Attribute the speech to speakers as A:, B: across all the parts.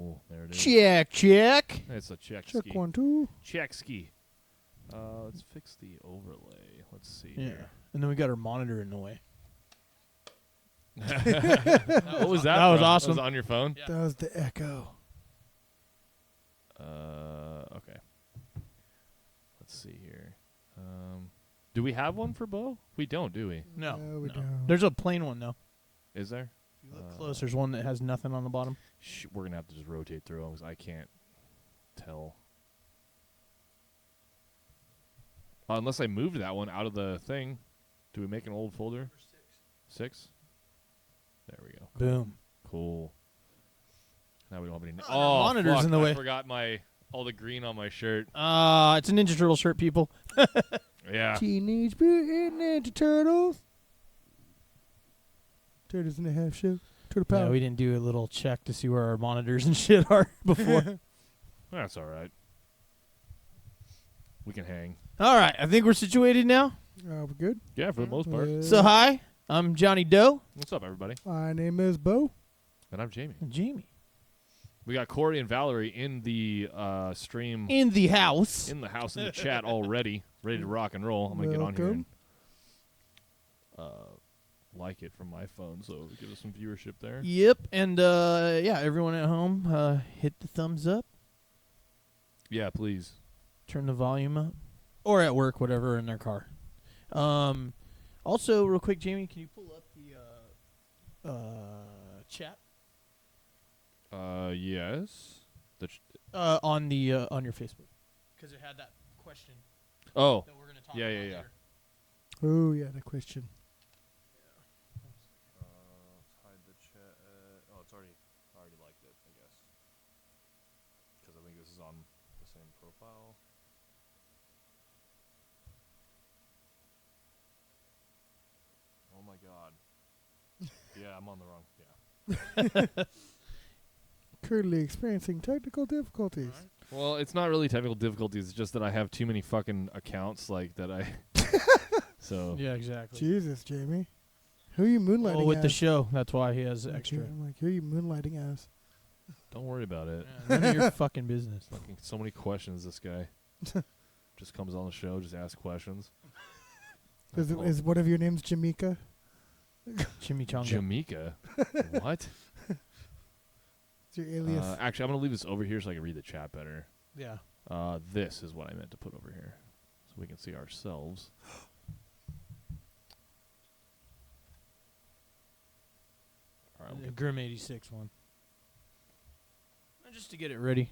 A: Oh, there it is.
B: Check.
A: It's a check
C: Check
A: ski.
C: 1, 2.
A: Check ski. Let's fix the overlay. Let's see
B: Yeah.
A: here.
B: And then we got our monitor in the way.
A: What was that?
B: That was
A: bro?
B: awesome.
A: That was on your phone?
B: Yeah.
C: That was the echo.
A: Okay. Let's see here. Do we have one for Bo? We don't, do we?
B: No.
C: We don't.
B: There's a plain one, though.
A: Is there?
B: If you look close, there's one that has nothing on the bottom.
A: We're going to have to just rotate through them because I can't tell. Unless I moved that one out of the thing. Do we make an old folder? 6? There we go.
B: Boom.
A: Cool. Now we don't have any.
B: monitor's
A: fuck,
B: in the way.
A: I forgot all the green on my shirt.
B: It's a Ninja Turtle shirt, people.
A: Yeah.
C: Teenage Mutant Ninja Turtles. Turtles in the half show. Turtle power.
B: Yeah, we didn't do a little check to see where our monitors and shit are before.
A: That's all right. We can hang.
B: All right, I think we're situated now.
C: We're good.
A: Yeah, for the most part.
B: So, hi, I'm Johnny Doe.
A: What's up, everybody?
C: My name is Bo.
A: And I'm Jamie.
B: And Jamie.
A: We got Corey and Valerie in the stream.
B: In the house.
A: In the house, in the chat already. Ready to rock and roll. I'm going to get on here and like it from my phone, so give us some viewership there.
B: Yep, and yeah, everyone at home, hit the thumbs up.
A: Yeah, please.
B: Turn the volume up. Or at work, whatever, in their car. Also, real quick, Jamie, can you pull up the chat?
A: Yes.
B: On your Facebook. Because it had that question
A: Oh.
B: that we're going to talk
A: Yeah,
B: about
A: yeah, yeah.
B: later.
C: Oh, yeah, the question.
A: Hide the chat. Oh, it's already liked it, I guess. Because I think this is on the same profile. Oh my god. Yeah, I'm on the wrong. Yeah.
C: Currently experiencing technical difficulties.
A: Well, it's not really technical difficulties. It's just that I have too many fucking accounts, like that I. So.
B: Yeah, exactly.
C: Jesus, Jamie. Who are you moonlighting
B: Oh, with
C: as?
B: the show. That's why he has
C: Like,
B: extra.
C: I'm like, who are you moonlighting as?
A: Don't worry about it.
B: Yeah, none of your fucking business.
A: Fucking so many questions. This guy just comes on the show, just asks questions.
C: Is one of your names Jamaica?
B: Chimichanga.
A: Jamaica. What?
C: It's your alias.
A: Actually, I'm gonna leave this over here so I can read the chat better.
B: Yeah.
A: This is what I meant to put over here, so we can see ourselves. All right,
B: The Grim 86 one. Just to get it ready.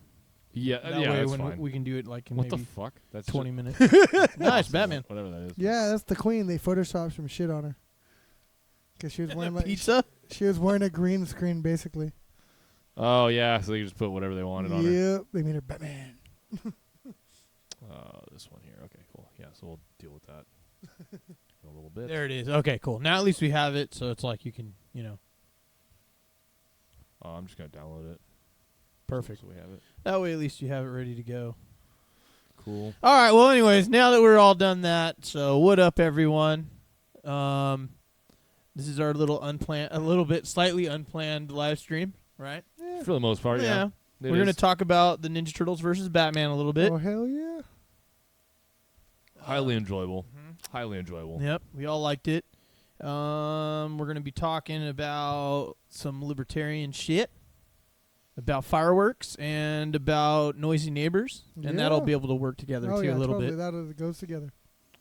A: Yeah,
B: That
A: yeah,
B: way
A: that's
B: when
A: fine.
B: we can do it like in
A: What the
B: maybe
A: fuck? That's
B: 20
A: just
B: minutes. Nice,
A: awesome.
B: Batman.
A: Whatever that is.
C: Yeah, that's the queen. They photoshopped some shit on her. Because she was wearing like
B: Pizza?
C: she was wearing a green screen basically.
A: Oh yeah, so they just put whatever they wanted on her.
C: Yep, they made her Batman.
A: This one here. Okay, cool. Yeah, so we'll deal with that in a little bit.
B: There it is. Okay, cool. Now at least we have it, so it's like you can,
A: I'm just gonna download it.
B: perfect.
A: So we have it.
B: That way at least you have it ready to go.
A: Cool.
B: All right, well, anyways, now that we're all done that, so what up, everyone? This is our slightly unplanned live stream, right?
A: For the most part, yeah.
B: We're going to talk about the Ninja Turtles versus Batman a little bit.
C: Oh hell yeah!
A: highly enjoyable. Highly enjoyable.
B: Yep, we all liked it. We're going to be talking about some libertarian shit, about fireworks, and about noisy neighbors, and that'll be able to work together
C: Oh
B: too
C: yeah,
B: a little
C: totally.
B: bit.
C: That goes together.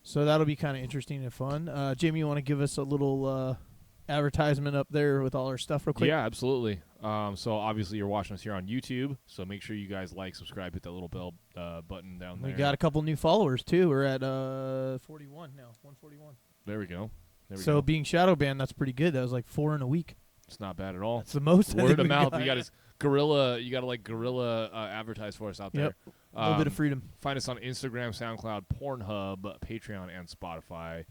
B: So that'll be kind of interesting and fun. Jamie, you want to give us a little advertisement up there with all our stuff real quick?
A: Yeah, absolutely. So obviously you're watching us here on YouTube, so make sure you guys like, subscribe, hit that little bell button down there.
B: We got a couple new followers too. We're at 41 now, 141.
A: There we go.
B: So being shadow banned, that's pretty good. That was like 4 in a week.
A: It's not bad at all.
B: That's the most.
A: Word of mouth. We got his guerrilla. You got to guerrilla advertise for us out there.
B: Yep. A little bit of freedom.
A: Find us on Instagram, SoundCloud, Pornhub, Patreon, and Spotify.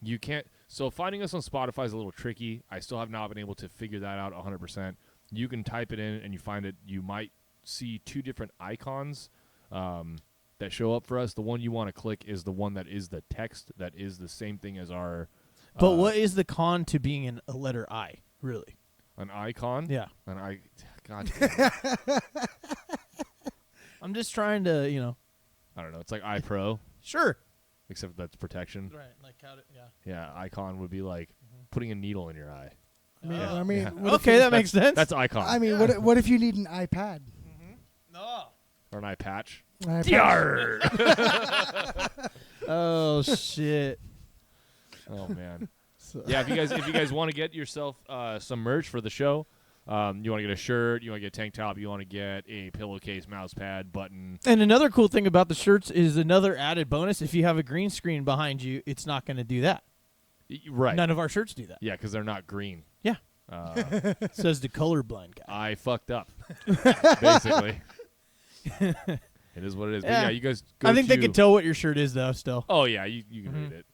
A: You can't. So finding us on Spotify is a little tricky. I still have not been able to figure that out 100%. You can type it in and you find it. You might see 2 different icons that show up for us. The one you want to click is the one that is the text that is the same thing as our.
B: But what is the con to being a letter I, really?
A: An icon?
B: Yeah.
A: God damn it.
B: I'm just trying to,
A: I don't know. It's like iPro,
B: Sure.
A: except that's protection.
B: Right, like how to,
A: Yeah, Icon would be like putting a needle in your eye.
C: I mean,
A: Yeah.
C: what if
B: Okay,
C: you-
B: that makes sense.
A: That's Icon.
C: I mean, what if you need an iPad?
B: No.
A: Or an eye patch.
C: An iPad.
A: Yarr!
B: Oh shit.
A: Oh man.
C: So-
A: Yeah, if you guys want to get yourself some merch for the show, you want to get a shirt, you want to get a tank top, you want to get a pillowcase, mouse pad, button.
B: And another cool thing about the shirts is another added bonus. If you have a green screen behind you, it's not going to do that.
A: Right.
B: None of our shirts do that.
A: Yeah, because they're not green.
B: Yeah. Says the colorblind guy.
A: I fucked up. Basically. It is what it is. But
B: Yeah.
A: yeah, you guys go
B: I think they
A: to-
B: can tell what your shirt is, though, still.
A: Oh, yeah, you can read it.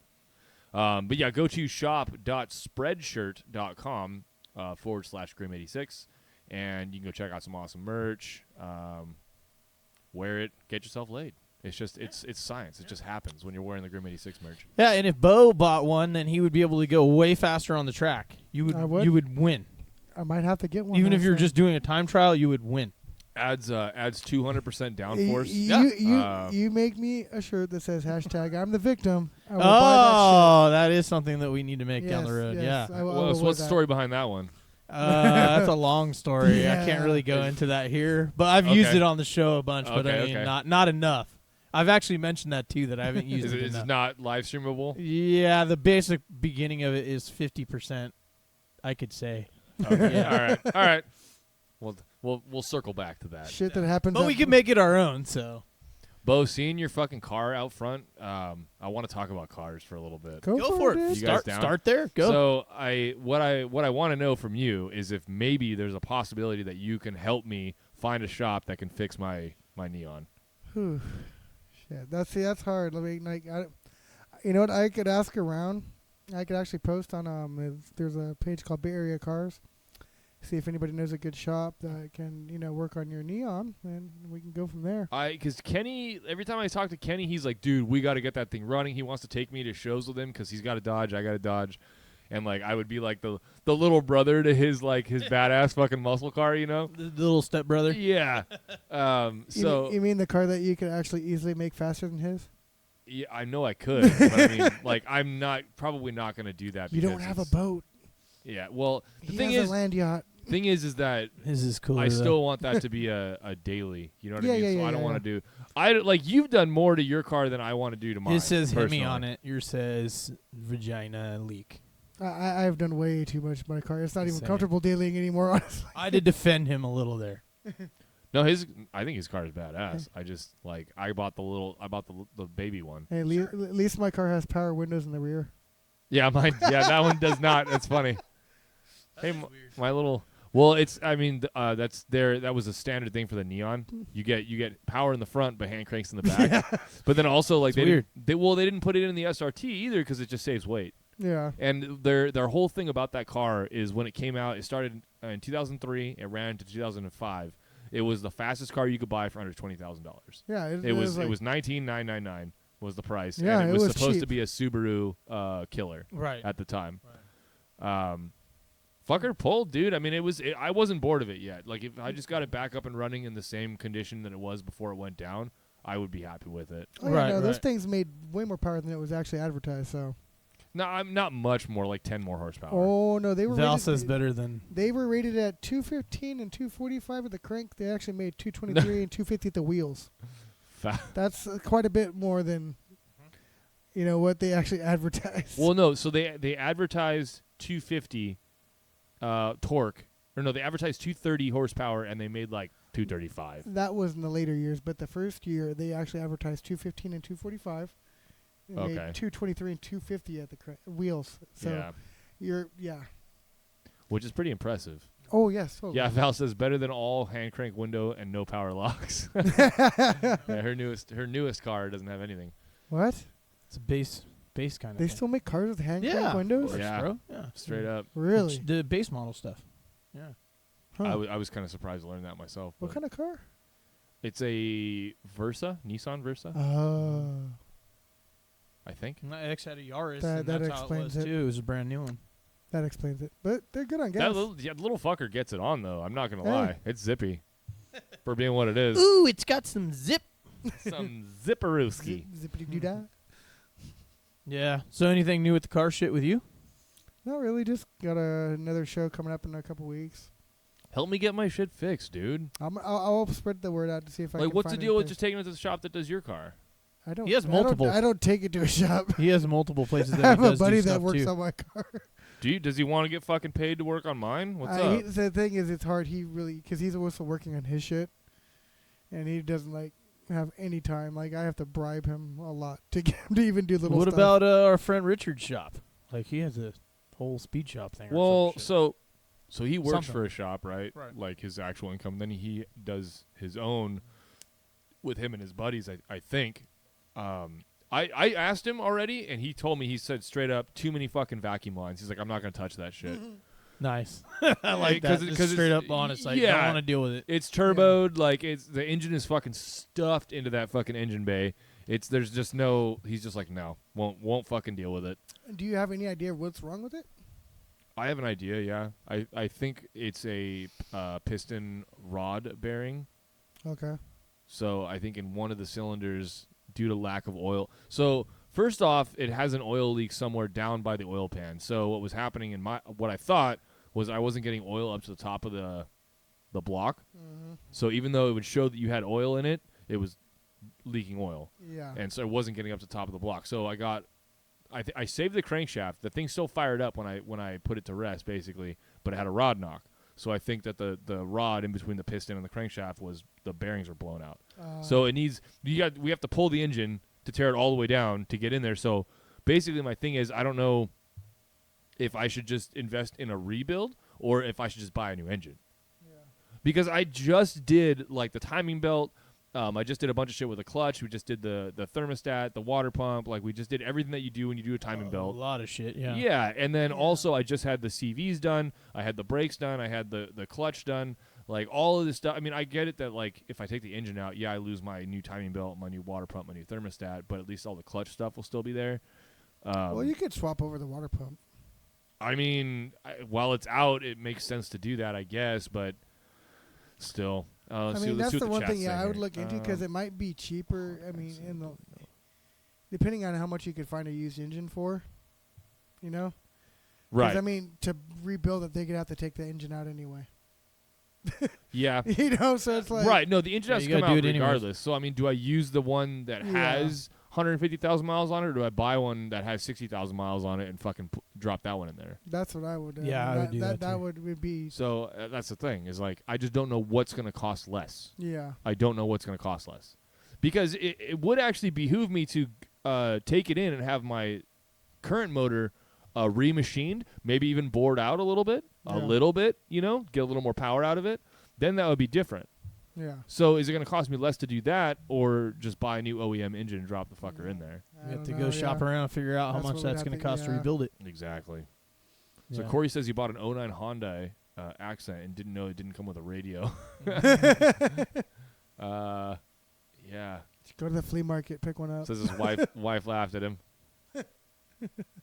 A: But yeah, go to shop.spreadshirt.com /Grim86, and you can go check out some awesome merch. Wear it, get yourself laid. It's just, it's science. It just happens when you're wearing the Grim 86 merch.
B: Yeah, and if Bo bought one, then he would be able to go way faster on the track.
C: I would.
B: You would win.
C: I might have to get one.
B: Even if you're
C: also.
B: just doing a time trial, you would win.
A: Adds 200% downforce.
C: You make me a shirt that says hashtag I'm the victim. I will buy
B: Oh, that is something that we need to make
C: that
B: down
C: shit.
B: the road.
C: Yes,
B: Yeah.
C: I will
A: What's
C: wear
A: the
C: that.
A: story behind that one?
B: That's a long story. I can't
C: Yeah.
B: really go into that here, but I've used
A: Okay.
B: it on the show a bunch. But I
A: Okay,
B: mean,
A: okay.
B: not enough. I've actually mentioned that too. That I haven't used
A: Is
B: it
A: it
B: enough.
A: not live streamable?
B: Yeah, the basic beginning of it is 50%. I could say,
A: Okay.
B: Yeah.
A: All right. We'll circle back to that.
C: Shit that happens.
B: but we
C: at-
B: can make it our own. So
A: Bo, seeing your fucking car out front, I want to talk about cars for a little bit.
C: Go
B: for it.
C: dude.
A: You guys
B: Start
A: down?
B: start there. Go.
A: So what I want to know from you is if maybe there's a possibility that you can help me find a shop that can fix my neon.
C: Whew. Shit, that's hard. Let me you know what? I could ask around. I could actually post on there's a page called Bay Area Cars. See if anybody knows a good shop that can work on your neon, and we can go from there.
A: Because Kenny, every time I talk to Kenny, he's like, dude, we got to get that thing running. He wants to take me to shows with him because he's got a Dodge, I got a Dodge. And like I would be like the little brother to his badass fucking muscle car,
B: the little stepbrother.
A: Yeah. So
C: you mean the car that you could actually easily make faster than his?
A: yeah, I know I could, but I mean, like I'm probably not going to do that.
C: You don't
A: because
C: have a
A: it's-
C: boat.
A: Yeah. Well, the
C: He
A: thing
C: has
A: is,
C: a land yacht.
A: is that
B: His is cooler.
A: I
B: though.
A: still want that to be a daily. You know what I
C: Yeah,
A: mean?
C: yeah,
A: So
C: yeah,
A: I don't
C: yeah,
A: want to do. Like you've done more to your car than I want to do to mine.
B: His says Hemi
A: personally.
B: on it. Yours says vagina leak.
C: I've done way too much to my car. It's not even
B: Same.
C: comfortable dailying anymore, honestly.
B: I did defend him a little there.
A: No, I think his car is badass. I just I bought the baby one.
C: Hey, at least my car has power windows in the rear.
A: Yeah, mine. Yeah, that one does not. That's funny. Hey, my little. Well, that's that was a standard thing for the neon. You get power in the front, but hand cranks in the back. But then also like
B: It's weird.
A: they didn't put it in the SRT either because it just saves weight.
C: Yeah.
A: And their whole thing about that car is when it came out, it started in 2003. It ran to 2005. It was the fastest car you could buy for under $20,000.
C: Yeah.
A: It was
C: like,
A: $19,999 was the price.
C: Yeah,
A: and
C: it
A: it was
C: was
A: supposed to
C: cheap.
A: be a Subaru killer
B: Right.
A: at the time. Fucker pulled, dude. I mean, I wasn't bored of it yet. Like if I just got it back up and running in the same condition that it was before it went down, I would be happy with it.
C: Oh, yeah,
B: Right,
C: no, those
B: right.
C: things made way more power than it was actually advertised. So.
A: No, I'm not much more, like 10 more horsepower.
C: Oh no, they were.
B: Val
C: rated,
B: says better than.
C: They were rated at 215 and 245 at the crank. They actually made 223 and 250 at the wheels. That's quite a bit more than, what they actually advertised.
A: Well, no. So they advertised 250 torque, or no, they advertised 230 horsepower, and they made like 235.
C: That was in the later years, but the first year they actually advertised 215 and 245. They made
A: Okay.
C: 223 and 250 at the wheels. So
A: Yeah, which is pretty impressive.
C: Oh yes. Totally.
A: Yeah, Val says better than all hand crank window and no power locks. Yeah, her newest car doesn't have anything.
C: What?
B: It's a base kind of.
C: They
B: thing.
C: still make cars with hand
B: Yeah,
C: crank
B: of
C: windows?
B: course,
A: Yeah.
B: bro. Yeah.
A: Straight up.
C: Really?
B: The base model stuff. Yeah.
C: Huh.
A: I was kind of surprised to learn that myself.
C: What
A: but
C: kind of car?
A: It's a Nissan Versa, I think.
B: And that X had a Yaris.
C: That-
B: and
C: that
B: that's how it
C: explains
B: was
C: it.
B: too. It was a brand new one.
C: That explains it. But they're good on gas.
A: That little fucker gets it on, though. I'm not going to
C: Hey.
A: lie. It's zippy for being what it is.
B: Ooh, it's got some zip.
A: Some zipperooski.
C: Zippity doo dah.
B: Yeah. So anything new with the car shit with you?
C: Not really. Just got another show coming up in a couple weeks.
A: Help me get my shit fixed, dude.
C: I'll spread the word out to see if I can
A: Like, what's the
C: find
A: deal with
C: anything.
A: just taking it to the shop that does your car?
C: I don't.
B: He has
C: I don't-
B: multiple.
C: I don't take it to a shop.
B: He has multiple places that
C: I have
B: he
C: a
B: does
C: buddy
B: do
C: that
B: stuff
C: works
B: too.
C: on my car.
A: Does he want to get fucking paid to work on mine? What's up?
C: The thing is, it's hard. He really, because he's also working on his shit, and he doesn't like have any time. Like I have to bribe him a lot to get him to even do little
B: What
C: stuff.
B: about our friend Richard's shop? Like he has a whole speed shop thing.
A: Well,
B: or some shit.
A: so he works
B: Something.
A: for a shop, right?
B: Right.
A: Like his actual income. Then he does his own with him and his buddies. I think. I asked him already, and he told me, he said straight up, too many fucking vacuum lines. He's like, I'm not gonna touch that shit.
B: Nice. I like that.
A: 'cause
B: Just
A: it's-
B: straight up honest. I
A: yeah.
B: don't want to deal with it.
A: It's turboed, like the engine is fucking stuffed into that fucking engine bay. There's just no. He's just like, no, won't fucking deal with it.
C: Do you have any idea what's wrong with it?
A: I have an idea. Yeah, I think it's a piston rod bearing.
C: Okay.
A: So I think in one of the cylinders, due to lack of oil. So first off, it has an oil leak somewhere down by the oil pan. So what was happening in what I thought was I wasn't getting oil up to the top of the block.
C: Mm-hmm.
A: So even though it would show that you had oil in it, it was leaking oil,
C: Yeah.
A: and so it wasn't getting up to the top of the block. So I saved the crankshaft. The thing still fired up when I put it to rest, basically, but it had a rod knock. So I think that the rod in between the piston and the crankshaft the bearings were blown out. So it needs we have to pull the engine to tear it all the way down to get in there. So basically my thing is I don't know if I should just invest in a rebuild or if I should just buy a new engine.
C: Yeah.
A: Because I just did like the timing belt, I just did a bunch of shit with the clutch. We just did the thermostat, the water pump, like we just did everything that you do when you do a timing belt.
B: A lot of shit. Yeah.
A: Yeah, and then
C: Yeah.
A: also I just had the CVs done. I had the brakes done. I had the clutch done. Like all of this stuff. I mean, I get it that like if I take the engine out, yeah, I lose my new timing belt, my new water pump, my new thermostat, but at least all the clutch stuff will still be there.
C: Well, you could swap over the water pump.
A: I mean, while it's out, it makes sense to do that, I guess, but still.
C: I
A: let's
C: mean,
A: see
C: that's
A: what
C: the one
A: chat's
C: thing. Yeah,
A: saying
C: I would
A: here.
C: look into because it might be cheaper. I mean, depending on how much you could find a used engine for, you know. 'Cause,
A: right.
C: I mean, to rebuild it, they could have to take the engine out anyway.
A: Yeah.
C: You know, so it's like
A: Right. No, the engine
B: Yeah,
A: has
B: you
A: to come
B: gotta
A: out
B: do it anyways.
A: regardless. So, I mean, do I use the one that
C: Yeah.
A: has 150,000 miles on it, or do I buy one that has 60,000 miles on it and fucking drop that one in there?
C: That's what I would.
B: Yeah, I would do that
C: That
B: too.
C: would be.
A: So that's the thing is like I just don't know what's going to cost less.
C: Yeah.
A: I don't know what's going to cost less because it would actually behoove me to take it in and have my current motor remachined, maybe even bored out a little bit, you know, get a little more power out of it. Then that would be different.
C: Yeah.
A: So is it going to cost me less to do that or just buy a new OEM engine and drop the fucker in there?
B: You have to go shop around and figure out how
C: That's
B: much
C: what we'd
B: that's
C: have
B: going to
C: to-
B: cost to
C: yeah.
B: rebuild it.
A: Exactly. So
B: Yeah.
A: Corey says he bought an 09 Hyundai Accent and didn't know it didn't come with a radio. Yeah.
C: Go to the flea market, pick one up.
A: Says his wife laughed at him.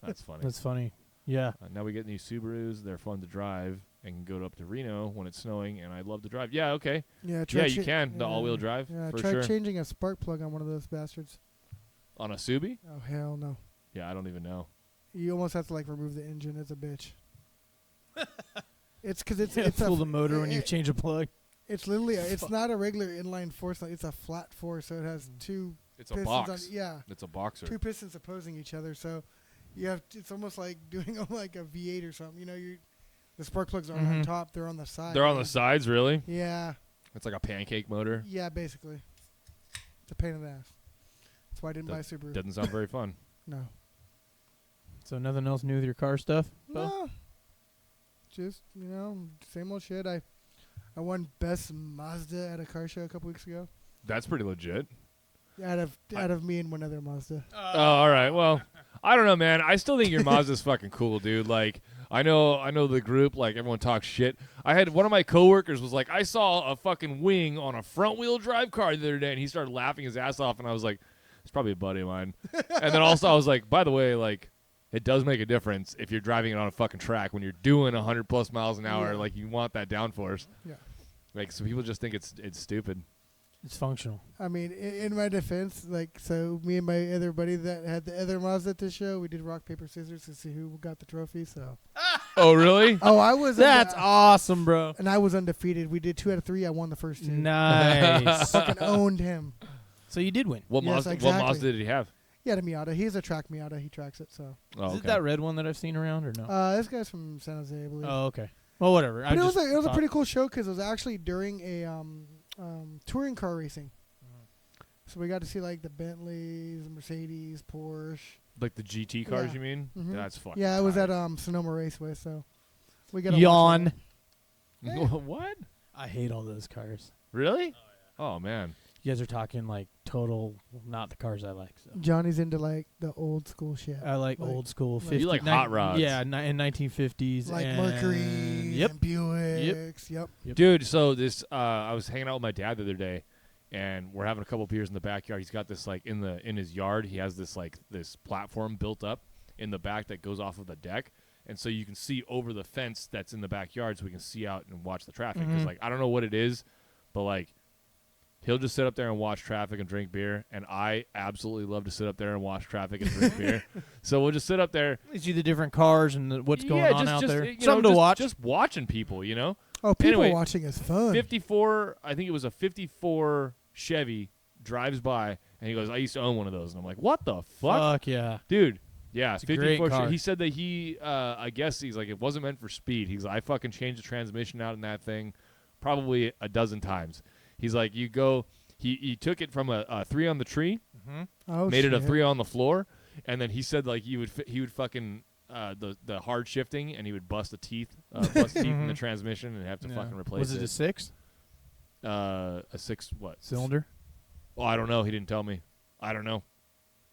A: That's funny.
B: That's funny. Yeah.
A: Now we get these Subarus. They're fun to drive and can go up to Reno when it's snowing, and I love to drive. Yeah, okay.
C: Yeah.
A: Yeah, you can. The
C: yeah.
A: all-wheel drive,
C: Yeah.
A: for
C: Try
A: sure.
C: changing a spark plug on one of those bastards.
A: On a Subi?
C: Oh hell no!
A: Yeah, I don't even know.
C: You almost have to like remove the engine. It's a bitch. It's because it's
B: It's
C: a
B: pull the motor when you
C: it-
B: change a plug.
C: It's literally it's not a regular inline four. It's a flat four, so it has two
A: It's a
C: pistons
A: box.
C: on. Yeah,
A: It's a boxer.
C: two pistons opposing each other. So you have it's almost like doing like a V8 or something. You know, the spark plugs aren't on
B: Mhm.
C: top; they're on the side.
A: They're on the sides, really?
C: Yeah,
A: It's like a pancake motor.
C: yeah, basically. It's a pain in the ass. That's why I didn't buy a Subaru.
A: Doesn't sound very fun.
C: No,
B: So nothing else new with your car stuff? Bo?
C: no. Just same old shit. I won best Mazda at a car show a couple weeks ago.
A: That's pretty legit.
C: Out of me and one other Mazda.
A: Oh, all right. Well, I don't know, man. I still think your Mazda's fucking cool, dude. Like, I know the group, like, everyone talks shit. I had one of my coworkers was like, I saw a fucking wing on a front-wheel drive car the other day, and he started laughing his ass off, and I was like, it's probably a buddy of mine. And then also I was like, by the way, like, It does make a difference if you're driving it on a fucking track when you're doing 100+ miles an hour.
C: Yeah.
A: Like you want that downforce.
C: Yeah.
A: Like some people just think it's stupid.
B: It's functional.
C: I mean, in my defense, like, so me and my other buddy that had the other Mazda at the show, we did rock, paper, scissors to see who got the trophy, so.
A: Oh, really?
C: Oh, I was.
B: That's awesome, bro.
C: And I was undefeated. We did 2 out of 3. I won the first 2.
B: Nice.
C: Fucking owned him.
B: So you did win.
A: What
C: Yes,
A: Mazda?
C: exactly.
A: What Mazda did he have?
C: He had a Miata. He's a track Miata. He tracks it, so.
A: Oh,
B: Is it that red one that I've seen around or no?
C: This guy's from San Jose, I believe.
B: Oh, okay. Well, whatever.
C: But it was a pretty cool show because it was actually during a touring car racing. So we got to see like the Bentleys, the Mercedes, Porsche.
A: Like the GT cars,
C: Yeah.
A: you mean?
C: Mhm.
A: That's fucking.
C: Yeah, it was
A: tight.
C: at Sonoma Raceway, so we got
B: Yawn.
A: What?
B: I hate all those cars.
A: Really? Oh man.
B: You guys are talking like total, not the cars I like. So.
C: Johnny's into like the old school shit,
B: I like
C: Like-
B: old school.
C: like-
B: 50,
A: You like hot rods.
B: Yeah, in 1950s.
C: like
B: and
C: Mercury,
B: Yep.
C: and Buicks. Yep.
A: Dude, so this I was hanging out with my dad the other day, and we're having a couple beers in the backyard. He's got this like in his yard. He has this like this platform built up in the back that goes off of the deck, and so you can see over the fence that's in the backyard, so we can see out and watch the traffic. Because like I don't know what it is, but like he'll just sit up there and watch traffic and drink beer, and I absolutely love to sit up there and watch traffic and drink beer. So we'll just sit up there.
B: You see the different cars and what's going on out there.
A: you know,
B: Something to watch.
A: Just watching people, you know.
C: Oh, people
A: Anyway,
C: watching is fun.
A: 54, I think it was a 54 Chevy drives by, and he goes, I used to own one of those. And I'm like, what the fuck?
B: Fuck yeah.
A: Dude, yeah,
B: It's a great
A: 54
B: car.
A: He said that he, I guess he's like, it wasn't meant for speed. He's like, I fucking changed the transmission out in that thing probably a dozen times. He's like, you go, he took it from a 3 on the tree,
C: Oh,
A: made it a
C: shit.
A: 3 on the floor, and then he said like he would fucking the hard shifting, and he would bust the teeth in the transmission and have to fucking replace
B: Was it a 6
A: a 6 what
B: cylinder?
A: Oh, I don't know. He didn't tell me. I don't know.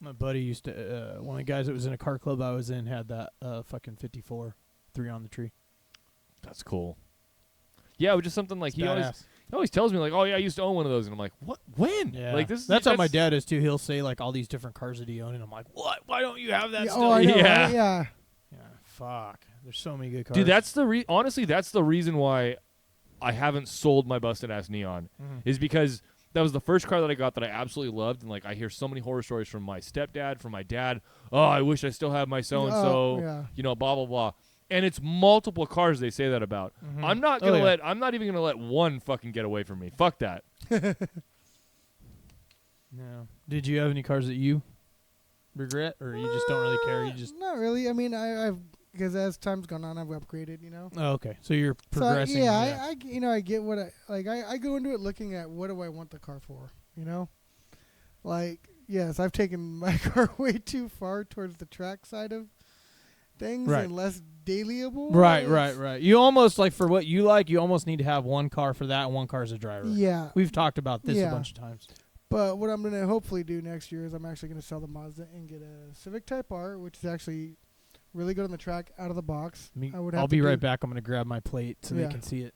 B: My buddy used to, one of the guys that was in a car club I was in had that fucking 54 3 on the tree.
A: That's cool. Yeah, it was just something like
B: It's
A: he
B: badass.
A: always tells me like, oh yeah, I used to own one of those, and I'm like, what? When?
B: Yeah.
A: Like this.
B: That's how my dad is too. He'll say like all these different cars that he owned, and I'm like, what? Why don't you have that
C: Yeah,
B: still?
C: oh, I know.
A: Yeah.
C: Right? Yeah.
B: Yeah, fuck. There's so many good cars.
A: Dude, that's the honestly, that's the reason why I haven't sold my busted ass Neon is because that was the first car that I got that I absolutely loved, and like I hear so many horror stories from my stepdad, from my dad. Oh, I wish I still had my so and so.
C: yeah.
A: You know, blah blah blah. And it's multiple cars they say that about. I'm not
B: Oh,
A: gonna
B: yeah.
A: I'm not even gonna let one fucking get away from me. Fuck that.
B: No. Did you have any cars that you regret, or you just don't really care? You just
C: Not really. I mean, I've because as time's gone on, I've upgraded. You know.
B: oh, okay. So you're
C: So
B: progressing.
C: I you know I get what I like. I go into it looking at what do I want the car for. You know, like yes, I've taken my car way too far towards the track side of things
B: Right.
C: and less dailyable.
B: Right. You almost like for what you like, you almost need to have one car for that and one car as a driver.
C: Yeah.
B: We've talked about this a
C: Yeah.
B: bunch of times.
C: But what I'm going to hopefully do next year is I'm actually going to sell the Mazda and get a Civic Type R, which is actually really good on the track out of the box.
B: I'll be right back. I'm going to grab my plate so
C: Yeah.
B: they can see it.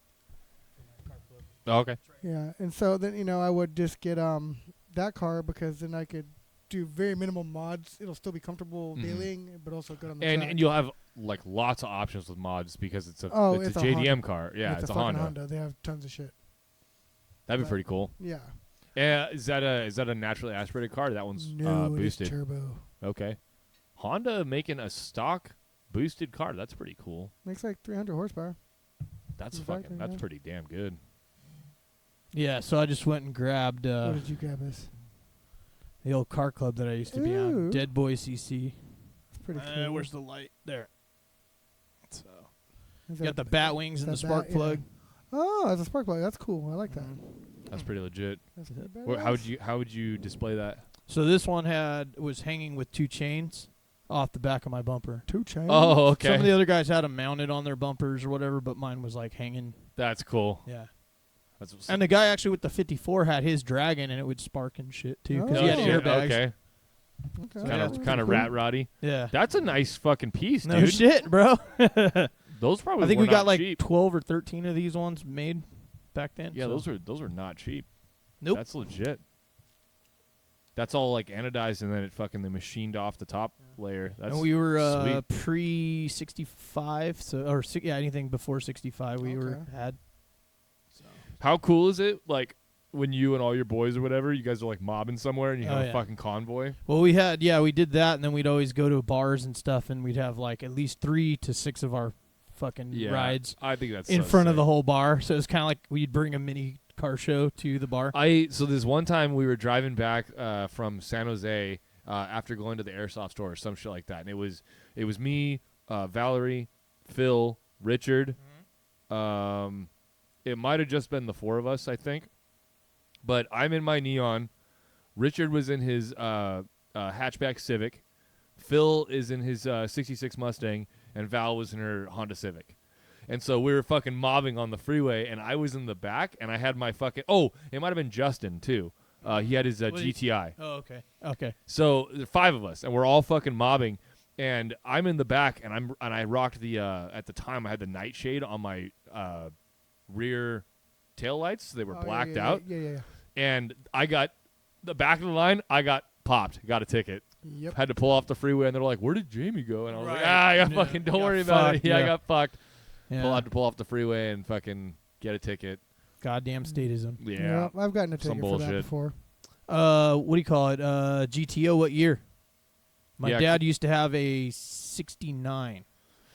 A: Oh, okay.
C: Yeah, and so then I would just get that car because then I could do very minimal mods. It'll still be comfortable dailying, but also good on the track.
A: And you'll have like lots of options with mods because it's a it's a
C: Honda.
A: JDM car. Yeah, it's a
C: fucking
A: Honda.
C: They have tons of shit.
A: That'd be
C: But-
A: pretty cool.
C: Yeah.
A: Is that a naturally aspirated car? That one's
C: No,
A: boosted.
C: it's turbo.
A: Okay. Honda making a stock boosted car. That's pretty cool.
C: Makes like 300 horsepower.
A: That's
C: In
A: fucking.
C: fact,
A: That's
C: yeah.
A: pretty damn good.
B: Yeah, so I just went and grabbed
C: What did you grab us?
B: the old car club that I used to be on,
C: Ooh.
B: Dead Boy CC.
C: It's pretty cool.
B: Where's the light? There. So
C: Is
B: you got
C: that-
B: the bat wings and the
C: is that
B: spark
C: bat?
B: plug.
C: Yeah. Oh, that's a spark plug. That's cool. I like that.
A: That's pretty legit.
C: That's pretty
A: How would you display that?
B: So this one was hanging with 2 chains off the back of my bumper.
C: 2 chains.
A: Oh, okay.
B: Some of the other guys had them mounted on their bumpers or whatever, but mine was like hanging.
A: That's cool.
B: Yeah.
A: That's what's
B: And the guy actually with the 54 had his dragon, and it would spark and shit too because
C: Oh,
B: he had
C: shit.
B: airbags.
A: Okay.
C: Okay.
B: Yeah,
A: Kind of rat roddy.
B: Yeah.
A: That's a nice fucking piece,
B: No
A: dude.
B: shit, bro.
A: Those probably.
B: I think
A: were
B: we got
A: not
B: like
A: cheap.
B: 12 or 13 of these ones made back then.
A: Yeah,
B: so.
A: those are not cheap.
B: Nope.
A: That's legit. That's all like anodized, and then it fucking they machined off the top layer. That's
B: and we were
A: sweet.
B: pre-65, anything before 65 we
C: Okay.
B: had. So.
A: How cool is it? Like when you and all your boys or whatever, you guys are like mobbing somewhere, and you have a fucking convoy.
B: Well, we did that, and then we'd always go to bars and stuff, and we'd have like at least 3 to 6 of our fucking rides
A: I think that's
B: in
A: so
B: front of
A: sick.
B: the whole bar. So it's kind of like we'd bring a mini car show to the bar.
A: So this one time we were driving back from San Jose after going to the airsoft store or some shit like that, and it was me, Valerie, Phil, Richard. It might have just been the 4 of us, I think. But I'm in my Neon. Richard was in his hatchback Civic. Phil is in his 66 Mustang, and Val was in her Honda Civic. And so we were fucking mobbing on the freeway, and I was in the back, and I had my fucking... Oh, it might have been Justin, too. He had his GTI.
B: Oh, okay.
A: So there are 5 of us, and we're all fucking mobbing, and I'm in the back, and I rocked the... at the time, I had the nightshade on my rear taillights, so they were blacked out.
C: Yeah.
A: And I got... The back of the line, I got popped. Got a ticket.
C: Yep.
A: Had to pull off the freeway, and they're like, "Where did Jamie go?" And I was like,
B: Right.
A: I got fucking... Don't worry about it. Yeah, I got fucked.
B: Yeah.
A: Had to pull off the freeway and fucking get a ticket.
B: Goddamn statism.
A: Yeah.
C: I've gotten a
A: Some
C: ticket for that
A: bullshit.
C: before.
B: What do you call it? GTO, what year? My
A: Yeah,
B: dad used to have a 69.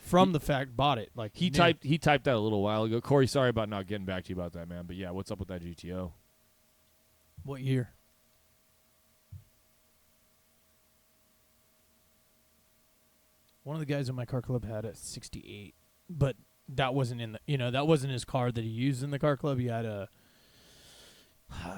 B: Bought it. Like
A: He typed that a little while ago. Corey, sorry about not getting back to you about that, man. But yeah, what's up with that GTO?
B: What year? One of the guys in my car club had a 68, but that wasn't that wasn't his car that he used in the car club. He had I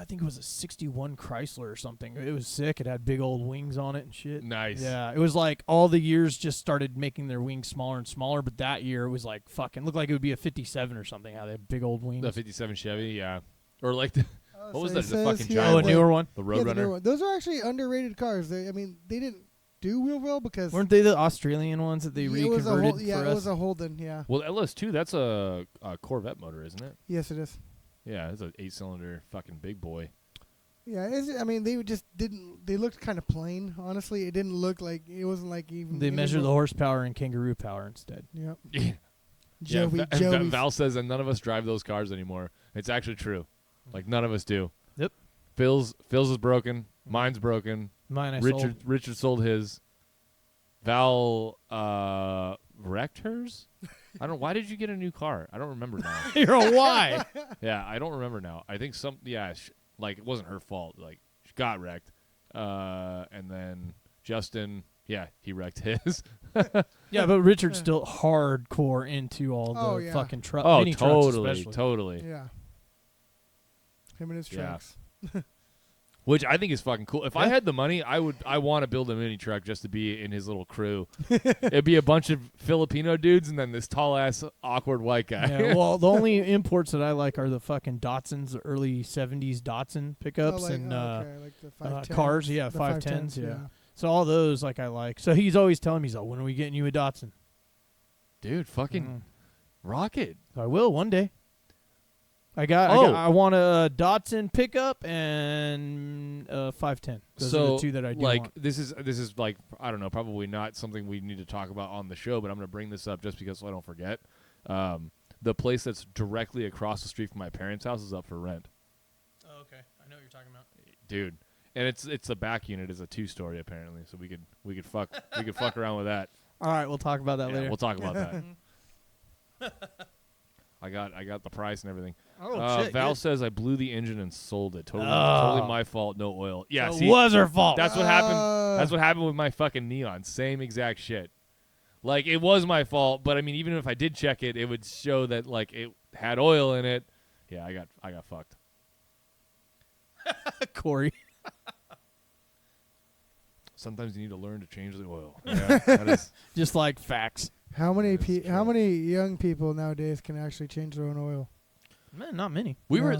B: think it was a 61 Chrysler or something. It was sick. It had big old wings on it and shit.
A: Nice.
B: Yeah, it was like all the years just started making their wings smaller and smaller, but that year it was like fucking looked like it would be a 57 or something. How they had big old wings.
A: The 57 Chevy, yeah. Or like the... What was that? The fucking
B: Oh,
A: giant
B: a newer one.
A: The
C: Yeah, the
A: Roadrunner.
C: newer one. Those are actually underrated cars. They didn't do real well because
B: Weren't they the Australian ones that they
C: it was a
B: reconverted
C: it
B: for us?
C: was a Holden. Yeah.
A: Well, LS2, that's a Corvette motor, isn't it?
C: Yes, it is.
A: Yeah, it's an 8-cylinder fucking big boy.
C: Yeah, they just didn't. They looked kind of plain. Honestly, it didn't look like it wasn't like even.
B: They measure the horsepower in kangaroo power instead.
C: Yep.
A: Yeah.
C: Joey.
A: Val says that none of us drive those cars anymore. It's actually true. Like, none of us do.
B: Yep.
A: Phil's is broken. Mine's broken.
B: Mine I sold.
A: Richard sold his. Val wrecked hers. I don't. Why did you get a new car? I don't remember now.
B: You're a why?
A: Yeah, I don't remember now. I think like it wasn't her fault. Like she got wrecked, and then Justin, he wrecked his.
B: Yeah, but Richard's still hardcore into all the fucking trucks.
A: Oh,
B: mini trucks
A: totally,
B: especially.
A: totally.
C: Yeah. Him and his
A: Yeah.
C: trucks.
A: Which I think is fucking cool. If I had the money, I want to build a mini truck just to be in his little crew. It'd be a bunch of Filipino dudes and then this tall ass awkward white guy.
B: Yeah, well, the only imports that I like are the fucking Datsuns, the early 70s Datsun pickups
C: like,
B: and
C: like the 510s,
B: cars. Yeah,
C: the
B: 510s. Yeah. So all those I like. So he's always telling me, when are we getting you a Datsun?
A: Dude, fucking rocket.
B: So I will one day. I want a Datsun pickup and a 510. Those are the two that I do want.
A: This is like, I don't know, probably not something we need to talk about on the show, but I'm going to bring this up just because so I don't forget. The place that's directly across the street from my parents' house is up for rent.
B: Oh, okay. I know what you're talking about.
A: Dude. And it's the back unit is a 2-story apparently, so we could fuck around with that.
B: All right, we'll talk about that later.
A: We'll talk about that. I got the price and everything.
B: Oh, shit.
A: Val
B: good.
A: says I blew the engine and sold it. Totally my fault. No oil. Yeah,
B: So
A: see,
B: it was her fault.
A: that's what happened. That's what happened with my fucking Neon. Same exact shit. Like it was my fault, but I mean, even if I did check it, it would show that like it had oil in it. Yeah, I got fucked.
B: Corey.
A: Sometimes you need to learn to change the oil. Yeah, that is.
B: Just like facts.
C: How many
A: That's
C: how
A: true.
C: many young people nowadays can actually change their own oil?
B: Man, not many.
A: We were
C: Yeah.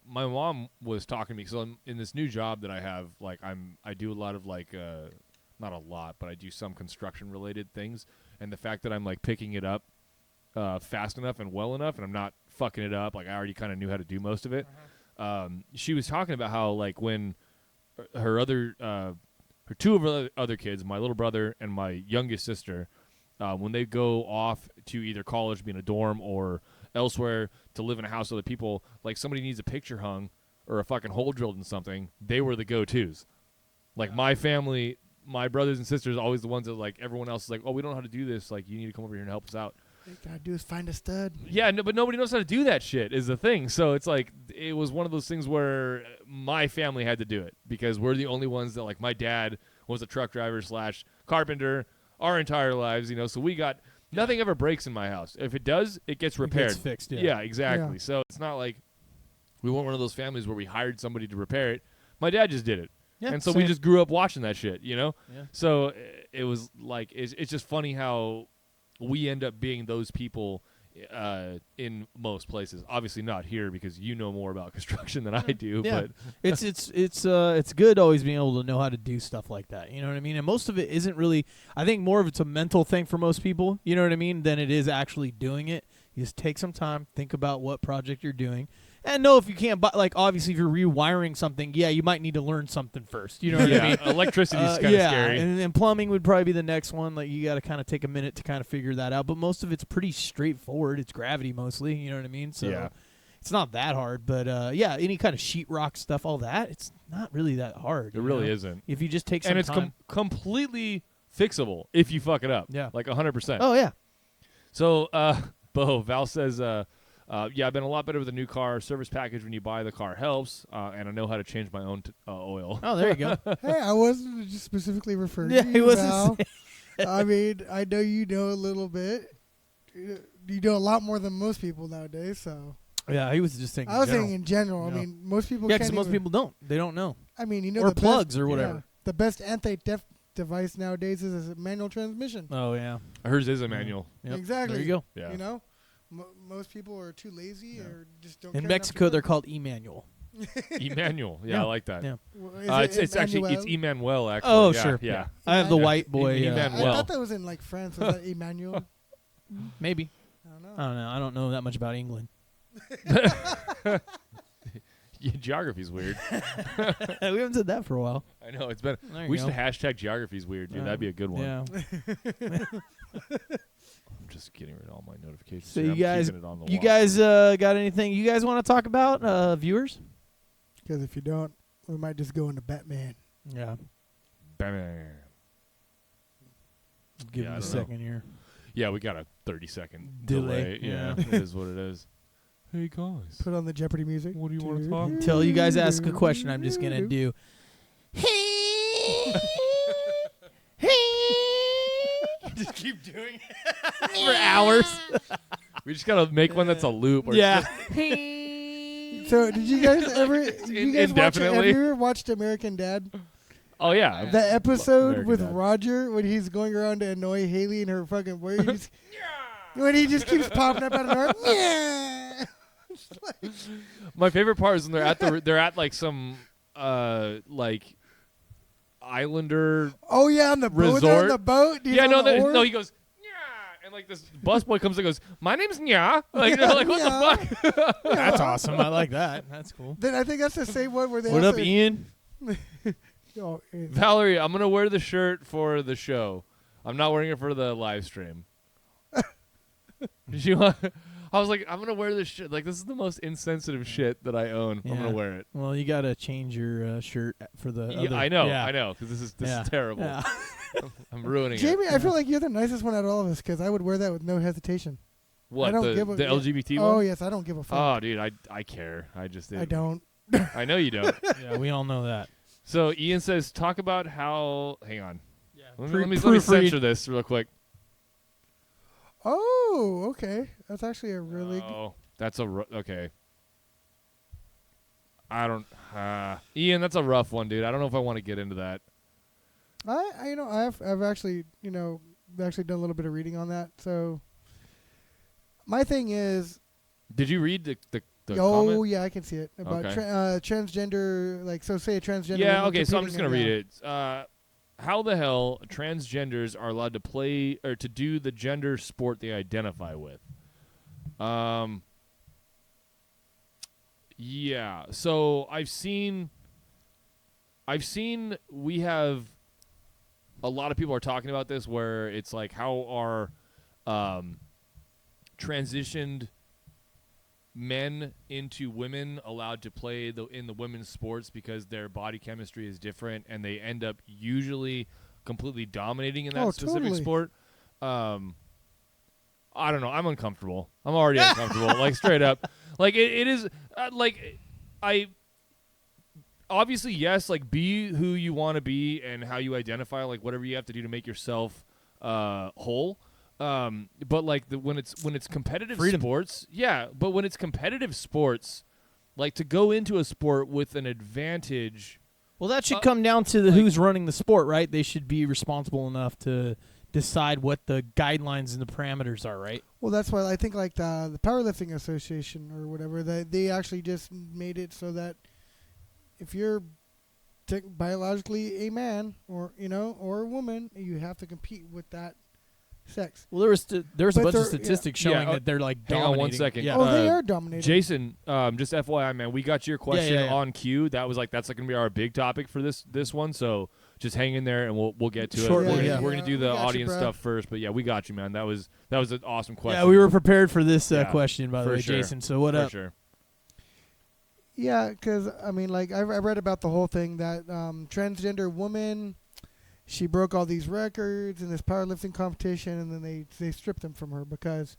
A: my mom was talking to me because in this new job that I have, like I do a lot of like not a lot, but I do some construction related things, and the fact that I'm like picking it up fast enough and well enough, and I'm not fucking it up, like I already kind of knew how to do most of it. She was talking about how like when her other her two of her other kids, my little brother and my youngest sister, when they go off to either college, be in a dorm, or elsewhere to live in a house with other people, like somebody needs a picture hung or a fucking hole drilled in something, they were the go-tos. Like my family, my brothers and sisters, always the ones that like everyone else is like, oh, we don't know how to do this. Like you need to come over here and help us out.
C: All you gotta do is find a stud.
A: Yeah, no, but nobody knows how to do that shit is the thing. So it's like it was one of those things where my family had to do it because we're the only ones that, like, my dad was a truck driver / carpenter our entire lives, you know. So we got nothing ever breaks in my house. If it does, it gets repaired.
B: It gets fixed.
A: Yeah, exactly.
C: Yeah.
A: So it's not like we weren't one of those families where we hired somebody to repair it. My dad just did it.
B: Yeah,
A: and so we
B: same.
A: just grew up watching that shit, you know?
B: Yeah.
A: So it was like, it's just funny how we end up being those people in most places. Obviously not here because you know more about construction than I do.
B: Yeah.
A: But
B: it's good always being able to know how to do stuff like that. You know what I mean? And most of it isn't really. I think more of it's a mental thing for most people. You know what I mean? Than it is actually doing it. You just take some time, think about what project you're doing, and know if you can't. Like obviously, if you're rewiring something, yeah, you might need to learn something first. You know what I mean?
A: Electricity is kind of scary.
B: And plumbing would probably be the next one. Like you got to kind of take a minute to kind of figure that out. But most of it's pretty straightforward. It's gravity mostly. You know what I mean? So
A: Yeah.
B: it's not that hard. But yeah, any kind of sheetrock stuff, all that, it's not really that hard.
A: It really isn't.
B: If you just take some
A: And it's
B: time.
A: completely fixable if you fuck it up.
B: Yeah.
A: Like 100%.
B: Oh yeah.
A: So, Val says, yeah, I've been a lot better with a new car. Service package when you buy the car helps, and I know how to change my own oil.
B: Oh, there you go.
C: Hey, I wasn't just specifically referring
B: Yeah,
C: to
B: he
C: you,
B: wasn't
C: Val.
B: saying-
C: I mean, I know you know a little bit. You know a lot more than most people nowadays, so.
B: Yeah, he was just saying.
C: I was
B: general.
C: saying in general.
B: Yeah.
C: I mean, most people
B: Yeah,
C: can't
B: because most
C: even-
B: people don't. They don't know.
C: I mean, you know,
B: Or
C: the
B: plugs
C: best,
B: or whatever.
C: yeah, the best anti-theft device nowadays is a manual transmission.
B: Oh yeah.
A: Hers is a manual.
B: Yep.
C: Exactly.
B: There you go.
A: Yeah.
C: You know, most people are too lazy or just don't.
B: In
C: care
B: Mexico,
C: enough
B: they're
C: to
B: called Emmanuel.
A: Emmanuel. Yeah,
B: Yeah.
A: I like that.
B: Yeah.
A: It's actually it's Emmanuel. Actually.
B: Oh
A: yeah,
B: sure.
A: Yeah.
B: I have the
C: Emmanuel.
B: white boy.
A: Emmanuel.
C: I thought that was in like France. Was that Emmanuel?
B: Maybe.
C: I don't know.
B: I don't know. I don't know that much about England.
A: Yeah, geography's weird.
B: We haven't said that for a while.
A: I know it's been.
B: There you
A: We
B: go.
A: should hashtag geography's weird, dude. That'd be a good one.
B: Yeah.
A: I'm just getting rid of all my notifications.
B: So
A: here.
B: you
A: I'm
B: guys,
A: keeping it on the
B: you
A: wall.
B: guys got anything you guys want to talk about, viewers?
C: Because if you don't, we might just go into Batman.
B: Yeah.
A: Bam.
B: Give
A: Yeah,
B: him
A: I
B: a
A: don't
B: second here.
A: Yeah, we got a 30-second
B: Delay.
A: delay. Yeah,
B: Yeah.
A: it is what it is. Hey guys,
C: Put on the Jeopardy music.
A: what do you want to talk?
B: Until you guys ask a question, I'm just gonna do. Just keep doing it for hours.
A: We just gotta make one that's a loop. Where
B: Yeah.
C: So, did you guys ever? You guys watch? Have
A: indefinitely.
C: you ever watched American Dad?
A: Oh yeah.
C: The episode
A: American
C: with
A: Dad.
C: Roger when he's going around to annoy Haley and her fucking boy. When he just keeps popping up out of nowhere. Yeah.
A: My favorite part is when they're at like some like islander.
C: Oh yeah, on the boat. They're on
A: Resort?
C: the boat. He's
A: Yeah,
C: on
A: no,
C: the oar.
A: no. He goes. "Nya," and like this busboy comes and goes, "My name's Nya." Like they're like, "What the fuck?"
B: That's awesome. I like that. That's cool.
C: Then I think that's the same one where they.
B: What up,
C: also,
B: Ian?
C: Oh,
A: Valerie, I'm gonna wear the shirt for the show. I'm not wearing it for the live stream. Did you want? I was like, I'm gonna wear this shit. Like, this is the most insensitive shit that I own. I'm
B: Yeah.
A: gonna wear it.
B: Well, you gotta change your shirt for the.
A: Yeah,
B: other.
A: I know,
B: Yeah.
A: I know, because this
B: Yeah.
A: is terrible.
B: Yeah.
A: I'm ruining
C: Jamie,
A: it.
C: I feel like you're the nicest one out of all of us because I would wear that with no hesitation.
A: What
C: I don't
A: the
C: give a-
A: LGBT
C: Oh
A: one?
C: yes, I don't give a fuck.
A: Oh, dude, I care. I just
C: I don't.
A: I know you don't.
B: Yeah, we all know that.
A: So Ian says, talk about how. Hang on.
B: Yeah.
A: Let me censor this real quick.
C: Oh, okay. That's actually a really.
A: Oh, that's okay. I don't. Ian, that's a rough one, dude. I don't know if I want to get into that.
C: I've actually actually done a little bit of reading on that. So my thing is,
A: Did you read the
C: oh
A: comment?
C: yeah, I can see it about
A: Okay.
C: transgender. Like, so say a transgender.
A: Yeah,
C: woman
A: okay, so I'm just
C: competing
A: gonna
C: in-
A: read it. How the hell transgenders are allowed to play or to do the gender sport they identify with? Yeah. So I've seen I've seen we have a lot of people are talking about this where it's like how are transitioned men into women allowed to play in the women's sports because their body chemistry is different and they end up usually completely dominating in that specific
C: totally.
A: sport. I don't know. I'm uncomfortable. I'm already uncomfortable. Like straight up. Like it is like I obviously yes, like be who you want to be and how you identify, like whatever you have to do to make yourself whole. But like when it's competitive sports, yeah. But when it's competitive sports, like to go into a sport with an advantage.
B: Well, that should come down to the who's running the sport, right? They should be responsible enough to decide what the guidelines and the parameters are, right?
C: Well, that's why I think like the Powerlifting Association or whatever, they actually just made it so that if you're biologically a man or or a woman, you have to compete with that sex.
B: Well, there was a bunch of statistics showing that they're like
A: hang
B: dominating.
A: on 1 second.
B: Yeah.
C: Oh, they are dominating.
A: Jason, just FYI, man, we got your question
B: Yeah.
A: on cue. That was like that's like gonna be our big topic for this one. So just hang in there and we'll get to
B: Shortly,
A: it.
B: yeah.
A: We're gonna do the
C: We got you,
A: audience
C: bro.
A: stuff first, but yeah, we got you, man. That was an awesome question.
B: Yeah, we were prepared for this
A: Yeah,
B: question, by the
A: for
B: way,
A: sure.
B: Jason. So what
A: for
B: up?
A: sure.
C: Yeah, because I mean, like I read about the whole thing that transgender woman, she broke all these records in this powerlifting competition, and then they stripped them from her because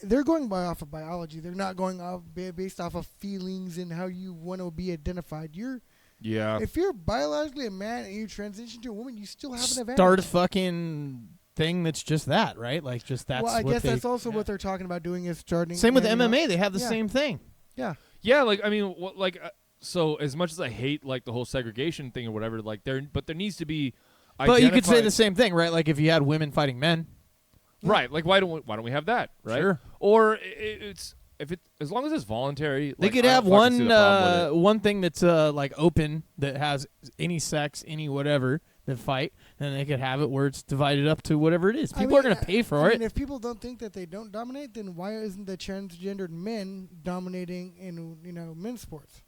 C: they're going off of biology. They're not going off based off of feelings and how you want to be identified. If you're biologically a man and you transition to a woman, you still have an advantage.
B: Start a fucking thing that's just that, right? Like just that's.
C: Well, I
B: what
C: guess
B: they,
C: that's also what they're talking about doing is starting.
B: Same with
C: and,
B: MMA. They have the
C: yeah.
B: same thing.
C: Yeah.
A: Yeah, like I mean, so as much as I hate like the whole segregation thing or whatever, like there needs to be.
B: But you could say the same thing, right? Like if you had women fighting men.
A: Right, like why don't we have that, right?
B: Sure.
A: Or as long as it's voluntary,
B: They
A: like,
B: could
A: I
B: have
A: don't fucking see the problem with it.
B: one thing that's like open that has any sex, any whatever that fight, and they could have it where it's divided up to whatever it is. People are going to pay for it.
C: And if people don't think that they don't dominate, then why isn't the transgendered men dominating in men's sports?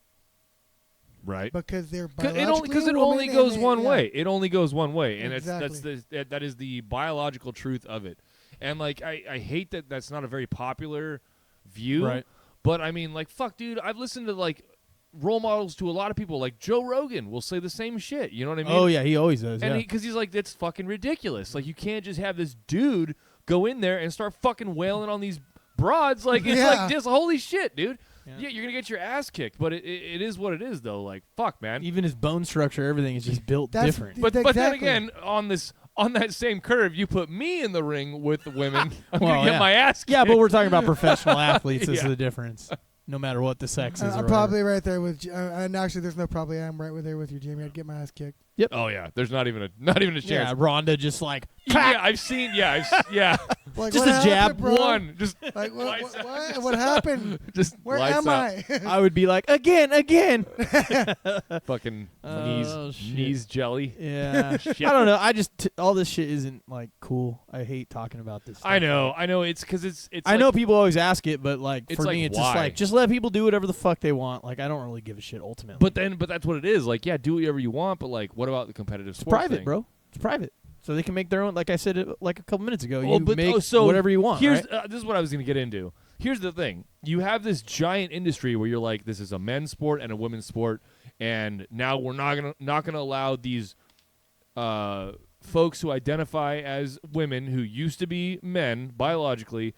A: Right.
C: Because they're
A: Because it only goes one way. It only goes one way, and that is the biological truth of it. And like I hate that that's not a very popular view.
B: Right.
A: But I mean, like fuck, dude. I've listened to like role models to a lot of people. Like Joe Rogan will say the same shit. You know what I mean?
B: Oh yeah, he always does.
A: And
B: Yeah.
A: because he's like, that's fucking ridiculous. Like you can't just have this dude go in there and start fucking wailing on these broads. Like it's like just holy shit, dude. Yeah, you're gonna get your ass kicked, but it is what it is, though. Like, fuck, man.
B: Even his bone structure, everything is just built different.
A: But then again, on that same curve, you put me in the ring with the women. I'm gonna get my ass kicked.
B: Yeah, but we're talking about professional athletes. Is the difference. No matter what the sex is.
C: I'm probably right there with. And actually, there's no probably. I'm right there with you, Jamie. I'd get my ass kicked.
B: Yep.
A: Oh yeah. There's not even a chance.
B: Yeah, Rhonda just like.
A: Yeah, I've seen. Yeah.
C: Like,
B: just a jab.
C: Bro?
A: One. Just
C: like what happened?
A: Just
C: where am I?
B: I would be like again.
A: Fucking
B: shit.
A: knees jelly.
B: Yeah. I don't know. I just all this shit isn't like cool. I hate talking about this stuff.
A: I know. It's because it's.
B: I know people always ask it, but like
A: it's
B: for
A: like,
B: me, it's
A: why?
B: just like just let people do whatever the fuck they want. Like I don't really give a shit ultimately.
A: But that's what it is. Like, yeah, do whatever you want, but like, what about the competitive
B: it's
A: sports
B: private,
A: thing?
B: bro. It's private. So they can make their own. Like I said, like a couple minutes ago,
A: so
B: whatever you want.
A: Here's
B: right?
A: This is what I was going to get into. Here's the thing: you have this giant industry where you're like, this is a men's sport and a women's sport, and now we're not gonna allow these folks who identify as women who used to be men biologically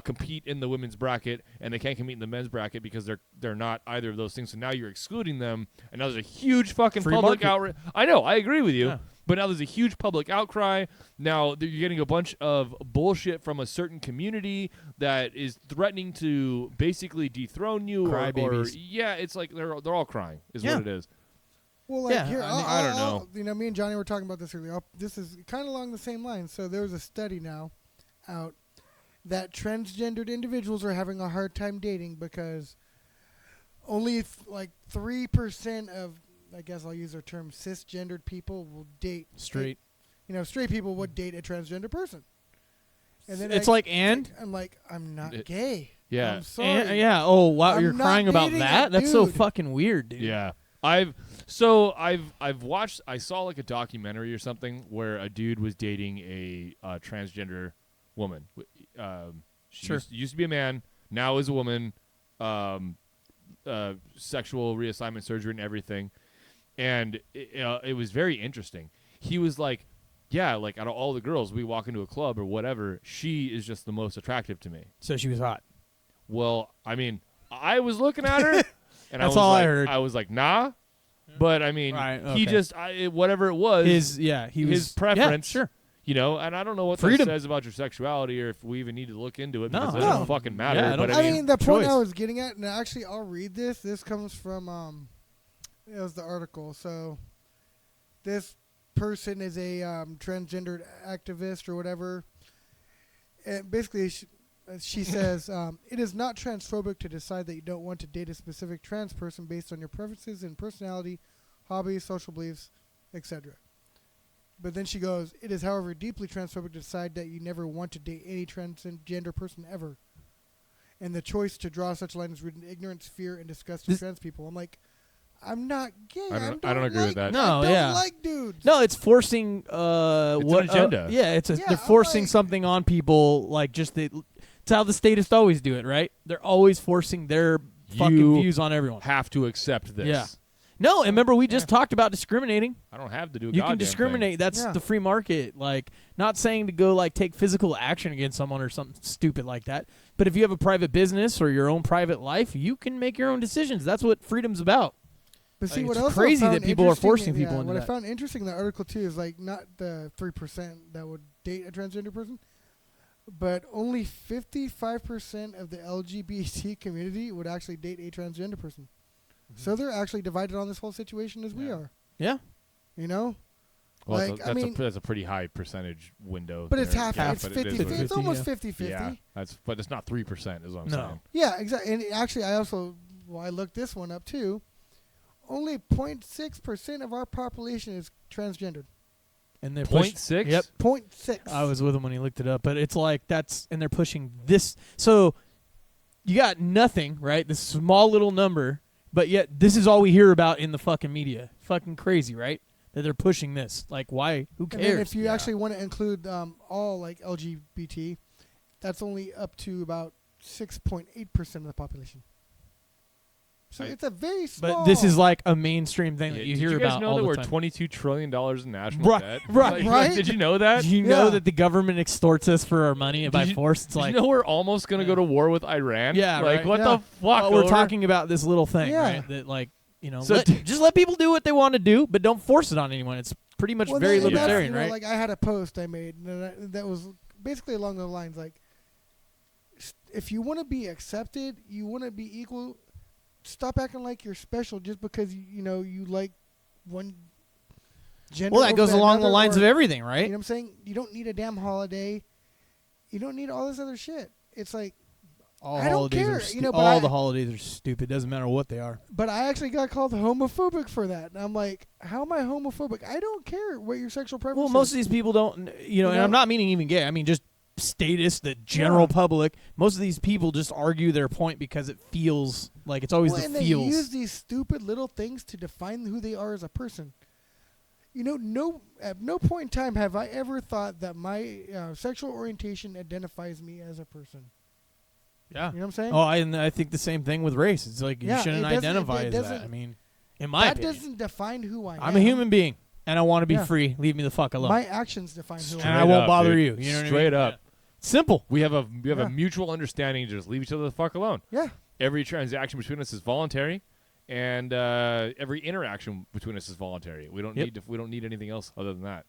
A: compete in the women's bracket, and they can't compete in the men's bracket because they're not either of those things. So now you're excluding them, and now there's a huge fucking
B: Free
A: public
B: market.
A: outrage. I know, I agree with you.
B: Yeah.
A: But now there's a huge public outcry. Now you're getting a bunch of bullshit from a certain community that is threatening to basically dethrone you.
B: Crybabies.
A: Yeah, it's like they're all crying is
B: Yeah.
A: what it is.
C: Well, like
B: Yeah,
C: here,
A: I don't know.
C: You know, me and Johnny were talking about this earlier. This is kind of along the same lines. So there's a study now out that transgendered individuals are having a hard time dating because only like 3% of, I guess I'll use their term, cisgendered people will date
B: Straight.
C: Straight people would date a transgender person. And then
B: It's I'm
C: like, I'm not gay.
A: Yeah.
C: I'm sorry.
B: yeah. Oh wow,
C: I'm
B: you're
C: not
B: crying about
C: dating
B: that?
C: a
B: That's so
C: dude.
B: fucking weird, dude.
A: Yeah. I've watched. I saw like a documentary or something where a dude was dating a transgender woman. She
B: Sure.
A: used to be a man, now is a woman. Sexual reassignment surgery and everything, and it was very interesting. He was like, "Yeah, like out of all the girls, we walk into a club or whatever, she is just the most attractive to me."
B: So she was hot.
A: Well, I mean, I was looking at her, and
B: That's all I
A: like,
B: heard.
A: I was like, "Nah," but I mean,
B: Right,
A: he
B: okay.
A: just whatever it was, his preference,
B: Yeah, sure.
A: you know. And I don't know what
B: Freedom.
A: that says about your sexuality, or if we even need to look into it
B: No,
A: because it
B: I
A: doesn't
C: don't.
A: fucking matter.
B: Yeah, I
A: but
B: don't-
C: I mean, the point
B: choice.
C: I was getting at, and actually, I'll read this. This comes from it was the article. So, this person is a transgendered activist or whatever, and basically, she says it is not transphobic to decide that you don't want to date a specific trans person based on your preferences and personality, hobbies, social beliefs, etc. But then she goes, it is, however, deeply transphobic to decide that you never want to date any transgender person ever. And the choice to draw such a line is rooted in ignorance, fear, and disgust of trans people. I'm like, I'm not gay.
A: I don't agree with that.
B: No,
C: I don't
B: yeah.
C: like dudes.
B: No, it's forcing
A: an agenda.
B: they're forcing
C: like-
B: something on people like just it's how the statists always do it, right? They're always forcing their fucking
A: You
B: views on everyone.
A: have to accept this.
B: Yeah. No, and remember we just talked about discriminating.
A: I don't have to do a
B: You
A: goddamn
B: can discriminate.
A: thing.
B: That's
C: Yeah.
B: the free market. Like, not saying to go like take physical action against someone or something stupid like that. But if you have a private business or your own private life, you can make your own decisions. That's what freedom's about.
C: But see,
B: Like,
C: what
B: it's
C: else I
B: crazy
C: found
B: that people are
C: interesting-
B: forcing people into
C: What I
B: that.
C: found interesting in the article too is like not the 3% that would date a transgender person, but only 55% of the LGBT community would actually date a transgender person. So they're actually divided on this whole situation as we
A: Yeah.
C: are.
B: Yeah.
C: You know,
A: Well,
C: like, I mean-
A: that's a pretty high percentage window.
C: but it's
A: there.
C: half.
A: Yeah,
C: It's
A: but it
C: 50.
A: is what it
C: It's
A: is.
C: almost
B: yeah.
C: 50-50.
A: Yeah, but it's not 3%. Is what I'm
B: No.
A: saying.
C: Yeah, exactly. And actually, I looked this one up too. Only 0.6% of our population is transgendered.
B: And they're
A: 0.6.
B: Yep.
C: 0.6.
B: I was with him when he looked it up, but it's like and they're pushing this. So you got nothing, right? This small little number, but yet this is all we hear about in the fucking media. Fucking crazy, right? That they're pushing this. Like, why? Who
C: And
B: cares?
C: then if you
A: Yeah.
C: actually want to include all like LGBT, that's only up to about 6.8% of the population. So
A: Right.
C: it's a very small.
B: But this is like a mainstream thing
A: Yeah,
B: that you
A: did
B: hear
A: you guys
B: about
A: know
B: all
A: that
B: the
A: we're
B: time.
A: $22 trillion in national
B: Right,
A: debt?
B: right,
A: Like,
C: right.
A: Did you know that?
B: Do you know
C: Yeah.
B: that the government extorts us for our money by
A: Did you-
B: force? It's
A: Did
B: like,
A: you know we're almost going to
B: Yeah.
A: go to war with Iran?
B: Yeah,
A: like
B: right.
A: what
C: Yeah.
A: the fuck?
B: oh, we're
A: over?
B: talking about this little thing,
C: Yeah.
B: right? That like,
A: So
B: just let people do what they want to do, but don't force it on anyone. It's pretty much
C: Well,
B: very
C: that- and that's,
B: libertarian,
C: you know,
B: right?
C: Like I had a post I made that was basically along the lines like, if you want to be accepted, you want to be equal. Stop acting like you're special just because you like one gender.
B: Well, that
C: over
B: goes along the
C: another,
B: lines
C: or-
B: of everything,
C: You
B: right?
C: know what I'm saying? You don't need a damn holiday. You don't need all this other shit. It's like,
B: All
C: I don't
B: holidays
C: care,
B: are
C: but
B: all
C: I-
B: the holidays are stupid. Doesn't matter what they are.
C: but I actually got called homophobic for that. And I'm like, how am I homophobic? I don't care what your sexual preference
B: Well,
C: is.
B: most of these people don't, and
C: know?
B: I'm not meaning even gay. I mean just statists, the general
C: Yeah.
B: public. Most of these people just argue their point because it feels like it's always
C: Well,
B: the
C: and they
B: feels.
C: use these stupid little things to define who they are as a person. At no point in time have I ever thought that my sexual orientation identifies me as a person.
B: Yeah.
C: You know what I'm saying?
B: Oh, and I think the same thing with race. It's like you
C: Yeah,
B: shouldn't
C: it doesn't-
B: identify
C: it
B: as that.
C: doesn't-
B: I mean, in my
C: that
B: opinion,
C: doesn't define who I am.
B: I'm a human being, and I want to be
C: Yeah.
B: free. Leave me the fuck alone.
C: My actions define who
B: and
A: Straight
C: I
B: I
C: am.
B: won't
A: up,
B: bother
A: dude.
B: you. You know what I
A: Straight
B: mean?
A: up.
B: Yeah. Simple.
A: We have a
C: Yeah.
A: mutual understanding. Just leave each other the fuck alone.
C: Yeah.
A: Every transaction between us is voluntary, and every interaction between us is voluntary. We don't
B: Yep.
A: need anything else other than that.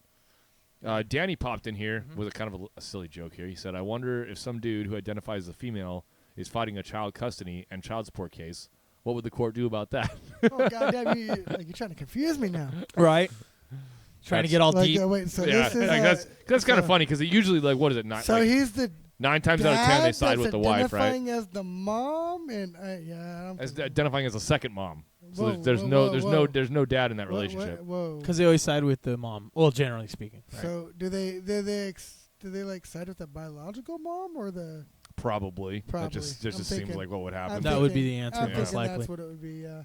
A: Danny popped in here
B: Mm-hmm.
A: with a kind of a silly joke here. He said, "I wonder if some dude who identifies as a female is fighting a child custody and child support case. What would the court do about that?"
C: Oh goddamn! You're trying to confuse me now.
B: Right. Trying to get all
C: Like,
B: deep.
C: wait, so
A: yeah,
C: this is
A: like that's kind of
C: so-
A: funny because usually like what is it? Not
C: So
A: like
C: he's the
A: 9 times out of 10 they
C: dad
A: side
C: that's
A: with the wife, right?
C: identifying as the mom, and yeah, I'm
A: As identifying as a second mom. So
C: Whoa,
A: there's
C: whoa,
A: no
C: whoa,
A: there's
C: whoa.
A: no there's no dad in that
C: Whoa,
A: relationship.
C: Whoa.
B: Because they always side with the mom. Well, generally speaking. Right?
C: So do they like side with the biological mom or the?
A: Probably. That
C: Probably.
A: just
C: I'm
A: seems
C: thinking-
A: like what would
C: I'm
A: happen.
B: that would be the answer,
C: I'm
B: most
C: thinking
B: likely.
C: that's what it would be. Yeah.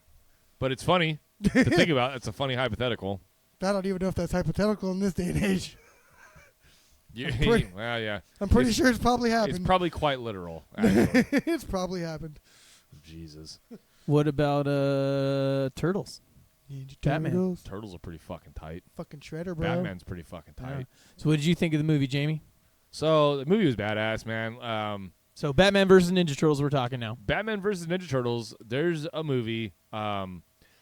A: But it's funny to think about. It's a funny hypothetical.
C: I don't even know if that's hypothetical in this day and age.
A: Well, yeah.
C: I'm pretty sure it's probably happened.
A: It's probably quite literal, actually.
C: It's probably happened.
A: Jesus.
B: What about Turtles?
C: Ninja
B: Batman.
C: Turtles.
A: Turtles are pretty fucking tight.
C: Fucking Shredder, bro.
A: Batman's pretty fucking tight.
B: Yeah. So what did you think of the movie, Jamie?
A: So the movie was badass, man.
B: So Batman versus Ninja Turtles, we're talking now.
A: Batman versus Ninja Turtles. There's a movie.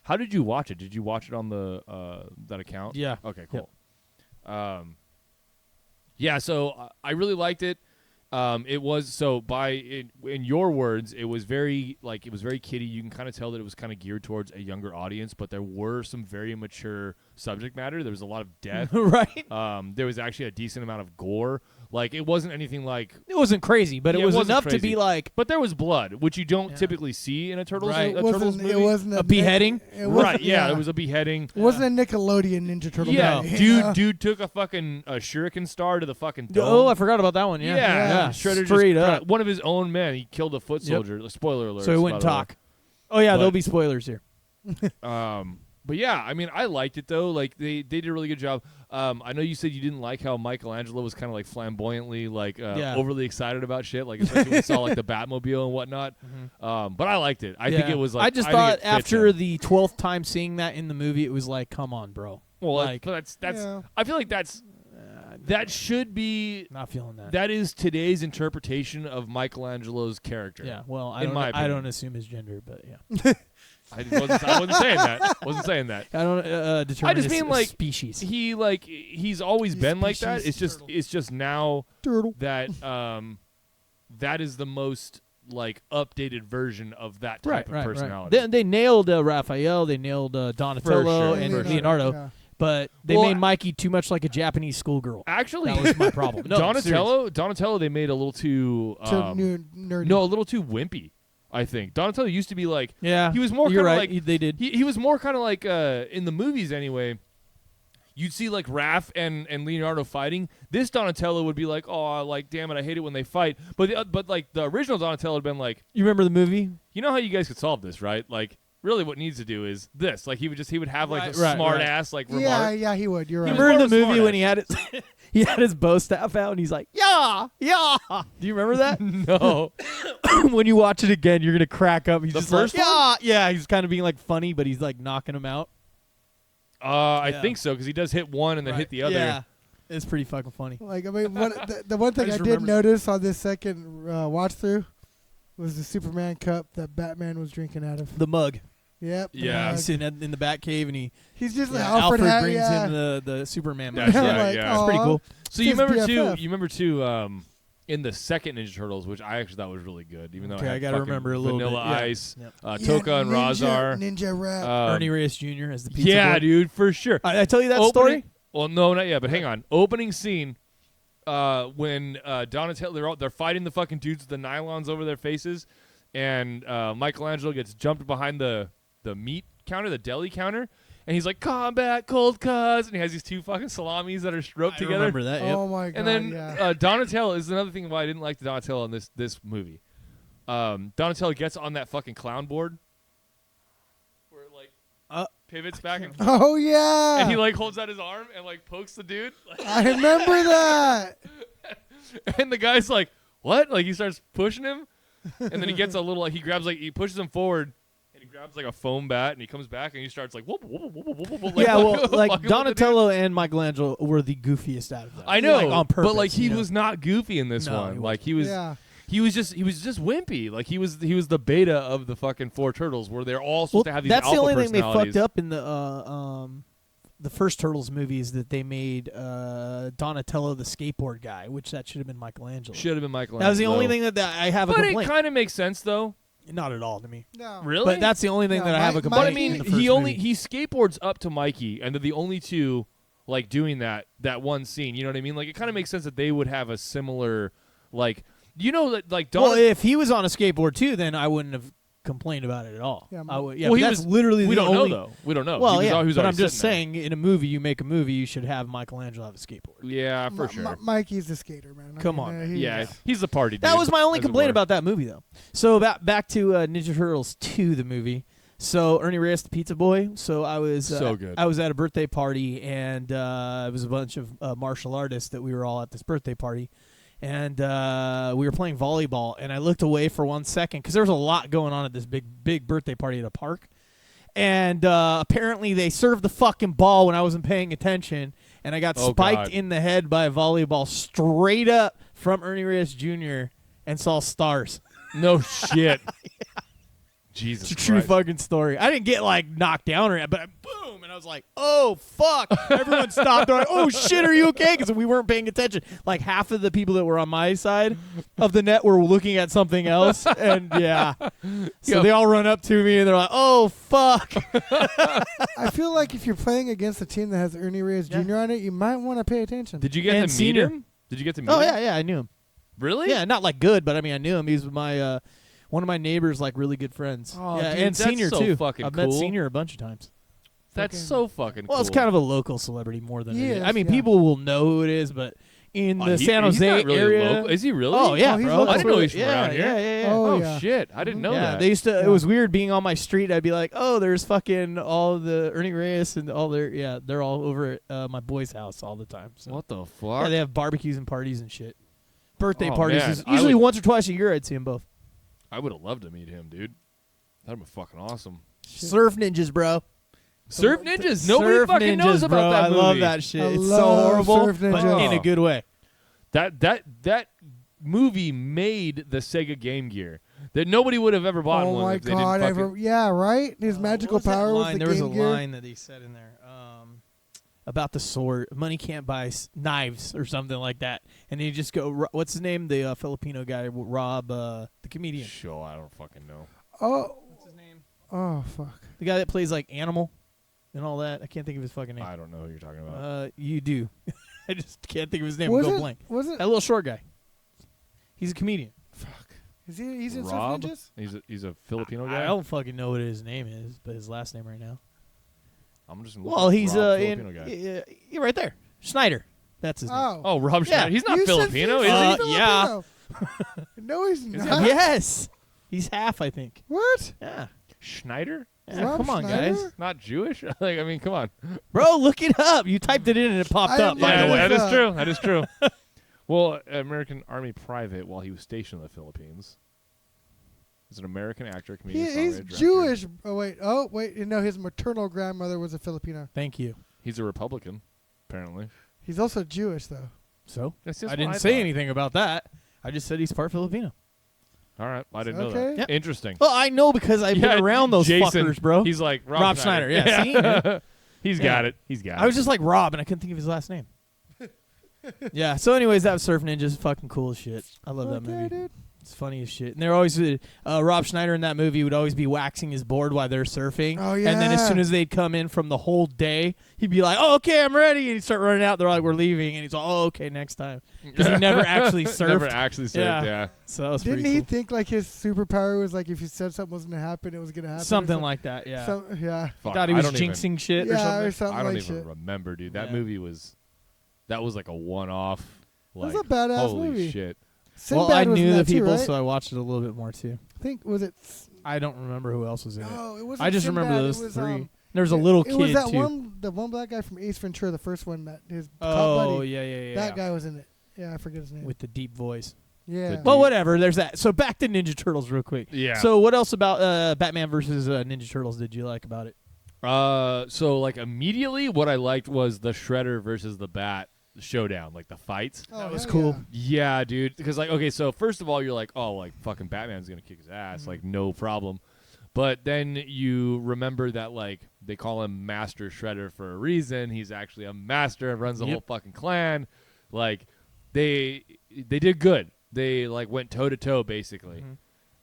A: How did you watch it? Did you watch it on the that account?
B: Yeah.
A: Okay, cool. Yeah, so I really liked it. It was in your words, it was very kiddie. You can kind of tell that it was kind of geared towards a younger audience, but there were some very mature subject matter. There was a lot of death.
B: Right.
A: There was actually a decent amount of gore. Like it wasn't anything like
B: it wasn't crazy, but
A: Yeah,
B: it was
A: it wasn't
B: enough
A: crazy.
B: to be like
A: but there was blood, which you don't
B: Yeah.
A: typically see in a Turtles
B: Right.
A: Turtles movie.
C: It wasn't
B: a beheading.
C: It wasn't,
A: Right, yeah, there was a beheading.
C: It wasn't a Nickelodeon Ninja Turtle
A: Yeah,
C: movie.
A: dude took a fucking shuriken star to the fucking dome.
B: Oh, I forgot about that one. Yeah.
C: Yeah.
A: Shredder
B: Straight
A: just
B: up.
A: one of his own men. He killed a foot
B: Yep.
A: soldier. Spoiler alert.
B: So he wouldn't talk. Oh yeah,
A: But-
B: there'll be spoilers here.
A: But yeah, I mean, I liked it though. Like they did a really good job. I know you said you didn't like how Michelangelo was kind of like flamboyantly, like
B: Yeah.
A: overly excited about shit, like especially when we saw like the Batmobile and whatnot. But I liked it. I think
B: Yeah.
A: it was like
B: I just
A: think
B: thought
A: it fit
B: after
A: them.
B: the 12th time seeing that in the movie, it was like, come on, bro.
A: well,
B: like-
A: but that's.
C: Yeah.
A: I feel like that should be.
B: Not feeling that.
A: That is today's interpretation of Michelangelo's character.
B: Yeah. Well, I
A: in
B: don't.
A: my
B: I
A: opinion.
B: don't assume his gender, but yeah.
A: I wasn't saying that. Wasn't saying that.
B: I don't determine.
A: I just
B: his
A: mean, like,
B: species.
A: He's always
C: He's
A: been like that.
C: species turtle.
A: It's just now
C: Turtle.
A: that that is the most like updated version of that type of personality.
B: They nailed Raphael. They nailed Donatello
A: sure,
B: and
A: for sure.
B: Leonardo.
C: Yeah.
B: But they
A: Well,
B: made Mikey too much like a Japanese schoolgirl.
A: Actually,
B: That was my problem. No, I'm serious.
A: Donatello, they made a little too
C: Nerdy.
A: no, a little too wimpy. I think Donatello used to be like
B: Yeah,
A: he was more
B: You're
A: kind of
B: right.
A: like
B: They did.
A: he was more kind of like in the movies anyway. You'd see like Raph and Leonardo fighting. This Donatello would be like, oh, like damn it, I hate it when they fight. But like the original Donatello had been like,
B: You remember the movie?
A: you know how you guys could solve this, right? Like really, what needs to do is this. Like he would have like
B: Right,
A: the
B: right,
A: smart
B: right.
A: ass like
C: Yeah,
A: remark.
C: yeah, he would. You're
A: He
C: right.
A: was
B: Remember
A: more
B: the
A: of a
B: movie when
A: smartass.
B: he had his bow staff out and he's like, yeah. Do you remember that?
A: No.
B: When you watch it again, you're gonna crack up. He's
A: The
B: just
A: first
B: like, yeah. He's kind of being like funny, but he's like knocking him out.
A: I
B: Yeah.
A: think so because he does hit one and then hit the other.
B: Yeah, it's pretty fucking funny.
C: Like, I mean, the one thing I,
B: just
C: did
B: remember-
C: notice on this second watch through was the Superman cup that Batman was drinking out of.
B: The mug.
C: Yep. the
A: Yeah.
C: mug.
B: He's sitting in the Batcave and
C: He's just like
B: Alfred
C: Alfred,
B: brings
C: yeah.
B: him the Superman mug.
A: That's
C: I'm
A: right,
C: like,
A: yeah.
B: It's pretty
C: "Aw."
B: cool.
A: So you
C: His
A: remember
C: BFF.
A: too in the second Ninja Turtles, which I actually thought was really good, even though
B: Okay,
A: it had
B: I gotta
A: fucking
B: remember a little bit,
A: Vanilla
B: yeah.
A: Ice,
B: Yep.
C: Yeah,
A: Toka and Razar.
C: Ninja rap.
B: Ernie Reyes Jr. as the pizza
A: Yeah,
B: boy.
A: dude, for sure.
B: I tell you that
A: Opening-
B: story.
A: Well, no, not yet, but hang on. Opening scene when Donatello, they're fighting the fucking dudes with the nylons over their faces, and Michelangelo gets jumped behind the meat counter, the deli counter, and he's like, combat, cold cuts, and he has these two fucking salamis that are roped
B: I
A: together.
B: remember that. Yep.
C: Oh my god.
A: And then
C: yeah.
A: Donatello is another thing why I didn't like the Donatello in this movie. Donatello gets on that fucking clown board where it like pivots back and
C: Oh yeah.
A: and he like holds out his arm and like pokes the dude.
C: I remember that.
A: And the guy's like, what? Like he starts pushing him. And then he gets a little like he pushes him forward and he grabs like a foam bat and he comes back and he starts like whoop whoop whoop whoop whoop whoop.
B: Yeah, well,
A: fucking
B: like
A: with the dude.
B: Donatello and Michelangelo were the goofiest out of them.
A: I know,
B: like, on purpose.
A: but like he
B: you know?
A: was not goofy in this
B: No,
A: one.
B: he
A: Like he was
C: Yeah.
A: He was just wimpy. Like he was the beta of the fucking four turtles, where they're all supposed to have these
B: that's
A: alpha
B: the only thing they
A: personalities.
B: fucked up in the first Turtles movies that they made Donatello the skateboard guy, which that should have been Michelangelo.
A: Should have been Michelangelo.
B: That was the only thing that I have a
A: But it
B: complaint.
A: kind of makes sense though.
B: Not at all to me.
C: No.
A: Really?
B: But that's the only thing
C: No,
B: that I have a
C: Mike-
B: complaint.
A: But I
C: Mikey
A: mean,
B: in the first
A: he
B: movie.
A: skateboards up to Mikey, and they're the only two like doing that one scene. You know what I mean? Like it kind of makes sense that they would have a similar like like
B: Well, if he was on a skateboard too, then I wouldn't have complained about it at all.
C: Yeah,
B: I would,
A: well,
B: but
A: he
B: that's
A: was
B: literally
A: we
B: the
A: don't
B: only,
A: know though. We don't know.
B: Well,
A: he was,
B: yeah,
A: he was
B: but
A: already
B: I'm just
A: sitting
B: saying, in a movie, you make a movie, you should have Michelangelo have a skateboard.
A: there. Yeah, for sure.
C: Mikey's the skater, man.
B: Come on, man.
A: Yeah, he's the party dude.
B: That was my only
A: as it
B: complaint
A: were.
B: about that movie, though. So back to Ninja Turtles 2, the movie. So Ernie Reyes, the pizza boy. So I was
A: So good.
B: I was at a birthday party, and it was a bunch of martial artists that we were all at this birthday party, and we were playing volleyball. And I looked away for 1 second because there was a lot going on at this big birthday party at a park. And apparently they served the fucking ball when I wasn't paying attention, and I got spiked in the head by a volleyball straight up from Ernie Reyes Jr. and saw stars.
A: No shit. Jesus
B: It's a true
A: Christ.
B: fucking story. I didn't get like knocked down or anything, but boom, and I was like, "Oh fuck!" Everyone stopped. They're like, "Oh shit, are you okay?" Because we weren't paying attention. Like half of the people that were on my side of the net were looking at something else, and yeah, so they all run up to me and they're like, "Oh fuck!"
C: I feel like if you're playing against a team that has Ernie Reyes Jr. on it, you might want to pay attention.
A: Did you get
B: And
A: to meet
B: senior.
A: him? Did you get to meet
B: Oh
A: him?
B: yeah, I knew him.
A: Really?
B: Yeah, not like good, but I mean, I knew him. He was my one of my neighbors, like really good friends.
A: Oh,
B: yeah,
A: dude,
B: and
A: that's
B: senior
A: so
B: too.
A: fucking
B: I've met
A: cool.
B: senior a bunch of times.
A: That's so fucking cool.
B: Well, it's kind of a local celebrity more than
C: He
B: it is.
C: is,
B: I mean,
C: yeah.
B: people will know who it is, but in the San
A: he's
B: Jose
A: not really
B: area,
A: local. Is he really?
B: oh yeah,
C: Oh, he's
B: bro.
C: local.
A: I didn't know he was
B: That's
A: from around
B: what-
A: here.
B: Yeah.
C: Oh,
A: Oh
C: yeah.
A: shit! I didn't know
B: Yeah,
A: that.
B: they used to.
C: Yeah.
B: It was weird being on my street. I'd be like, "Oh, there's fucking all the Ernie Reyes and all their they're all over at my boy's house all the time." So.
A: What the fuck?
B: Yeah, they have barbecues and parties and shit. Birthday
A: Oh,
B: parties
A: man,
B: is
A: I
B: usually
A: would-
B: once or twice a year. I'd see them both.
A: I would have loved to meet him, dude. That'd be fucking awesome.
B: Surf ninjas, bro.
A: Surf Ninjas. Nobody
B: Surf
A: fucking
B: ninjas,
A: knows about
B: bro.
A: that
B: I
A: movie.
B: love that shit.
C: I
B: It's so
C: love
B: horrible,
C: Surf
B: but
C: Ninjas.
B: in a good way.
A: That movie made the Sega Game Gear. That nobody would have ever bought
C: Oh
A: one
C: my
A: if they didn't
C: god!
A: fucking.
C: Yeah, right. His magical
B: What was that
C: power was
B: line?
C: the
B: There was a
C: Game Gear.
B: line that he said in there about the sword. Money can't buy knives or something like that. And he just go, what's his name? The Filipino guy, Rob, the comedian.
A: Sure, I don't fucking know.
C: Oh,
B: What's his name?
C: oh fuck!
B: The guy that plays like Animal and all that. I can't think of his fucking name.
A: I don't know who you're talking about.
B: You do. I just can't think of his name.
C: Was
B: Go
C: it?
B: blank.
C: Was it?
B: That little short guy. He's a comedian.
C: Fuck. Is he? He's in
A: Rob?
C: Surf Ninjas.
A: He's a Filipino guy.
B: I don't fucking know what his name is, but his last name right now.
A: I'm just.
B: Well, he's
A: Filipino guy.
B: you're right there. Schneider. That's his name.
C: Oh.
A: Oh, Rob
B: Yeah.
A: Schneider. He's not
C: You said
A: Filipino,
C: he's
A: is he?
B: Yeah.
C: Filipino. No, he's
A: he?
C: not.
B: Yes. He's half, I think.
C: What?
B: Yeah.
A: Schneider?
B: Yeah,
C: Rob
B: come on,
C: Schneider?
B: guys.
A: Not Jewish? Like, I mean, come on.
B: Bro, look it up. You typed it in and it popped
C: I
B: up.
C: am
B: By
A: Yeah,
B: the way.
A: that is
C: up.
A: true. That is true. Well, American Army private while he was stationed in the Philippines. He's an American actor, comedian,
C: He's
A: songwriter, director.
C: Jewish. Oh wait. No, his maternal grandmother was a Filipino.
B: Thank you.
A: He's a Republican, apparently.
C: He's also Jewish though.
B: So
A: That's just
B: I
A: what
B: didn't say
A: thought.
B: anything about that. I just said he's part Filipino.
A: All right, I didn't know
C: Okay.
A: that.
B: Yep.
A: Interesting.
B: Well, I know because I've been around those
A: Jason,
B: fuckers, bro.
A: He's like
B: Rob Schneider, yeah, see? Yeah.
A: He's
B: Yeah.
A: got it. He's got it.
B: I was just like Rob, and I couldn't think of his last name. Yeah. So, anyways, that was Surf Ninjas. Fucking cool as shit. I love that
C: Okay,
B: movie.
C: dude.
B: It's funny as shit. And they're always Rob Schneider in that movie would always be waxing his board while they're surfing.
C: Oh,
B: And then as
C: yeah.
B: soon as they'd come in from the whole day, he'd be like, "Oh, okay, I'm ready." And he'd start running out. They're like, "We're leaving," and he's like, "Oh, okay, next time." Because he never actually surfed.
A: Never actually surfed.
B: Yeah.
A: Yeah.
B: So that was
C: Didn't
B: pretty
C: he
B: cool.
C: think like his superpower was like if he said something was gonna happen, it was gonna happen? or
B: Something like that. Yeah.
C: Yeah.
A: Fuck,
B: Thought he
A: I
B: was
A: don't even-
B: jinxing shit or
C: Yeah,
B: something.
C: or something
A: I don't
C: like
A: even
C: shit.
A: remember, dude. That
B: Yeah.
A: movie was. That was like a one-off.
C: was
A: Like,
C: a badass
A: holy
C: movie.
A: shit.
C: Sinbad
B: Well, I
C: was in
B: knew the
C: that too,
B: people,
C: right?
B: so I watched it a little bit more too.
C: I think was it?
B: I don't remember who else was in it.
C: No, it wasn't.
B: I just remember
C: Sinbad,
B: those
C: it was,
B: three. There's a little kid
C: It was that
B: too.
C: the one black guy from Ace Ventura, the first one that his cop
B: Oh
C: buddy.
B: yeah.
C: That guy was in it. Yeah, I forget his name.
B: with the deep voice.
C: Yeah.
A: The
B: Well,
A: Dude.
B: whatever. There's that. So back to Ninja Turtles real quick.
A: Yeah.
B: So what else about Batman versus Ninja Turtles did you like about it?
A: So like immediately, what I liked was the Shredder versus the Bat showdown, like the fights.
C: Oh,
B: That was
C: hell
B: cool.
C: yeah.
A: Yeah, dude. Because like, okay, so first of all, you're like, oh, like fucking Batman's gonna kick his ass, like no problem. But then you remember that like they call him Master Shredder for a reason. He's actually a master and runs the
B: Yep.
A: whole fucking clan. Like they did good. They like went toe to toe basically.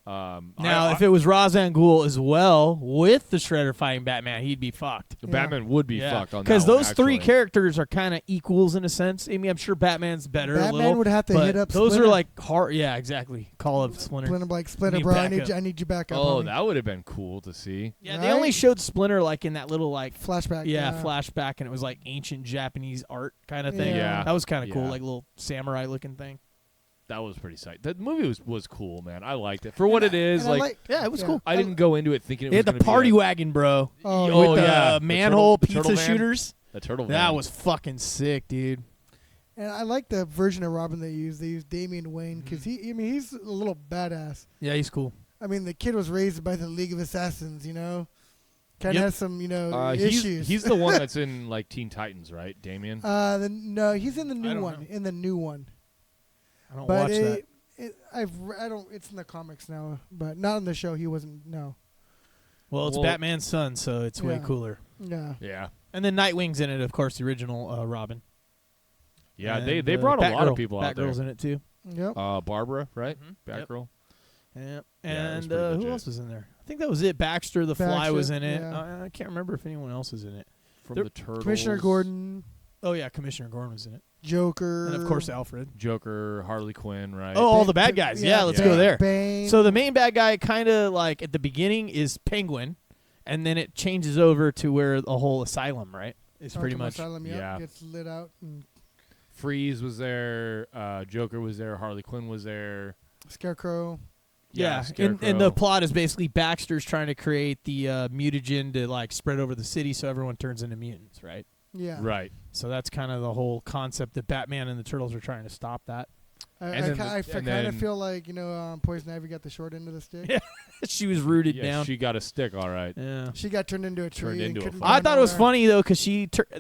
B: Now, if it was Ra's al Ghul as well with the Shredder fighting Batman, he'd be fucked.
A: the Batman would be fucked on that
B: because
A: one,
B: those three
A: actually.
B: characters are kind of equals in a sense. I mean, I'm sure Batman's better. a
C: Batman
B: little,
C: would have to
B: but
C: hit up
B: those
C: Splinter.
B: are like hard. Yeah, exactly. Call of Splinter.
C: Splinter,
B: Need
C: bro.
B: backup.
C: I need you back up.
A: Oh,
C: homie.
A: that would have been cool to see.
B: Yeah, they only
C: Right?
B: showed Splinter like in that little like
C: flashback.
B: flashback, and it was like ancient Japanese art kind of thing.
C: Yeah.
A: Yeah.
B: That was kind of cool,
A: Yeah.
B: like little samurai looking thing.
A: That was pretty sight. That movie was cool, man. I liked it for what it is.
C: And I
A: Like,
B: Yeah, it was cool.
A: I didn't go into it thinking it
B: They
A: was
B: had the
A: gonna
B: party
A: be
B: wagon, bro.
C: Oh,
B: With
A: yeah.
B: the
A: The
B: manhole
A: turtle- the turtle
B: pizza
A: van.
B: shooters.
A: the turtle.
B: That
A: van.
B: was fucking sick, dude.
C: And I like the version of Robin they used. They used Damian Wayne because
B: Mm-hmm.
C: he's a little badass.
B: Yeah, he's cool.
C: I mean, the kid was raised by the League of Assassins, you know. Kind of
B: Yep.
C: has some, issues.
A: He's the one that's in like Teen Titans, right, Damien?
C: No, he's in the
B: I
C: new
B: don't
C: one.
B: know.
C: In the new one,
B: I don't
C: but
B: watch that.
C: I don't. It's in the comics now, but not in the show. He wasn't. No.
B: Well, it's
A: Well-
B: Batman's son, so it's way
C: Yeah.
B: cooler.
C: Yeah.
A: Yeah,
B: And then Nightwing's in it, of course, the original Robin.
A: yeah.
B: And,
A: They brought a lot of people out
B: Batgirl's
A: there.
B: in it too.
C: Yep.
A: Barbara, right?
B: Mhm. Yep.
A: Batgirl.
B: Yeah.
A: Yeah, it was
B: And
A: pretty
B: who
A: legit.
B: else was in there? I think that was it. Baxter the Fly
C: Baxter,
B: was in it.
C: yeah.
B: I can't remember if anyone else was in it.
A: From
B: There-
A: the Turtles.
C: Commissioner Gordon,
B: Oh yeah, Commissioner Gordon was in it,
C: Joker,
B: and of course Alfred.
A: Joker, Harley Quinn, right?
B: Oh, all the bad guys. Yeah, let's go there.
C: Bane.
B: So the main bad guy, kind of like at the beginning, is Penguin, and then it changes over to where the whole asylum, right? Is pretty
C: Arkham
B: much.
C: Asylum,
A: Yeah.
C: gets lit out. And
A: Freeze was there. Joker was there. Harley Quinn was there.
C: Scarecrow.
B: Yeah, and
A: Scarecrow.
B: the plot is basically Baxter's trying to create the mutagen to like spread over the city, so everyone turns into mutants, right?
C: Yeah.
A: Right.
B: So that's kind of the whole concept that Batman and the Turtles are trying to stop that.
A: And then
C: I
A: the- and
C: kind of
A: then-
C: feel like Poison Ivy got the short end of the stick.
B: Yeah. She was rooted
A: Yeah,
B: down.
A: she got a stick, all right.
B: Yeah.
C: She got turned into a tree.
A: Turned
C: and
A: into a
C: couldn't
A: fucking-
B: I
C: go
B: thought it was
C: nowhere.
B: funny though, because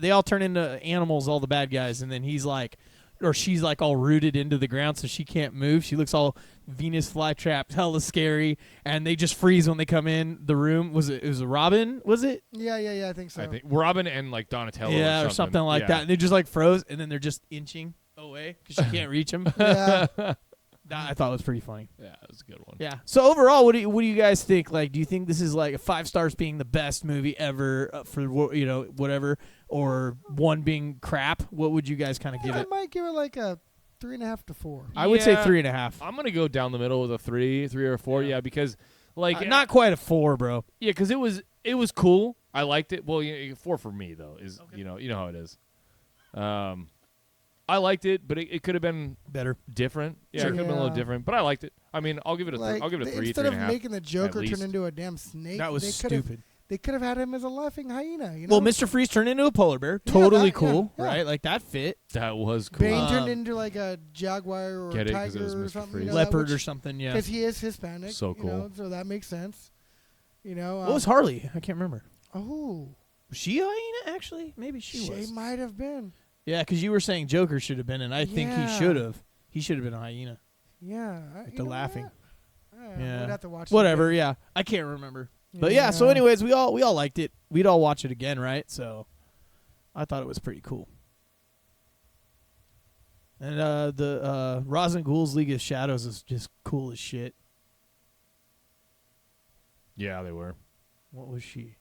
B: they all turn into animals, all the bad guys, and then he's like, or she's like all rooted into the ground, so she can't move. She looks all Venus flytrap, hella scary, and they just freeze when they come in the room. It was a Robin? Was it?
C: Yeah, I think so.
A: I think Robin and like Donatello.
B: Yeah,
A: or something
B: like
A: Yeah.
B: that. And they just like froze, and then they're just inching away because she can't reach them.
C: Yeah.
B: That I thought was pretty funny.
A: Yeah, it was a good one.
B: Yeah. So overall, what do you guys think? Like, do you think this is like a 5 stars being the best movie ever for whatever, or 1 being crap? What would you guys kind of give
C: I
B: it?
C: might give it like a 3.5 to 4.
B: I would say
A: Yeah.
B: 3.5.
A: I'm gonna go down the middle with a 3 or 4.
B: Yeah.
A: Yeah, because like
B: Not quite a 4, bro.
A: Yeah, because it was cool. I liked it. Well, 4 for me though is
B: Okay.
A: you know how it is. I liked it, but it could have been
B: Better.
A: different. Yeah,
C: Sure.
A: it could have been a little
C: Yeah.
A: different, but I liked it. I mean, I'll give it a
C: Like,
A: I'll give it a 3,
C: instead
A: 3
C: of
A: and a half.
C: making the Joker
A: least.
C: turn into a damn snake,
B: That was
C: they
B: stupid.
C: They could have had him as a laughing hyena. You know?
B: Well, Mr. Freeze turned into a polar bear.
C: Yeah,
B: Totally
C: that-
B: cool,
C: yeah.
B: right? Like that fit.
A: That was cool.
C: Bane
B: Um,
C: turned into like a jaguar or
A: Get
C: a
A: it, 'cause it
C: tiger
A: was
C: or
A: Mr.
C: something.
A: Freeze.
B: Leopard or something, yeah.
C: Because he is Hispanic.
A: So
C: you
A: cool.
C: know, so that makes sense. You know.
B: What was Harley? I can't remember.
C: Oh,
B: Was she a hyena, actually? Maybe she was.
C: might have been.
B: Yeah, because you were saying Joker should have been, and I think he
C: Yeah.
B: should have. He should have been a hyena.
C: Yeah.
B: With
C: you
B: the
C: know
B: laughing.
C: what?
B: Yeah.
C: We'd have to watch it
B: Whatever,
C: again.
B: yeah. I can't remember. But yeah, so anyways, we all liked it. We'd all watch it again, right? So I thought it was pretty cool. And the Ra's al Ghul's League of Shadows is just cool as shit.
A: Yeah, they were.
B: What was she?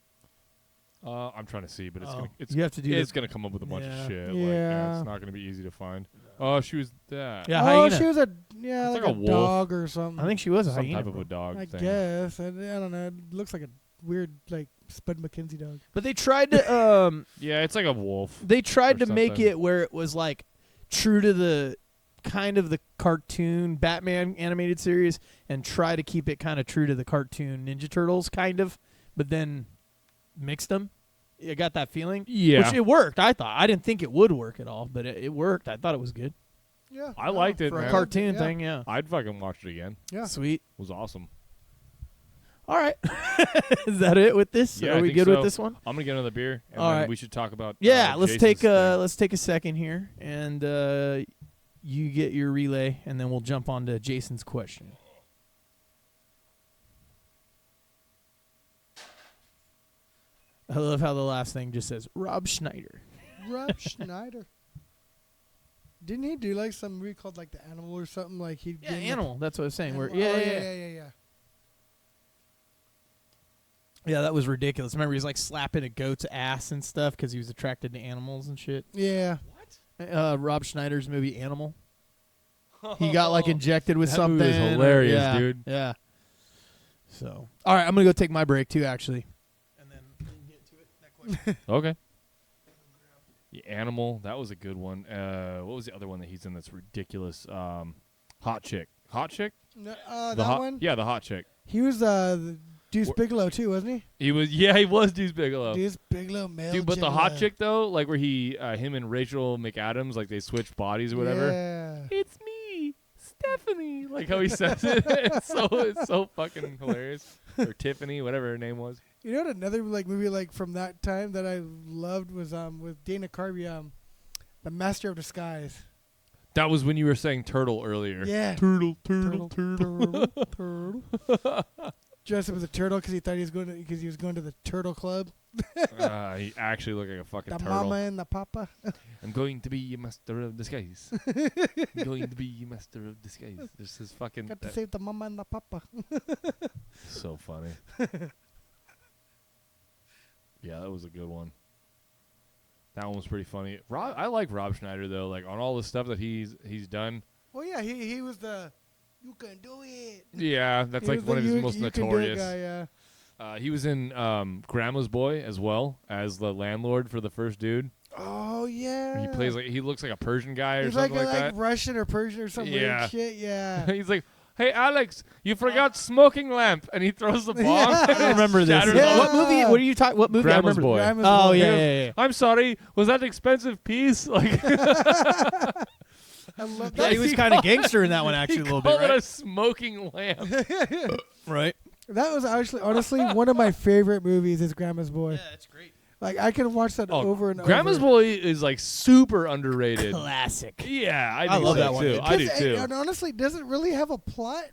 A: I'm trying to see, but it's
B: Oh,
A: gonna
B: you have to do
A: it's
B: the-
A: gonna come up with a bunch
B: Yeah.
A: of shit.
C: Yeah.
A: It's not gonna be easy to find. Oh, she was that.
B: Yeah,
C: Oh,
B: hyena.
C: she was like
A: It's
C: like
A: like
C: a
A: a wolf.
C: dog or something.
B: I think she was a
A: Some
B: hyena.
A: type of
B: bro.
A: a dog
C: I
A: thing.
C: guess. I don't know. It looks like a weird like Spud McKenzie dog.
B: But they tried to
A: Yeah, it's like a wolf.
B: they tried
A: Or
B: to make
A: something.
B: it where it was like true to the kind of the cartoon Batman animated series and try to keep it kind of true to the cartoon Ninja Turtles kind of, but then mixed them. I got that feeling.
A: Yeah.
B: Which it worked, I thought. I didn't think it would work at all, but it worked. I thought it was good.
C: Yeah.
A: I liked it,
B: For a
A: man.
B: cartoon
C: Yeah.
B: thing, yeah.
A: I'd fucking watch it again.
C: Yeah.
B: Sweet.
A: It was awesome.
B: All right. Is that it with this?
A: Yeah,
B: Are
A: I
B: we
A: think
B: good
A: so.
B: with this one?
A: I'm gonna get another beer, and
B: All
A: then
B: right.
A: we should talk about.
B: Yeah, let's
A: Jason's
B: take a second here, and you get your relay, and then we'll jump on to Jason's question. I love how the last thing just says Rob Schneider.
C: Rob Schneider. Didn't he do like some movie called like The Animal or something? Like he
B: Yeah, Animal. That's what I was saying. Where,
C: Animal.
B: yeah. Yeah, that was ridiculous. Remember, he's like slapping a goat's ass and stuff because he was attracted to animals and shit.
C: Yeah.
B: Rob Schneider's movie Animal. He got like injected with
A: That
B: something.
A: movie is hilarious,
B: yeah,
A: dude.
B: Yeah. So, all right, I'm gonna go take my break too, actually. And then we'll get to it. That question.
A: Okay. Yeah, Animal, that was a good one. What was the other one that he's in that's ridiculous? Hot chick. Hot chick?
C: No,
A: The
C: that
A: hot,
C: one.
A: Yeah, the hot chick.
C: He was Deuce Bigelow too, wasn't he?
A: He was Deuce Bigelow.
C: Deuce Bigelow, male.
A: Dude, but the hot
C: gigolo.
A: chick though, like where him and Rachel McAdams, like they switched bodies or whatever.
C: Yeah.
A: It's me, Stephanie. Like how he says it. It's so fucking hilarious. Or Tiffany, whatever her name was.
C: You know what? Another movie from that time that I loved was with Dana Carvey, The Master of Disguise.
A: That was when you were saying turtle earlier.
C: Yeah.
A: Turtle.
C: Turtle. Dressed up as a turtle because he thought he was going to the turtle club.
A: He actually looked like a fucking
C: The
A: turtle.
C: mama and the papa.
A: I'm going to be your master of disguise. I'm going to be your master of disguise. This is fucking
C: Got to save the mama and the papa.
A: so funny. Yeah, that was a good one. That one was pretty funny. I like Rob Schneider though. Like on all the stuff that he's done.
C: Oh yeah, he was the you can do it.
A: Yeah, that's
C: He
A: like
C: was
A: one
C: the
A: of his
C: you-
A: most
C: you can do it
A: notorious.
C: guy, yeah.
A: He was in Grandma's Boy as well as the landlord for the first dude.
C: Oh yeah.
A: He looks like a Persian guy or
C: He's
A: something
C: like
A: like that.
C: Russian or Persian or some
A: Yeah.
C: weird shit. Yeah.
A: He's like, "Hey Alex, you forgot smoking lamp," and he throws the bomb.
C: Yeah.
A: and
B: I don't remember this.
A: shatters
C: Yeah.
A: all-
B: What movie? What are you talking? What movie?
A: Grandma's
B: I remember.
A: Boy.
C: Grandma's
B: Oh
C: Boy.
B: yeah.
A: I'm sorry. Was that an expensive piece? Like,
C: I love
B: Yeah,
C: that.
B: he was kind of gangster in that one actually a little bit,
A: called it
B: right?
A: a smoking lamp.
B: Right.
C: That was actually honestly one of my favorite movies. Is Grandma's Boy.
B: it's great.
C: Like I can watch that over and
A: Grandma's
C: over.
A: Boy is like super underrated.
B: Classic.
A: Yeah, I
B: I
A: do
B: love
A: so
B: that one,
A: too.
B: dude.
A: I do
C: Because
A: too.
C: it honestly doesn't really have a plot.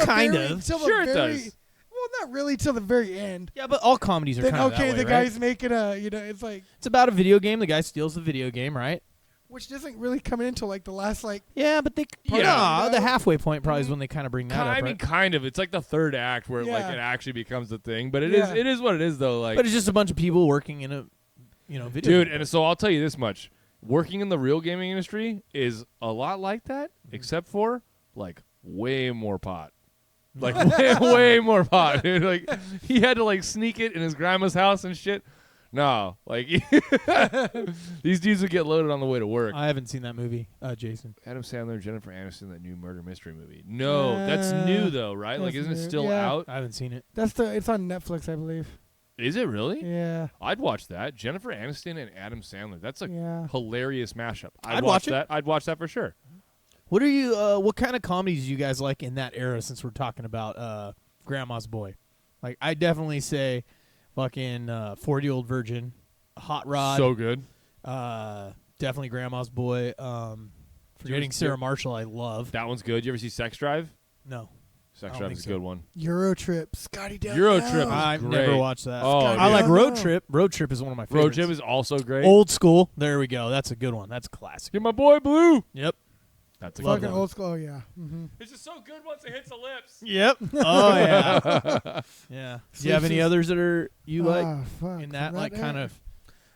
B: Kind of.
C: Until
A: Sure it
C: the very,
A: does.
C: Well, not really till the very end.
B: Yeah, but all comedies are
C: Then
B: kind of
C: okay,
B: that way,
C: the
B: right?
C: guy's making it's like
B: It's about a video game. The guy steals the video game, right?
C: which doesn't really come in until like the last
B: Yeah, but they
A: Yeah.
B: Nah, the halfway point probably is when they kind of bring that up.
A: I mean,
B: Right?
A: kind of. It's like the third act where
C: Yeah.
A: it actually becomes a thing. But
C: Yeah.
A: it is what it is though. Like,
B: But it's just a bunch of people working in a, video.
A: dude,
B: game.
A: and so I'll tell you this much: working in the real gaming industry is a lot like that,
B: Mm-hmm.
A: except for like way more pot. Like way more pot, dude. Like he had to like sneak it in his grandma's house and shit. No, like these dudes would get loaded on the way to work.
B: I haven't seen that movie, Jason.
A: Adam Sandler, Jennifer Aniston, that new murder mystery movie. No, that's new though, right? Like,
C: that's
A: isn't it
C: new.
A: still
C: Yeah.
A: out?
B: I haven't seen it.
C: it's on Netflix, I believe.
A: Is it really?
C: Yeah.
A: I'd watch that. Jennifer Aniston and Adam Sandler. That's a
C: Yeah.
A: hilarious mashup.
B: I'd
A: watch
B: watch it.
A: that. I'd watch that for sure.
B: What are you? What kind of comedies do you guys like in that era? Since we're talking about Grandma's Boy, like I definitely say, fucking 40-Year-Old Virgin, Hot Rod.
A: So good.
B: Definitely Grandma's Boy. Forgetting Sarah Marshall, I love.
A: That one's good. You ever see Sex Drive?
B: No,
A: Sex
B: don't
A: Drive
B: think
A: is a
B: so.
A: good one.
C: Euro Trip. Scotty down.
A: Euro
C: Now.
A: Trip is
B: I've
A: great.
B: never watched that.
A: Oh,
C: Scotty
B: I like
C: down
B: Road
C: now.
B: Trip. Road Trip is one of my favorites.
A: Road Trip is also great.
B: Old school. There we go. That's a good one. That's a classic.
A: You're my boy, Blue.
B: Yep.
A: That's a
B: Love
A: good
C: Fucking
A: one.
C: old school. Oh yeah. Mm-hmm.
A: It's just so good once it hits the lips.
B: Yep. Oh yeah. Yeah. Do you have any others that are you like
C: Fuck.
B: in that like
C: era.
B: kind of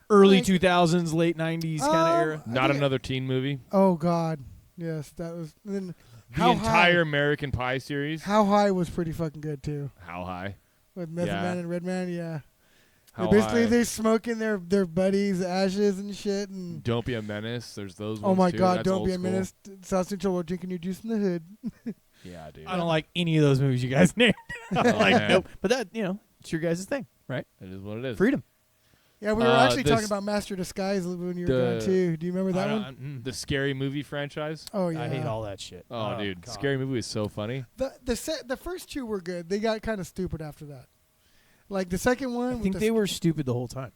B: early
C: Like-
B: 2000s, late 90s kind of era?
C: I
A: Not
C: think
A: another teen movie.
C: Oh God. Yes, that was. Then
A: The
C: How
A: entire
C: High?
A: American Pie series.
C: How High was pretty fucking good too.
A: How high?
C: With Method
A: Yeah.
C: Man and Red Man. Yeah.
A: How
C: Basically,
A: high?
C: they're smoking their buddies' ashes and shit. And
A: Don't Be a Menace. There's those
C: oh
A: ones
C: my
A: too.
C: God,
A: That's
C: don't
A: old
C: be a
A: school.
C: menace. South Central, we're drinking your juice in the hood.
A: Yeah, dude.
B: I don't like any of those movies you guys named.
A: Oh,
B: like
A: man.
B: nope. But that it's your guys' thing, right?
A: It is what it is.
B: Freedom.
C: Yeah, we were actually
A: this-
C: talking about Master Disguise when you were
A: the-
C: going too. Do you remember that one?
A: The Scary Movie franchise.
C: Oh yeah.
B: I hate all that shit.
A: Oh, dude,
B: God.
A: Scary Movie is so funny.
C: The first two were good. They got kind of stupid after that. Like the second one.
B: I
C: with
B: think
C: the
B: they were stupid the whole time.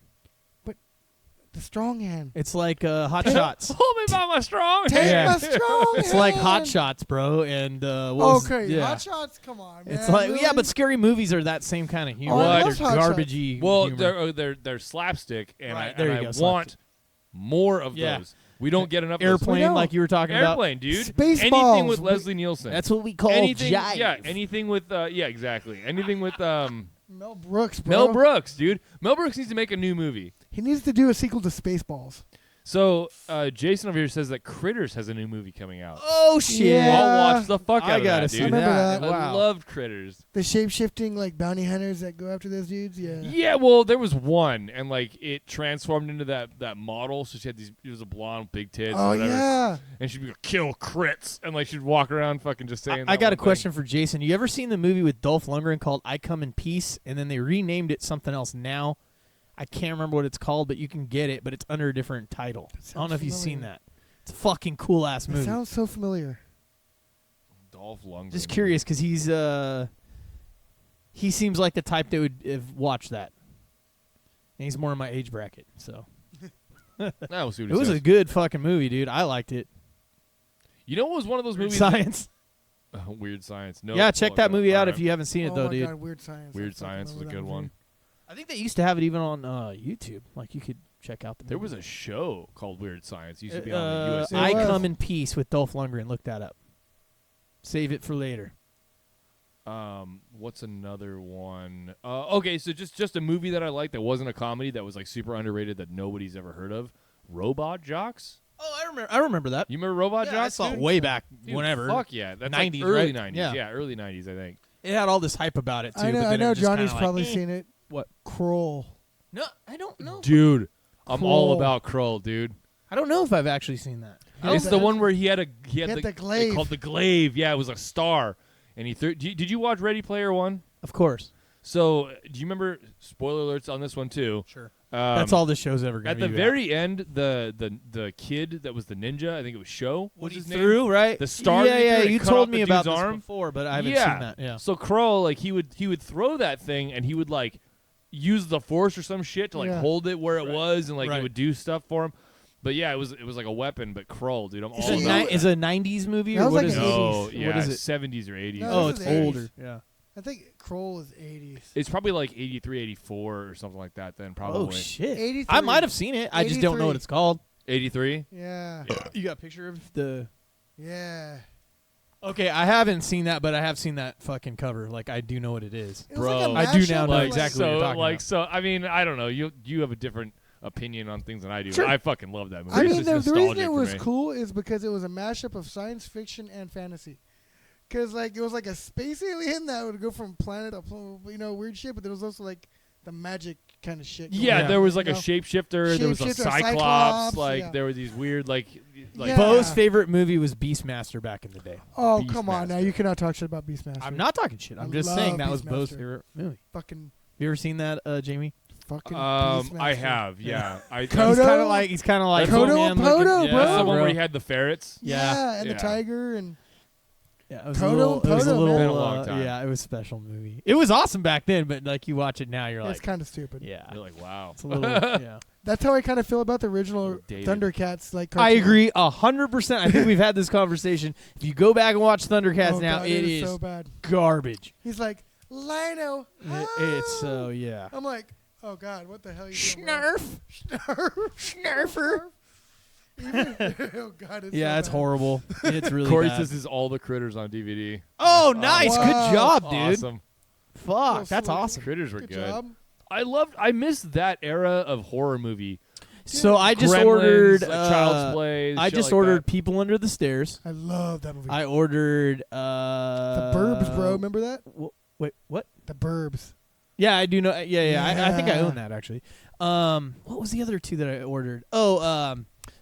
C: the strong hand.
B: It's like Hot
C: Take-
B: Shots.
A: Hold me by my strong
C: Take
B: Yeah.
C: my strong
B: It's like Hot
C: hand.
B: Shots, bro. And what was-
C: Okay,
B: yeah.
C: Hot Shots. Come on, man.
B: It's like
C: really?
B: yeah, but scary movies are that same kind of humor.
C: Oh, I
B: They're
C: love Hot Shots.
B: garbagey.
A: Well,
B: humor.
A: they're slapstick, and
B: Right,
A: I,
B: there
A: and
B: you
A: I
B: go,
A: want more of
B: Yeah.
A: those. We don't get enough.
B: Airplane,
C: We don't.
B: like you were talking
A: Of
B: about.
A: Airplane, dude.
C: Spaceballs.
A: Anything with
C: We-
A: Leslie Nielsen.
B: That's what we call
A: anything.
B: jive.
A: Yeah, anything with. Yeah, exactly. Anything with
C: Mel Brooks, bro.
A: Mel Brooks, dude. Mel Brooks needs to make a new movie.
C: He needs to do a sequel to Spaceballs.
A: So Jason over here says that Critters has a new movie coming out.
B: Oh shit!
C: Yeah.
A: I'll watch the fuck out
B: I
A: of
B: gotta
A: that,
B: see
A: dude.
C: I remember
B: that.
C: that.
A: I
B: Wow.
A: loved Critters.
C: The shape-shifting like bounty hunters that go after those dudes. Yeah.
A: Yeah, well, there was one, and like it transformed into that model. So she had these. It was a blonde, big tits.
C: Oh
A: or whatever,
C: yeah.
A: and she'd be like, kill crits, and like she'd walk around fucking just saying.
B: I
A: that
B: got
A: one
B: a
A: thing.
B: question for Jason. You ever seen the movie with Dolph Lundgren called "I Come in Peace"? And then they renamed it something else now. I can't remember what it's called, but you can get it. But it's under a different title. I don't know if you've seen
C: familiar.
B: that. It's a fucking cool ass
C: It
B: movie.
C: sounds so familiar.
A: Dolph Lundgren.
B: Just curious because he seems like the type that would have watched that. And he's more in my age bracket, so
A: Nah, we'll see what
B: it
A: he
B: was
A: says.
B: a good fucking movie, dude. I liked it.
A: You know what was one of those movies?
B: Science.
A: Weird Science. No.
B: Yeah, check
A: oh,
B: that
A: no,
B: movie out
A: alright.
B: if you haven't seen it
C: Oh
B: though,
C: my
B: dude.
C: God, Weird Science.
A: Weird
C: I fucking
A: Science was a
C: love
A: good
C: that
A: one.
C: movie.
B: I think they used to have it even on YouTube. Like you could check out the.
A: There
B: movie.
A: was a show called Weird Science. It used to be on the USA.
C: It
B: I
C: was.
B: Come in Peace with Dolph Lundgren. Look that up. Save it for later.
A: What's another one? Okay, so just a movie that I liked that wasn't a comedy that was like super underrated that nobody's ever heard of. Robot Jocks.
B: Oh, I remember that.
A: You remember Robot
B: Yeah, I
A: Jocks?
B: saw it
A: dude?
B: way back
A: Dude,
B: whenever.
A: Fuck yeah, that's
B: 90s,
A: like early
B: right?
A: 90s.
B: Yeah.
A: Yeah, early 90s, I think.
B: It had all this hype about it too.
C: I know.
B: but
C: I
B: then it
C: know.
B: was just
C: Johnny's
B: kinda
C: probably
B: like,
C: seen it.
B: What?
C: Kroll.
B: No, I don't know.
A: Dude, I'm all
C: Kroll.
A: about Kroll, dude.
B: I don't know if I've actually seen that.
A: It's the one where he had
C: had the glaive.
A: they called the glaive. Yeah, it was a star, and he threw. Did you watch Ready Player One?
B: Of course.
A: So, do you remember? Spoiler alerts on this one too.
B: Sure.
A: That's
B: all this show's ever going
A: At
B: to be.
A: the very end, the kid that was the ninja, I think it was Sho.
B: what he
A: his name?
B: threw, right?
A: The star
B: Yeah,
A: that he
B: yeah.
A: threw, it
B: You
A: cut
B: told
A: off
B: me
A: the
B: about
A: dude's
B: this
A: arm.
B: before, but I haven't
A: Yeah.
B: seen that. Yeah.
A: So Kroll, like he would throw that thing, and he would like use the force or some shit to like
C: Yeah.
A: hold it where it was, and like
B: Right.
A: it would do stuff for him. But yeah, it was like a weapon. But Kroll, dude, I'm
C: Is
A: all
C: it
A: about
C: ni-
B: Is it a '90s movie
C: That
B: or
C: was
B: what
C: like
B: is
C: an
B: it?
C: 80s.
A: No,
C: What
A: yeah,
B: is it?
A: 70s or 80s.
C: No,
B: Oh,
C: this
B: it's
C: is 80s.
B: older. Yeah.
C: I think Kroll is 80s.
A: It's probably like 83, 84 or something like that. Then probably
B: Oh shit!
C: 83.
B: I might have seen it. I just don't know what
C: 83.
B: it's called.
A: 83.
C: Yeah.
B: You got a picture of the?
C: Yeah.
B: Okay, I haven't seen that, but I have seen that fucking cover. Like I do know what it is.
C: It was like a
A: Bro.
B: I do
C: mashup
B: now
C: of,
B: know
C: like-
B: exactly
A: so
B: what you're talking
A: like
B: about.
A: so. I mean, I don't know. You have a different opinion on things than I do.
B: Sure.
A: I fucking love that movie.
C: I
A: It's
C: mean,
A: just
C: the reason
A: nostalgic
C: it
A: for
C: was
A: me.
C: cool is because it was a mashup of science fiction and fantasy. Because, like, it was like a space alien that would go from planet to, weird shit, but there was also, like, the magic kind of shit. going
A: Yeah,
C: on,
A: there was like
C: you
A: a
C: know?
A: shapeshifter. There was a
C: Shapeshifter,
A: cyclops.
C: Cyclops,
A: Like
C: yeah.
A: there were these weird like
C: Yeah.
B: Bo's favorite movie was Beastmaster back in the day.
C: Oh, come on now.
A: Beastmaster.
C: You cannot talk shit about Beastmaster.
B: I'm not talking shit. I'm
C: I
B: just
C: love
B: saying that was
C: Beastmaster.
B: Bo's favorite movie.
C: Fucking
B: You ever seen that, Jamie?
C: Beastmaster.
A: I have. Yeah. I
C: Kodo?
B: He's kind of like
C: Kodo
B: Conan
C: and Podo,
B: looking.
C: bro.
A: That's the one
B: bro.
A: where he had the ferrets.
C: Yeah, and
A: Yeah.
C: the tiger and
B: Yeah, it was
C: Kodo
B: a little.
C: and
B: It was a
C: Podo,
B: little.
C: man.
A: Been a long time.
B: Yeah, it was a special movie. It was awesome back then, but like you watch it now, you're
C: it's
B: like,
C: kind of stupid.
B: yeah,
A: You're like, wow.
B: it's a little. Yeah,
C: That's how I kind of feel about the original
A: Dated.
C: Thundercats. Like,
B: I
C: cartoon.
B: agree 100%. I think we've had this conversation. If you go back and watch Thundercats
C: Oh,
B: now,
C: God,
B: it is
C: so bad.
B: garbage.
C: He's like, Lino.
B: It's so yeah.
C: I'm like, oh God, what the hell are you doing? bro?
B: Snarf, snarfer.
C: Oh God, it's
B: Yeah,
C: so
B: it's
C: bad.
B: horrible. It's really
A: Corey
B: bad.
A: says this is all the critters on DVD.
B: Oh, nice.
C: Wow.
B: Good job, dude.
A: Awesome.
B: Fuck, that's
C: Well,
B: awesome.
A: Critters were
C: Good
A: good.
C: job.
A: I missed that era of horror movie.
B: So I just
A: Gremlins,
B: ordered.
A: like Child's Play.
B: I
A: shit
B: just
A: like
B: ordered
A: that.
B: People Under the Stairs.
C: I love that movie.
B: I ordered.
C: the Burbs, bro. Remember that?
B: Wait, what?
C: The Burbs.
B: Yeah, I do know. Yeah. I think I
C: Yeah.
B: own that actually. What was the other two that I ordered? Oh,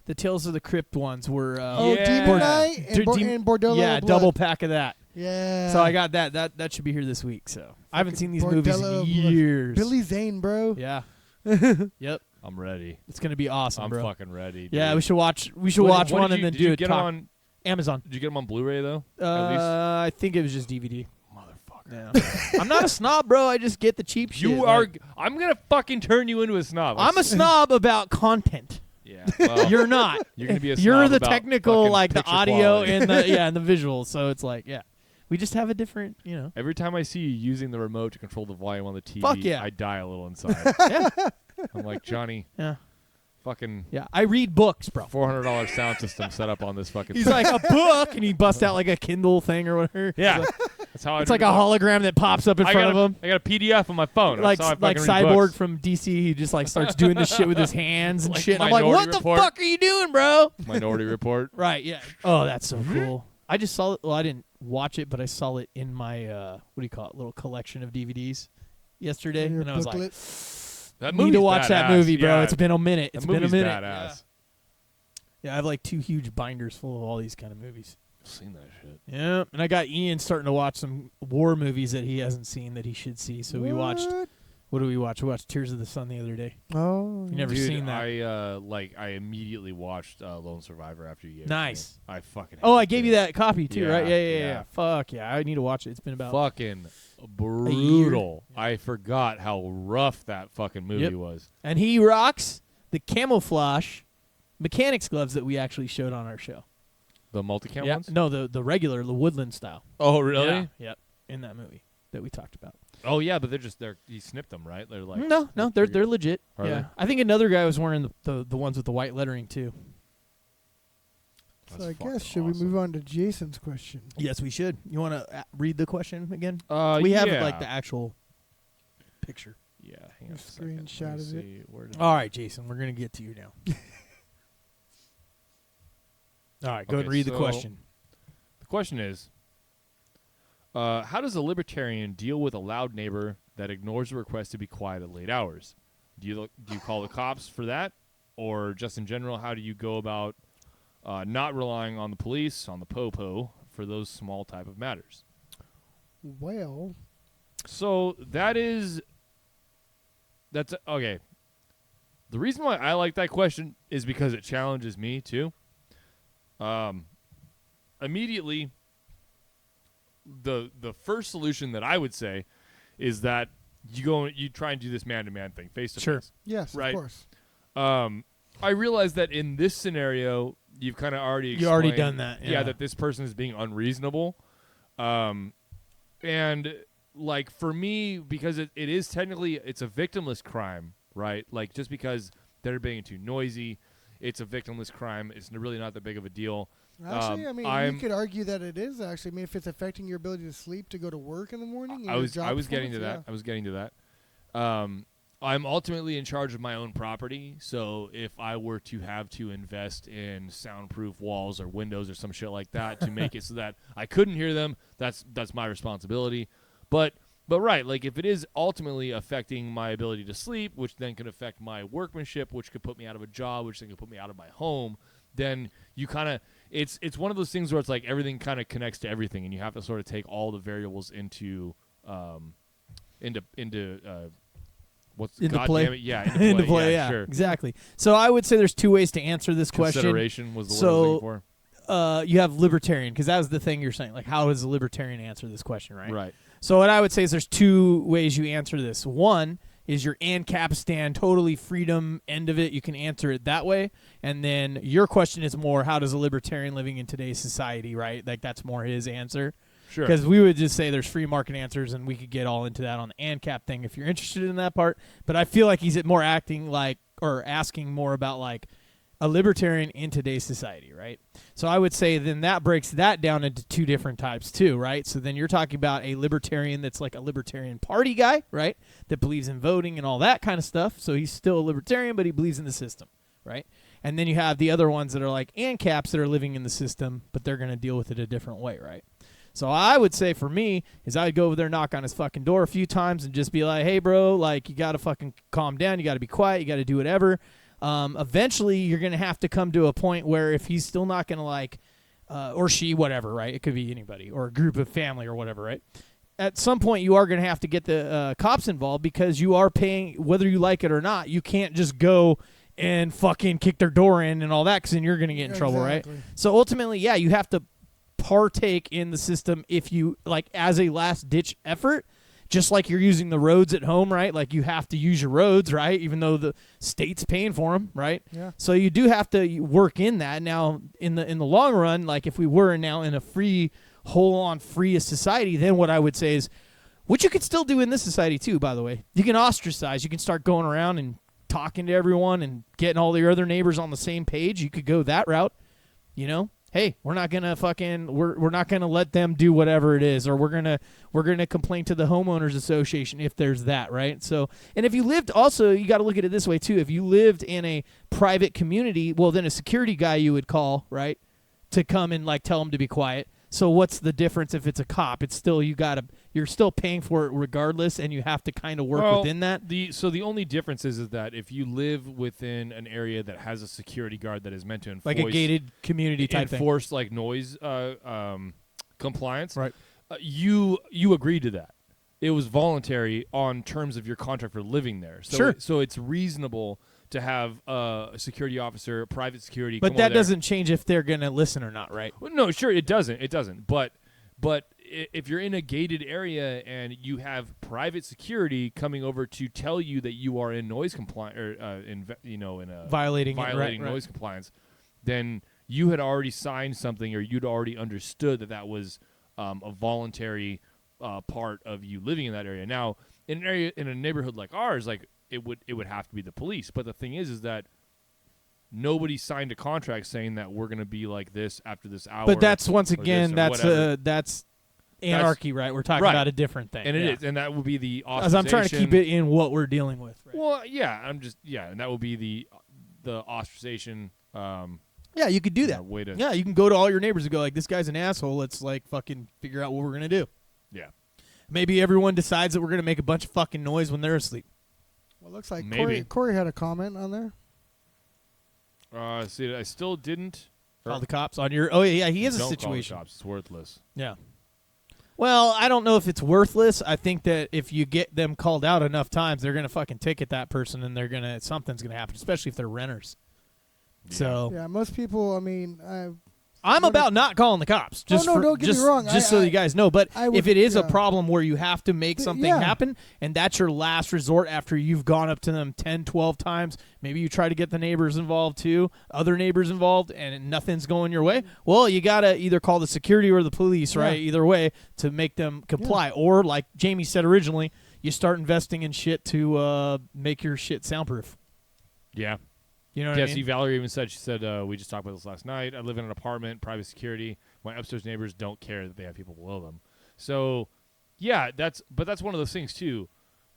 B: the Tales of the Crypt ones were.
C: Oh,
A: Yeah.
C: Demon Knight and, and Bordello
B: Yeah,
C: of Blood.
B: double pack of that.
C: Yeah.
B: So I got that. That should be here this week. So I haven't seen these movies
C: Bordello
B: in
C: of Blood.
B: years.
C: Billy Zane, bro.
B: Yeah. Yep.
A: I'm ready.
B: It's gonna be awesome,
A: I'm
B: bro.
A: fucking ready. Dude.
B: Yeah, we should watch. We should
A: What-
B: watch
A: what
B: one
A: did
B: and
A: you-
B: then
A: did
B: do
A: you
B: a
A: get 'em
B: talk.
A: on?
B: Amazon.
A: Did you get them on Blu-ray though? At least.
B: I think it was just DVD.
A: Motherfucker.
B: Yeah. I'm not a snob, bro. I just get the cheap shit.
A: You are. I'm gonna fucking turn you into a snob.
B: I'm a snob about content.
A: Yeah. Well,
B: You're not.
A: You're gonna be a.
B: You're
A: snob
B: the
A: about
B: technical,
A: fucking
B: like the
A: picture
B: audio
A: quality.
B: and the and the visuals. So it's like, yeah, we just have a different,
A: Every time I see you using the remote to control the volume on the TV,
B: Fuck yeah.
A: I die a little inside.
B: Yeah.
A: I'm like, Johnny,
B: Yeah.
A: fucking
B: Yeah. I read books, bro.
A: $400 sound system set up on this fucking.
B: He's like a book, and he busts out like a Kindle thing or whatever.
A: yeah,
B: He's
A: That's how I
B: It's like a hologram that pops up in front of him.
A: I got a PDF on my phone.
B: Like
A: That's how I fucking read
B: Cyborg
A: books.
B: from DC, he just like starts doing this shit with his hands and
A: Like
B: shit. And I'm like, what
A: Minority
B: the
A: Report.
B: fuck are you doing, bro?
A: Minority Report.
B: Right, yeah. Oh, that's so cool. I just saw it. Well, I didn't watch it, but I saw it in my what do you call it? Little collection of DVDs yesterday,
C: Your
B: and I was
C: booklet.
A: That
B: like, need to
A: movie's
B: watch that
A: badass.
B: movie, bro.
A: Yeah,
B: It's been a minute. It's
A: that
B: been a
A: movie's
B: minute.
A: badass.
B: Yeah, I have like 2 huge binders full of all these kind of movies.
A: I've seen that shit.
B: Yeah, and I got Ian starting to watch some war movies that he hasn't seen that he should see. So we watched.
C: What?
B: What did we watch? We watched Tears of the Sun the other day.
C: Oh,
B: You never
A: Dude,
B: seen that?
A: I immediately watched Lone Survivor after you gave
B: Nice.
A: it to me. I fucking.
B: Oh, I
A: had
B: gave
A: to.
B: you that copy too, right?
A: Yeah,
B: Yeah.
A: yeah.
B: Fuck yeah, I need to watch it. It's been about
A: Fucking brutal. I forgot how rough that fucking movie
B: Yep.
A: was.
B: And he rocks the camouflage mechanics gloves that we actually showed on our show.
A: The multicam
B: Yeah,
A: ones.
B: no, the regular, the woodland style.
A: Oh really?
B: Yeah, yep. In that movie that we talked about.
A: Oh yeah, but they're he snipped them right. They're like
B: No, they're legit.
A: Are
B: yeah,
A: they?
B: I think another guy was wearing the ones with the white lettering too.
C: So I guess should we move on to Jason's question?
B: Yes, we should. You want to read the question again?
A: on?
B: We have
A: yeah.
B: like the actual picture.
A: Yeah, hang on
C: A
A: a second. Let
C: screenshot
A: me
C: of it.
A: see. Where did
B: All right, Jason, we're gonna get to you now. All right, go ahead and
A: Okay,
B: read the
A: so-
B: question.
A: The question is, how does a libertarian deal with a loud neighbor that ignores a request to be quiet at late hours? Do you call the cops for that, or just in general, how do you go about not relying on the police, on the po-po, for those small type of matters?
C: Well,
A: So that's okay. The reason why I like that question is because it challenges me too. Immediately, the first solution that I would say is that you try and do this man-to-man thing, face to
B: Sure.
A: face.
C: yes,
A: Right.
C: of course.
A: I realize that in this scenario, you've kind of already
B: You already
A: explained-
B: done that,
A: Yeah,
B: yeah.
A: that this person is being unreasonable. And like for me, because it is technically it's a victimless crime, right? Like just because they're being too noisy, it's a victimless crime. It's really not that big of a deal.
C: Actually, I mean,
A: I'm-
C: you could argue that it is actually. I mean, if it's affecting your ability to sleep, to go to work in the morning.
A: I was getting to that. I was getting to that. I'm ultimately in charge of my own property, so if I were to have to invest in soundproof walls or windows or some shit like that to make it so that I couldn't hear them, that's my responsibility. But right, like if it is ultimately affecting my ability to sleep, which then could affect my workmanship, which could put me out of a job, which then could put me out of my home, then you kind of it's one of those things where it's like everything kind of connects to everything, and you have to sort of take all the variables into what's
B: Into
A: God
B: play.
A: damn it, yeah, into play,
B: Into play, yeah,
A: sure.
B: exactly. So I would say there's 2 ways to answer this question.
A: Consideration was the word I
B: So-
A: was looking for.
B: You have libertarian, because that was the thing you're saying. Like, how does a libertarian answer this question, right?
A: Right.
B: So what I would say is there's 2 ways you answer this. One is your ANCAP stand, totally freedom end of it. You can answer it that way. And then your question is more, how does a libertarian living in today's society, right? Like, that's more his answer.
A: Sure.
B: Because we would just say there's free market answers, and we could get all into that on the ANCAP thing if you're interested in that part. But I feel like he's more acting like, or asking more about like a libertarian in today's society, right? So I would say then that breaks that down into 2 different types too, right? So then you're talking about a libertarian that's like a libertarian party guy, right? That believes in voting and all that kind of stuff. So he's still a libertarian, but he believes in the system, right? And then you have the other ones that are like ANCAPs that are living in the system, but they're going to deal with it a different way, right? So I would say for me is I'd go over there, knock on his fucking door a few times and just be like, hey, bro, like you got to fucking calm down. You got to be quiet. You got to do whatever. Eventually you're going to have to come to a point where if he's still not going to like, or she, whatever, right? It could be anybody or a group of family or whatever, right? At some point you are going to have to get the cops involved because you are paying, whether you like it or not. You can't just go and fucking kick their door in and all that because then you're going to get in trouble, right?
C: Exactly.
B: So ultimately, yeah, you have to partake in the system if you like as a last ditch effort, just like you're using the roads at home, right? Like you have to use your roads, right? Even though the state's paying for them, right?
C: Yeah.
B: So you do have to work in that. Now in the long run, like if we were now in a free, whole on free society, then what I would say is, which you could still do in this society too, by the way, you can ostracize. You can start going around and talking to everyone and getting all your other neighbors on the same page. You could go that route, you know? hey, we're not gonna we're not gonna let them do whatever it is, or we're gonna complain to the homeowners association if there's that, right? So, and if you lived, also you got to look at it this way too. If you lived in a private community, well, then a security guy you would call, right, to come and like tell them to be quiet. So what's the difference if it's a cop? It's still you're still paying for it regardless, and you have to kind of work within that.
A: So the only difference is that if you live within an area that has a security guard that is meant to enforce,
B: Like a gated community type thing.
A: Enforce like noise compliance,
B: Right.
A: You agreed to that. It was voluntary on terms of your contract for living there. So
B: Sure.
A: So it's reasonable to have a security officer, private security.
B: But that doesn't change if they're going to listen or not, right?
A: Well, no, sure, it doesn't. It doesn't. But if you're in a gated area and you have private security coming over to tell you that you are in noise compliance or
B: Violating
A: noise compliance, then you had already signed something or you'd already understood that was a voluntary part of you living in that area. Now, in a neighborhood like ours, like it would have to be the police. But the thing is that nobody signed a contract saying that we're going to be like this after this hour.
B: But that's once again that's
A: that's
B: anarchy, right? We're talking about a different thing,
A: and it is, and that would be the ostracization.
B: As I'm trying to keep it in what we're dealing with. Right?
A: Well, yeah, and that would be the ostracization.
B: Yeah, you could do that.
A: Way to
B: you can go to all your neighbors and go like, "This guy's an asshole. Let's like fucking figure out what we're gonna do."
A: Yeah.
B: Maybe everyone decides that we're gonna make a bunch of fucking noise when they're asleep.
C: Well, it looks like
A: Maybe.
C: Corey had a comment on there.
A: See, I still didn't
B: Call the cops on your. Oh yeah, he is a
A: Don't
B: situation.
A: Call the cops. It's worthless.
B: Yeah. Well, I don't know if it's worthless. I think that if you get them called out enough times, they're gonna fucking ticket that person, and something's gonna happen, especially if they're renters.
A: Yeah.
B: So
C: Yeah, most people. I mean,
B: I'm about not calling the cops. Just
C: no, don't get me wrong.
B: Just so you guys know. But if it is a
C: yeah.
B: problem where you have to make something happen, and that's your last resort after you've gone up to them 10, 12 times, maybe you try to get the neighbors involved too, other neighbors involved, and nothing's going your way, well, you got to either call the security or the police, right? Either way, to make them comply.
C: Yeah.
B: Or, like Jamie said originally, you start investing in shit to make your shit soundproof.
A: Yeah.
B: You know what I mean?
A: See, Valerie even said, we just talked about this last night. I live in an apartment, private security. My upstairs neighbors don't care that they have people below them. So, yeah, that's one of those things too,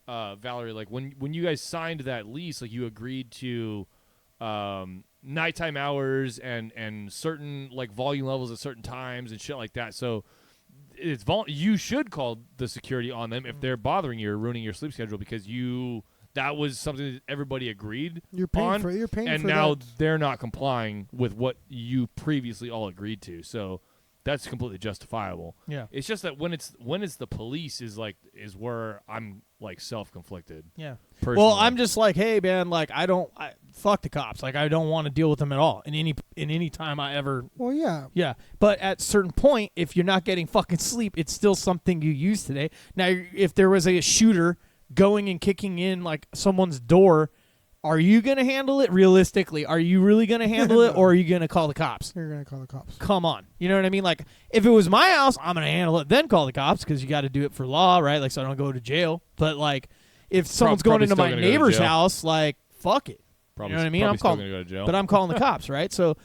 A: Valerie. Like when you guys signed that lease, like you agreed to nighttime hours and certain like volume levels at certain times and shit like that. So it's you should call the security on them if they're bothering you or ruining your sleep schedule because that was something that everybody agreed
C: you're paying
A: on,
C: for. You're paying
A: and
C: for
A: now
C: that.
A: they're not complying with what you previously all agreed to. So that's completely justifiable.
B: Yeah.
A: It's just that when it's the police is where I'm like self-conflicted.
B: Yeah.
A: Personally.
B: Well, I'm just like, hey man, like fuck the cops. Like I don't want to deal with them at all in any time I ever.
C: Well, yeah.
B: Yeah, but at a certain point, if you're not getting fucking sleep, it's still something you use today. Now, if there was a shooter going and kicking in like someone's door, are you going to handle it realistically? Are you really going to handle it, or are you going to call the cops?
C: You're gonna call the cops.
B: Come on, you know what I mean? Like if it was my house, I'm going to handle it, then call the cops because you got to do it for law, right? Like so I don't go to jail. But like if someone's going into my neighbor's house, like fuck it.
A: Probably,
B: you know what I mean? I'm
A: calling, go to jail.
B: but I'm calling the cops, right? So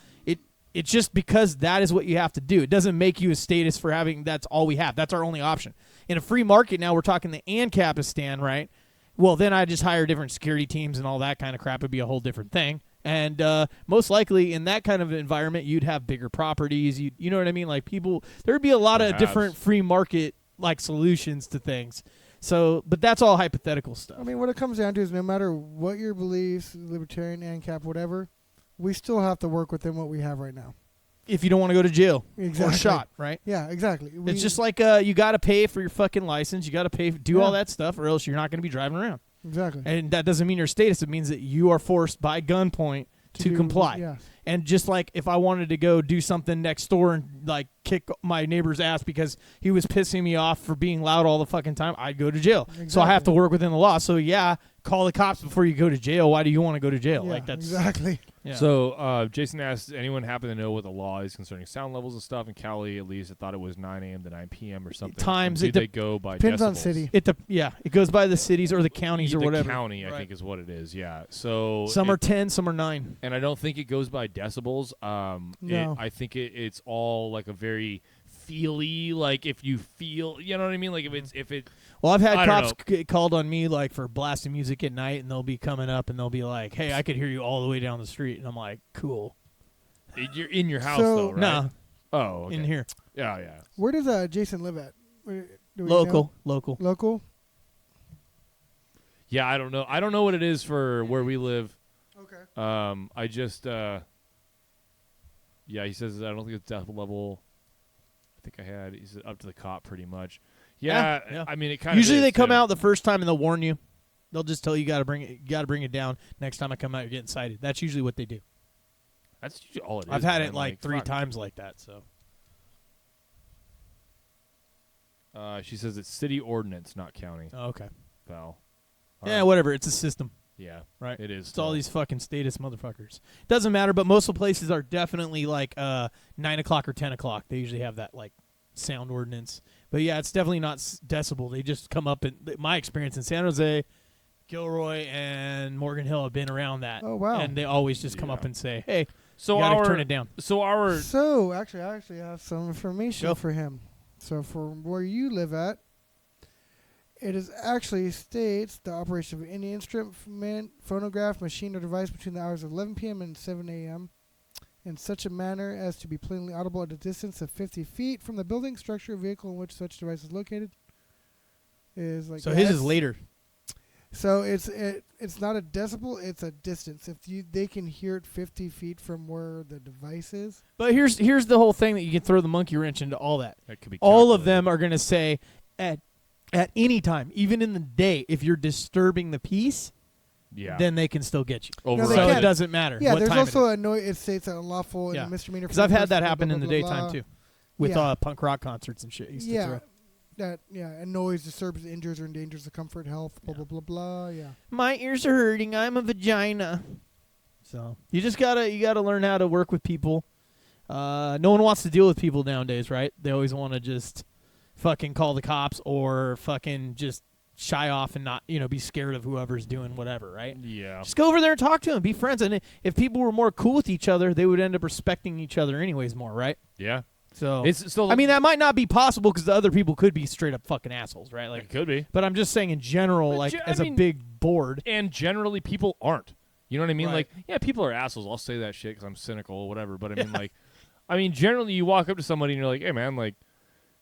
B: it's just because that is what you have to do. It doesn't make you a status for having. That's all we have. That's our only option. In a free market now, we're talking the Ancapistan, right? Well, then I just hire different security teams and all that kind of crap. Would be a whole different thing. And most likely in that kind of environment, you'd have bigger properties. You know what I mean? Like there'd be a lot of different free market like solutions to things. So, but that's all hypothetical stuff.
C: I mean, what it comes down to is no matter what your beliefs, libertarian, ANCAP, whatever, we still have to work within what we have right now.
B: If you don't want to go to jail
C: Exactly.
B: or shot, right?
C: Yeah, exactly.
B: It's just like you got to pay for your fucking license. You got to do all that stuff, or else you're not going to be driving around.
C: Exactly.
B: And that doesn't mean your status. It means that you are forced by gunpoint to comply.
C: Yeah.
B: And just like if I wanted to go do something next door and like kick my neighbor's ass because he was pissing me off for being loud all the fucking time, I'd go to jail.
C: Exactly.
B: So I have to work within the law. So yeah, call the cops before you go to jail. Why do you want to go to jail?
C: Yeah,
B: Like that's
C: exactly.
B: Yeah.
A: So Jason asks, does anyone happen to know what the law is concerning sound levels and stuff? In Cali, at least, I thought it was 9 a.m. to 9 p.m. or something.
B: Times,
A: And do they go by
C: Depends
A: decibels?
C: on city.
B: it goes by the cities or the counties or
A: the
B: whatever.
A: county, I
B: Right.
A: think, is what it is. Yeah. So
B: Some are 10, some are 9.
A: and I don't think it goes by decibels.
C: No.
A: I think it's all like a very feely, like if you feel, you know what I mean? Like if it.
B: Well, I've had
A: I don't
B: cops called on me like for blasting music at night, and they'll be coming up and they'll be like, "Hey, I could hear you all the way down the street," and I'm like, "Cool."
A: You're in your house
C: So-
A: though, right?
B: Nah,
A: Oh, okay.
B: in here,
A: Yeah.
C: Where does Jason live at? Do we
B: local.
C: know? Local.
A: Yeah, I don't know. I don't know what it is for where we live.
C: Okay.
A: I just yeah, he says I don't think it's decibel level. I think I had. He said up to the cop pretty much. Yeah,
B: Yeah.
A: I mean it kind of.
B: Usually they come out the first time and they'll warn you. They'll just tell you got to bring it down. Next time I come out, you're getting cited. That's usually what they do.
A: That's usually all it is.
B: I've had
A: man.
B: it like 3
A: fuck.
B: times like that. So
A: She says it's city ordinance, not county.
B: okay,
A: Val.
B: yeah, whatever. It's a system,
A: Yeah,
B: right?
A: it is.
B: It's all
A: still.
B: these fucking status motherfuckers. Doesn't matter, but most of the places are definitely like 9 o'clock or 10 o'clock. They usually have that like sound ordinance. But yeah, it's definitely not decibel. They just come up, and my experience in San Jose, Gilroy, and Morgan Hill have been around that.
C: Oh, wow.
B: And they always just come
A: Yeah.
B: up and say, "Hey,
A: So
B: you gotta
A: our
B: turn it down."
A: So our
C: So actually, I have some information
B: Go.
C: for him. So for where you live at, it is actually states the operation of any instrument, phonograph, machine, or device between the hours of 11 p.m. and 7 a.m. in such a manner as to be plainly audible at a distance of 50 feet from the building, structure, or vehicle in which such device is located. Is like
B: So his is
C: that's-
B: later.
C: So it's not a decibel; it's a distance. If they can hear it 50 feet from where the device is.
B: But here's the whole thing that you can throw the monkey wrench into all that.
A: that could be
B: All of
A: calculated.
B: them are going to say at any time, even in the day, if you're disturbing the peace,
A: Yeah.
B: then they can still get you.
A: Override
C: they
B: So
C: can't.
B: it doesn't matter.
C: Yeah,
B: what
C: there's
B: time
C: also
B: it
C: a noise. It states a unlawful
B: Yeah.
C: and a misdemeanor.
B: Because I've had that
C: blah,
B: happen
C: blah,
B: in the
C: blah, blah,
B: daytime
C: blah.
B: too, with
C: Yeah.
B: punk rock concerts and shit. Used to throw.
C: A noise disturbs, injures, or endangers the comfort, health, blah, blah, blah, blah, yeah.
B: My ears are hurting. I'm a vagina. So you just gotta learn how to work with people. No one wants to deal with people nowadays, right? They always want to just fucking call the cops or fucking just shy off and not be scared of whoever's doing whatever, right?
A: Yeah.
B: Just go over there and talk to them, be friends, and if people were more cool with each other, they would end up respecting each other anyways more, right?
A: Yeah.
B: So
A: It's still.
B: I mean that might not be possible because the other people could be straight up fucking assholes, right?
A: it
B: Like,
A: could be.
B: but I'm just saying in general,
A: But
B: like
A: I
B: as
A: mean-
B: a big board.
A: And generally, people aren't. You know what I mean?
B: Right.
A: Like, yeah, people are assholes. I'll say that shit because I'm cynical or whatever. But I mean, generally, you walk up to somebody and you're like, "Hey, man, like,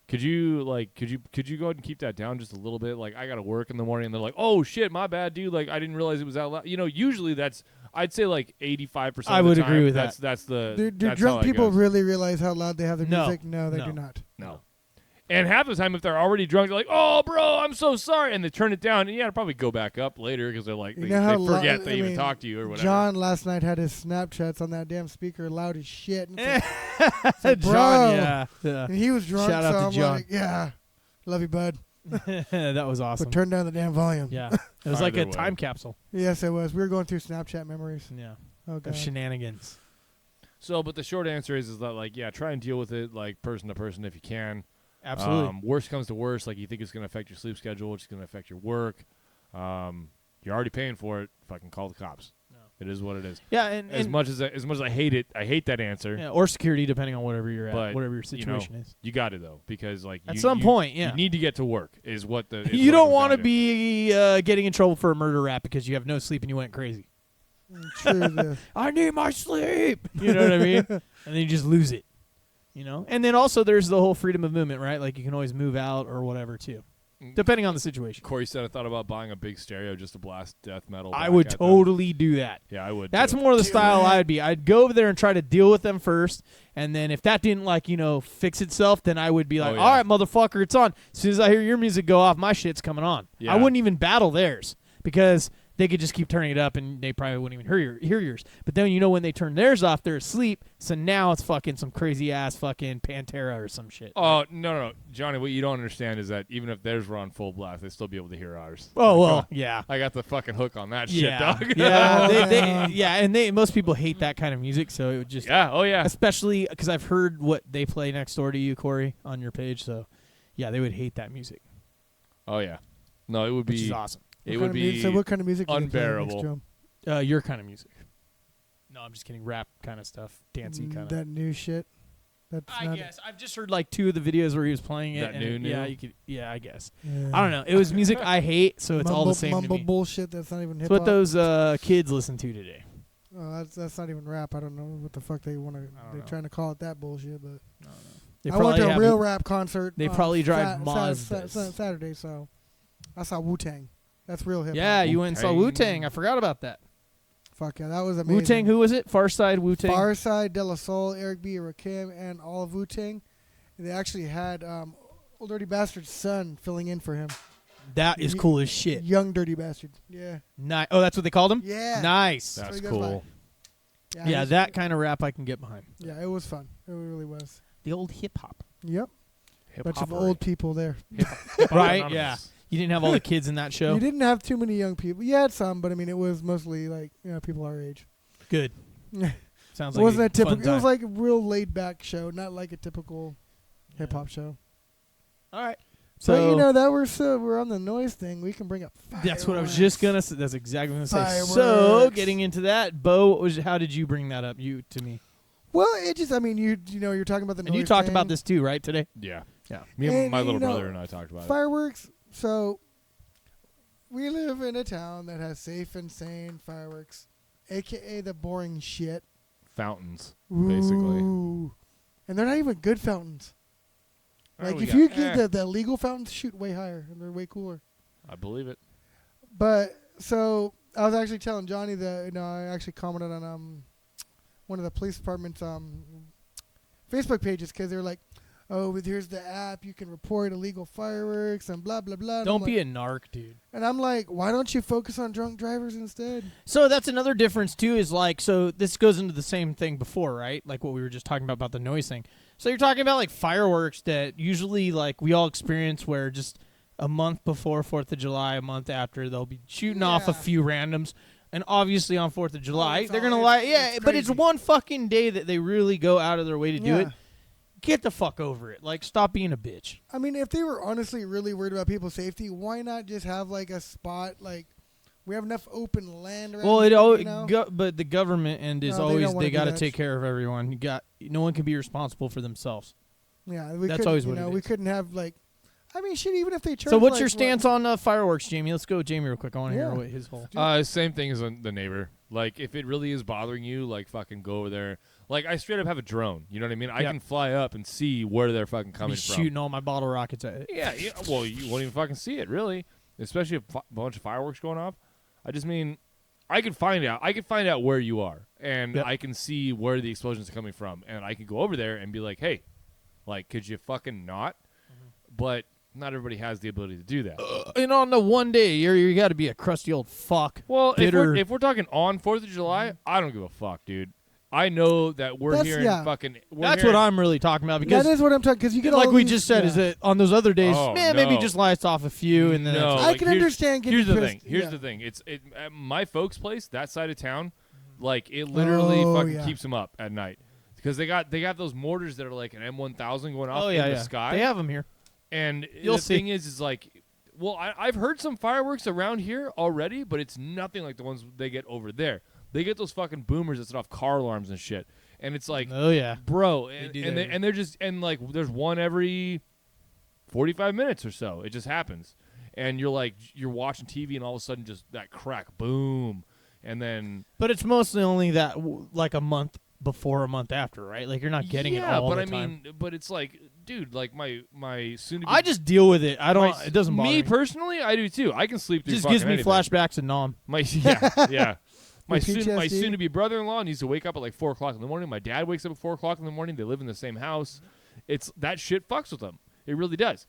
A: could you go ahead and keep that down just a little bit? Like, I gotta work in the morning." And they're like, "Oh shit, my bad, dude. Like, I didn't realize it was that loud." Usually that's I'd say like 85%.
B: I
A: of the
B: would
A: time,
B: agree with
A: that's,
B: that.
A: That's the.
C: Do
A: that's
C: drunk
A: how it
C: people
A: goes.
C: really realize how loud they have their
B: No.
C: music? No, they
B: No.
C: do not.
A: No. And half the time, if they're already drunk, they're like, "Oh, bro, I'm so sorry," and they turn it down. And yeah, it'll probably go back up later because they're like,
C: You
A: they
C: know how
A: forget
C: lo-
A: they
C: I
A: even
C: mean,
A: talked to you or whatever.
C: John last night had his Snapchats on that damn speaker loud as shit. And, it's like, bro.
B: John, yeah.
C: And he was drunk,
B: Shout out
C: so
B: to
C: I'm
B: John.
C: like, yeah, love you, bud.
B: That was awesome.
C: But turn down the damn volume.
B: Yeah, it was like
A: Either
B: a
A: way.
B: time capsule.
C: Yes, it was. We were going through Snapchat memories.
B: Yeah,
C: Oh, God.
B: of shenanigans.
A: So, but the short answer is that, like, yeah, try and deal with it, like, person to person if you can.
B: Absolutely.
A: Worst comes to worst, like, you think it's going to affect your sleep schedule, it's going to affect your work. You're already paying for it. Fucking call the cops.
B: No.
A: It is what it is.
B: Yeah, and
A: As much as I hate it, I hate that answer.
B: yeah, or security, depending on whatever you're at,
A: But,
B: whatever your situation is.
A: You got it though, because like
B: At
A: you,
B: some
A: you-
B: point, yeah.
A: you need to get to work. Is what the is
B: You
A: what it
B: don't
A: comes
B: want to
A: down
B: be getting in trouble for a murder rap because you have no sleep and you went crazy.
C: True. this.
B: I need my sleep. You know what I mean? And then you just lose it. And then also there's the whole freedom of movement, right? Like you can always move out or whatever too, depending on the situation.
A: Corey said, "I thought about buying a big stereo just to blast death metal."
B: I
A: back
B: would
A: at them."
B: totally do that.
A: Yeah, I would.
B: That's
A: too.
B: more the
C: Do
B: style
C: it.
B: I'd be. I'd go over there and try to deal with them first, and then if that didn't fix itself, then I would be like,
A: Oh, yeah.
B: all right, motherfucker, it's on. As soon as I hear your music go off, my shit's coming on.
A: Yeah.
B: I wouldn't even battle theirs because they could just keep turning it up and they probably wouldn't even hear yours. But then when they turn theirs off, they're asleep. So now it's fucking some crazy ass fucking Pantera or some shit.
A: Oh no, Johnny, what you don't understand is that even if theirs were on full blast, they'd still be able to hear ours.
B: Oh
A: Like,
B: well, yeah.
A: I got the fucking hook on that shit,
B: Yeah,
A: dog.
B: yeah, and most people hate that kind of music, so it would just
A: yeah.
B: especially because I've heard what they play next door to you, Corey, on your page. So yeah, they would hate that music.
A: Oh yeah, no, it would be
B: Which is awesome.
A: It would be
C: So what kind of music do they play
A: unbearable.
C: next to 'em?
B: Your kind of music. No, I'm just kidding. Rap kind of stuff, dancey kind of.
C: That new shit. That's
B: I
C: not
B: guess I've just heard like 2 of the videos where he was playing it.
A: That
B: and
A: new?
B: Yeah, you could. Yeah, I guess.
C: Yeah.
B: I don't know. It was music I hate, so it's all the same to
C: mumble
B: me.
C: bullshit. That's not even hip
B: It's
C: hop.
B: what those kids listen to today.
C: Oh, that's not even rap. I don't know what the fuck they want to. They're
B: know.
C: trying to call it that bullshit, but
B: They
C: I went
B: probably
C: to a
B: have-
C: real rap concert.
B: They
C: on
B: probably drive Mazdas.
C: Saturday, so I saw Wu-Tang. That's real hip hop.
B: Yeah, you went and saw
A: Wu-Tang.
B: Wu-Tang. I forgot about that.
C: Fuck yeah, that was amazing.
B: Wu-Tang, who was it? Farside Wu-Tang?
C: Farside, De La Soul, Eric B, Rakim, and all of Wu-Tang. And they actually had Old Dirty Bastard's son filling in for him.
B: That is cool as shit.
C: Young Dirty Bastard. Yeah.
B: Oh, that's what they called him?
C: Yeah.
B: Nice.
C: That's
A: That's
C: what he goes
A: cool.
C: by.
B: Yeah,
C: he's-
B: that kind of rap I can get behind.
C: Yeah, it was fun. It really was.
B: The old hip-hop.
C: Yep. Bunch of
A: Hip-hoppery.
C: old people there.
A: Hip-hop
B: Right,
A: Anonymous.
B: yeah. You didn't have all the kids in that show?
C: You didn't have too many young people. You had some, but I mean, it was mostly like people our age.
B: Good.
C: it
B: Sounds like
C: wasn't
B: a
C: a typical.
B: fun
C: It was
B: time.
C: like a real laid back show, not like a typical hip hop show.
B: All right.
C: So
B: So
C: that we're on the noise thing. We can bring up.
B: that's what I was
C: fireworks.
B: just gonna say. That's exactly what I was gonna say. So
C: Fireworks.
B: getting into that, Bo, how did you bring that up? You to me,
C: Well, it just. I mean, you're talking about the noise.
B: and you talked
C: thing.
B: about this too, right? Today.
A: Yeah.
B: Yeah.
A: Me and
C: And,
A: my little
C: you know,
A: brother and I talked about it.
C: Fireworks. So we live in a town that has safe and sane fireworks, aka the boring shit.
A: Fountains, basically.
C: Ooh. And they're not even good fountains. Like
A: we
C: if
A: got-
C: you get the illegal fountains, shoot way higher and they're way cooler.
A: I believe it.
C: But so I was actually telling Johnny that I actually commented on one of the police department's Facebook pages because they were like, "Oh, but here's the app you can report illegal fireworks and blah blah blah." And
B: Don't
C: I'm
B: be
C: like,
B: a narc, dude.
C: And I'm like, why don't you focus on drunk drivers instead?
B: So that's another difference too. Is like, so this goes into the same thing before, right? Like what we were just talking about the noise thing. So you're talking about like fireworks that usually like we all experience, where just a month before 4th of July, a month after, they'll be shooting off a
C: Yeah.
B: few randoms. And obviously on 4th of July,
C: it's
B: they're
C: all-
B: gonna
C: it's-
B: lie. Yeah,
C: it's
B: but it's
C: crazy.
B: one fucking day that they really go out of their way to do
C: Yeah.
B: it. Get the fuck over it. Like, stop being a bitch.
C: I mean, if they were honestly really worried about people's safety, why not just have like a spot like we have enough open land around
B: Well,
C: here,
B: but the government end is
C: No, they
B: always
C: don't wanna
B: they
C: do
B: got to
C: that
B: take
C: shit.
B: care of everyone. No one can be responsible for themselves.
C: Yeah,
B: That's always what it
C: we
B: is.
C: couldn't have like. I mean, shit. Even if they charge.
B: So, what's
C: like,
B: your stance on fireworks, Jamie? Let's go, with Jamie, real quick. I want to
C: Yeah.
B: hear what his whole.
A: Same thing as the neighbor. Like, if it really is bothering you, like, fucking go over there. Like, I straight up have a drone. You know what I mean? I
B: Yep.
A: can fly up and see where they're fucking coming
B: Be
A: from.
B: shooting all my bottle rockets at it.
A: Yeah, well, you won't even fucking see it, really. Especially a bunch of fireworks going off. I just mean, I can find out. I can find out where you are, and
B: Yep.
A: I can see where the explosions are coming from, and I can go over there and be like, hey, like, could you fucking not? But not everybody has the ability to do that.
B: And on the one day, you got to be a crusty old fuck.
A: Well,
B: bitter.
A: if we're talking on 4th of July, I don't give a fuck, dude. I know that we're
C: That's-
A: hearing
C: yeah.
A: fucking.
B: That's what I'm really talking about, because
C: That is what I'm talking. Because you get
B: like
C: all
B: we
C: these-
B: just said,
C: yeah.
B: is that on those other days,
A: Oh,
B: maybe
A: no.
B: just lights off a few, and then
A: No.
B: that's
C: I
A: like,
C: can
A: here's-
C: understand getting
A: Here's the
C: pissed.
A: thing. Here's
C: yeah.
A: the thing. It's at my folks' place, that side of town, like it literally
C: Oh,
A: fucking
C: yeah.
A: keeps them up at night because they got those mortars that are like an M1000 going off
B: oh
A: in
B: yeah,
A: the
B: yeah.
A: sky.
B: They have them here.
A: And
B: You'll
A: the
B: see.
A: thing is like, well, I've heard some fireworks around here already, but it's nothing like the ones they get over there. They get those fucking boomers that set off car alarms and shit, and it's like,
B: Oh yeah.
A: bro,
B: They
A: and,
B: do
A: and,
B: that.
A: they're just and like there's one every 45 minutes or so. It just happens, and you're watching TV, and all of a sudden just that crack, boom, and then
B: But it's mostly only that like a month before, a month after, right? Like you're not getting it all
A: but
B: the
A: I
B: time.
A: mean, but it's like, dude, like my soon to be
B: I just deal with it. I don't. It doesn't bother
A: me personally. I do too. I can sleep
B: It
A: through.
B: just
A: fucking
B: gives me
A: anything.
B: flashbacks to Nom.
A: My yeah. My
C: Your
A: my
C: PTSD?
A: soon to be brother-in-law needs to wake up at like 4 o'clock in the morning. My dad wakes up at 4 o'clock in the morning. They live in the same house. It's that shit fucks with them. It really does.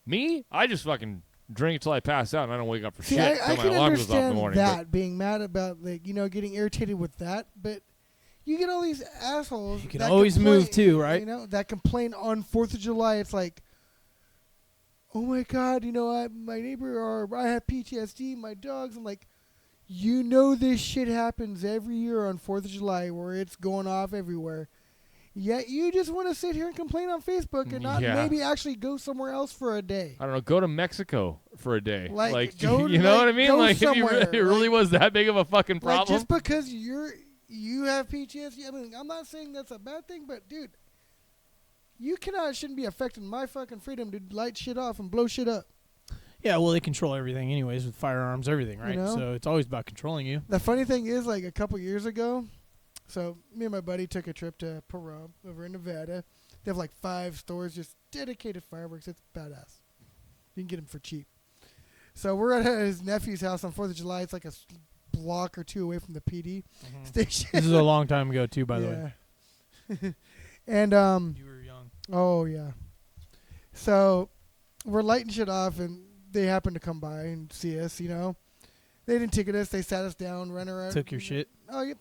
A: Me, I just fucking drink until I pass out, and I don't wake up for
C: See,
A: shit
C: I
A: until
C: can
A: my alarm goes off in the
C: understand
A: morning.
C: that being mad about getting irritated with that, but you get all these assholes.
B: You can
C: that
B: always
C: complain,
B: move too, right?
C: That complain on 4th of July. It's like, oh my God, my neighbor or I have PTSD. My dogs. I'm like, this shit happens every year on 4th of July where it's going off everywhere. Yet you just want to sit here and complain on Facebook and not maybe actually go somewhere else for a day.
A: I don't know. Go to Mexico for a day.
C: Go,
A: you know what I mean?
C: Go
A: Like, if
C: somewhere.
A: it really was that big of a fucking problem.
C: Just because you have PTSD, I mean, I'm not saying that's a bad thing, but dude, you shouldn't be affecting my fucking freedom to light shit off and blow shit up.
B: Yeah, well, they control everything anyways with firearms, everything, right? So it's always about controlling you.
C: The funny thing is, like a couple years ago, so me and my buddy took a trip to Pahrump over in Nevada. They have like 5 stores just dedicated fireworks. It's badass. You can get them for cheap. So we're at his nephew's house on 4th of July. It's like a block or 2 away from the PD station.
B: This is a long time ago, too, by the way.
C: And
B: you were young.
C: Oh yeah. So we're lighting shit off, and they happened to come by and see us. They didn't ticket us. They sat us down, ran around.
B: Took your shit.
C: Oh yeah.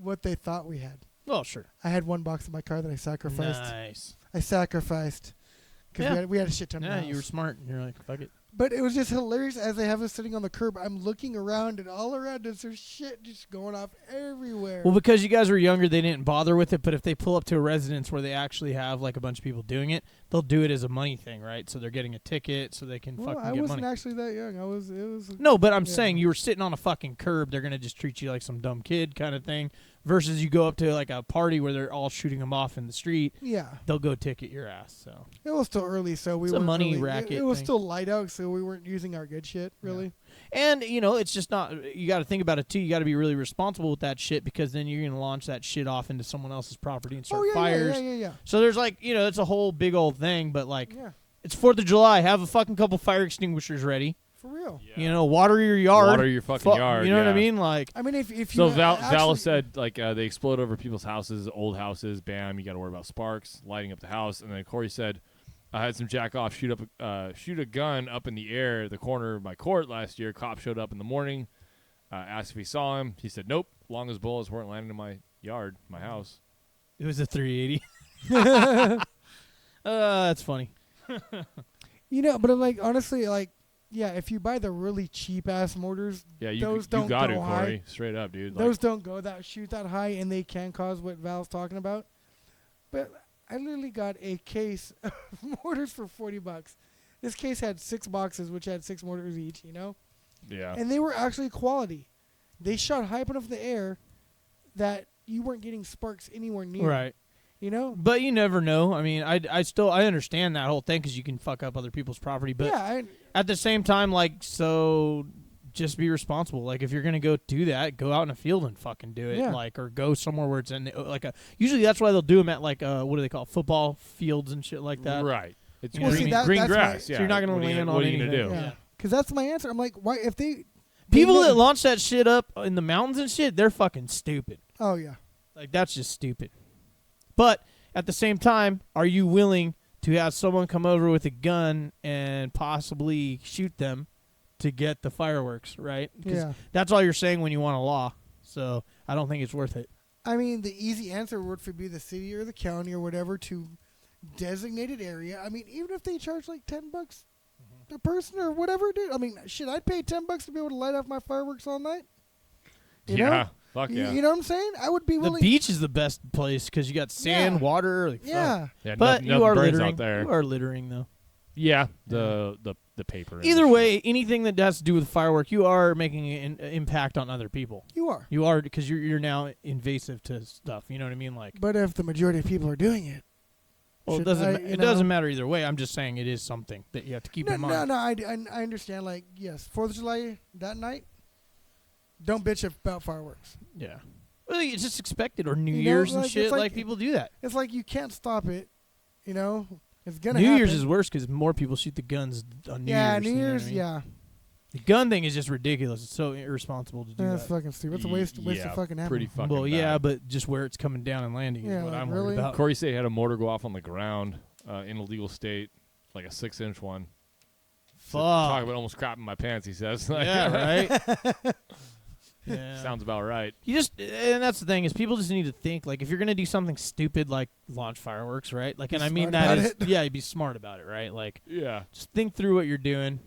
C: What they thought we had.
B: Well, sure.
C: I had 1 box in my car that I sacrificed.
B: Nice.
C: I sacrificed because we had a shit ton of
B: Yeah,
C: house.
B: you were smart. You're like, fuck it.
C: But it was just hilarious as they have us sitting on the curb. I'm looking around, and all around us there's shit just going off everywhere.
B: Well, because you guys were younger, they didn't bother with it. But if they pull up to a residence where they actually have like a bunch of people doing it, they'll do it as a money thing, right? So they're getting a ticket so they can fucking get money.
C: I wasn't actually that young. It was.
B: No, but I'm saying you were sitting on a fucking curb. They're gonna just treat you like some dumb kid kind of thing. Versus you go up to like a party where they're all shooting them off in the street. Yeah, they'll go ticket your ass. So
C: it was still early, so we
B: it's
C: weren't
B: a money
C: really,
B: racket.
C: It was
B: thing.
C: still light out, so we weren't using our good shit really.
B: Yeah. And it's just not. You got to think about it too. You got to be really responsible with that shit because then you're gonna launch that shit off into someone else's property and start fires.
C: Yeah.
B: So there's like it's a whole big old thing, but like it's 4th of July. Have a fucking couple fire extinguishers ready.
C: For real.
B: Yeah. Water your yard.
A: Water your fucking yard.
B: You know what I mean? Like,
C: I mean, if you
A: so Val said like they explode over people's houses, old houses. Bam, you got to worry about sparks lighting up the house. And then Corey said, I had some jack off shoot a gun up in the air, the corner of my court last year. Cop showed up in the morning, asked if he saw him. He said, nope. Long as bullets weren't landing in my yard, my house.
B: It was a 380. That's funny.
C: But I'm like honestly like. Yeah, if you buy the really cheap ass mortars, those don't
A: got
C: go
A: it,
C: high.
A: Corey. Straight up, dude.
C: Those don't shoot that high, and they can cause what Val's talking about. But I literally got a case of mortars for $40. This case had 6 boxes, which had 6 mortars each.
A: Yeah.
C: And they were actually quality. They shot high up enough in the air that you weren't getting sparks anywhere near.
B: Right. But you never know. I mean, I understand that whole thing because you can fuck up other people's property. But at the same time, so just be responsible. Like if you're gonna go do that, go out in a field and fucking do it. Like or go somewhere where it's in like a. Usually that's why they'll do them at like what do they call it? Football fields and shit like that.
A: Right. It's
C: green
A: grass.
B: So you're not gonna land on anything.
A: What are you gonna do?
C: Yeah. Because that's my answer. I'm like, why if they
B: people that launch that shit up in the mountains and shit, they're fucking stupid.
C: Oh yeah.
B: Like that's just stupid. But at the same time, are you willing to have someone come over with a gun and possibly shoot them to get the fireworks, right? Because that's all you're saying when you want a law. So I don't think it's worth it.
C: I mean, the easy answer would be the city or the county or whatever to designated area. I mean, even if they charge like $10 a person or whatever, dude. I mean, shit, I'd pay $10 to be able to light off my fireworks all night. You know?
A: Fuck yeah.
C: You know what I'm saying? I would be willing.
B: The beach is the best place because you got sand, water. Like,
C: yeah.
B: But you are littering.
A: Out there.
B: You are littering, though.
A: Yeah. The paper.
B: Either way, anything that has to do with firework, you are making an impact on other people.
C: You are.
B: You are because you're now invasive to stuff. You know what I mean? Like.
C: But if the majority of people are doing it.
B: Well, it doesn't matter either way. I'm just saying it is something that you have to keep in mind.
C: No, I understand. Like, yes, 4th of July that night, don't bitch about fireworks.
B: Yeah. Well, it's just expected, or New Year's and shit. Like people do that.
C: It's like you can't stop it. It's gonna.
B: New
C: happen.
B: Year's is worse because more people shoot the guns on New Year's.
C: Yeah, New Year's.
B: I mean?
C: Yeah.
B: The gun thing is just ridiculous. It's so irresponsible to do that.
C: That's fucking stupid. It's a waste of fucking ammo.
A: Pretty fucking
B: well,
A: bad.
B: yeah, but just where it's coming down and landing is what I'm worried about.
A: Corey said he had a mortar go off on the ground in a legal state, like a 6-inch one. Talk about almost crapping my pants, he says.
B: Yeah, right? Yeah.
A: Sounds about right.
B: And that's the thing is people just need to think, like, if you're going to do something stupid like launch fireworks, right? Like, and I mean that is, yeah, you'd be smart about it, right? Like,
A: yeah,
B: just think through what you're doing.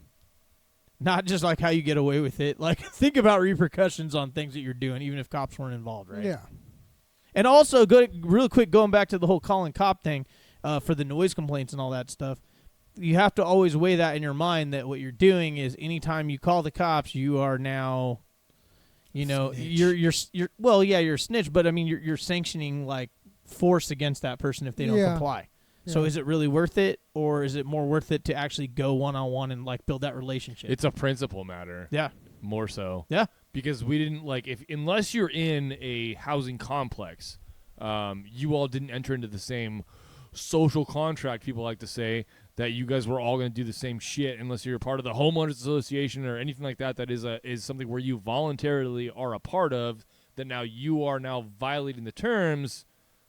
B: Not just like how you get away with it. Like, think about repercussions on things that you're doing, even if cops weren't involved, right?
C: Yeah.
B: And also, real quick, going back to the whole calling cop thing for the noise complaints and all that stuff, you have to always weigh that in your mind that what you're doing is anytime you call the cops, you are now, you know,
C: Snitch.
B: you're well, yeah, you're a snitch, but I mean, you're sanctioning like force against that person if they don't comply.
C: Yeah.
B: So is it really worth it, or is it more worth it to actually go one-on-one and like build that relationship?
A: it's a principle matter.
B: Yeah.
A: More so.
B: Yeah.
A: Because we didn't unless you're in a housing complex, you all didn't enter into the same social contract, people like to say, that you guys were all going to do the same shit unless you're part of the homeowners association or anything like that. That is something where you voluntarily are a part of, that now you are now violating the terms.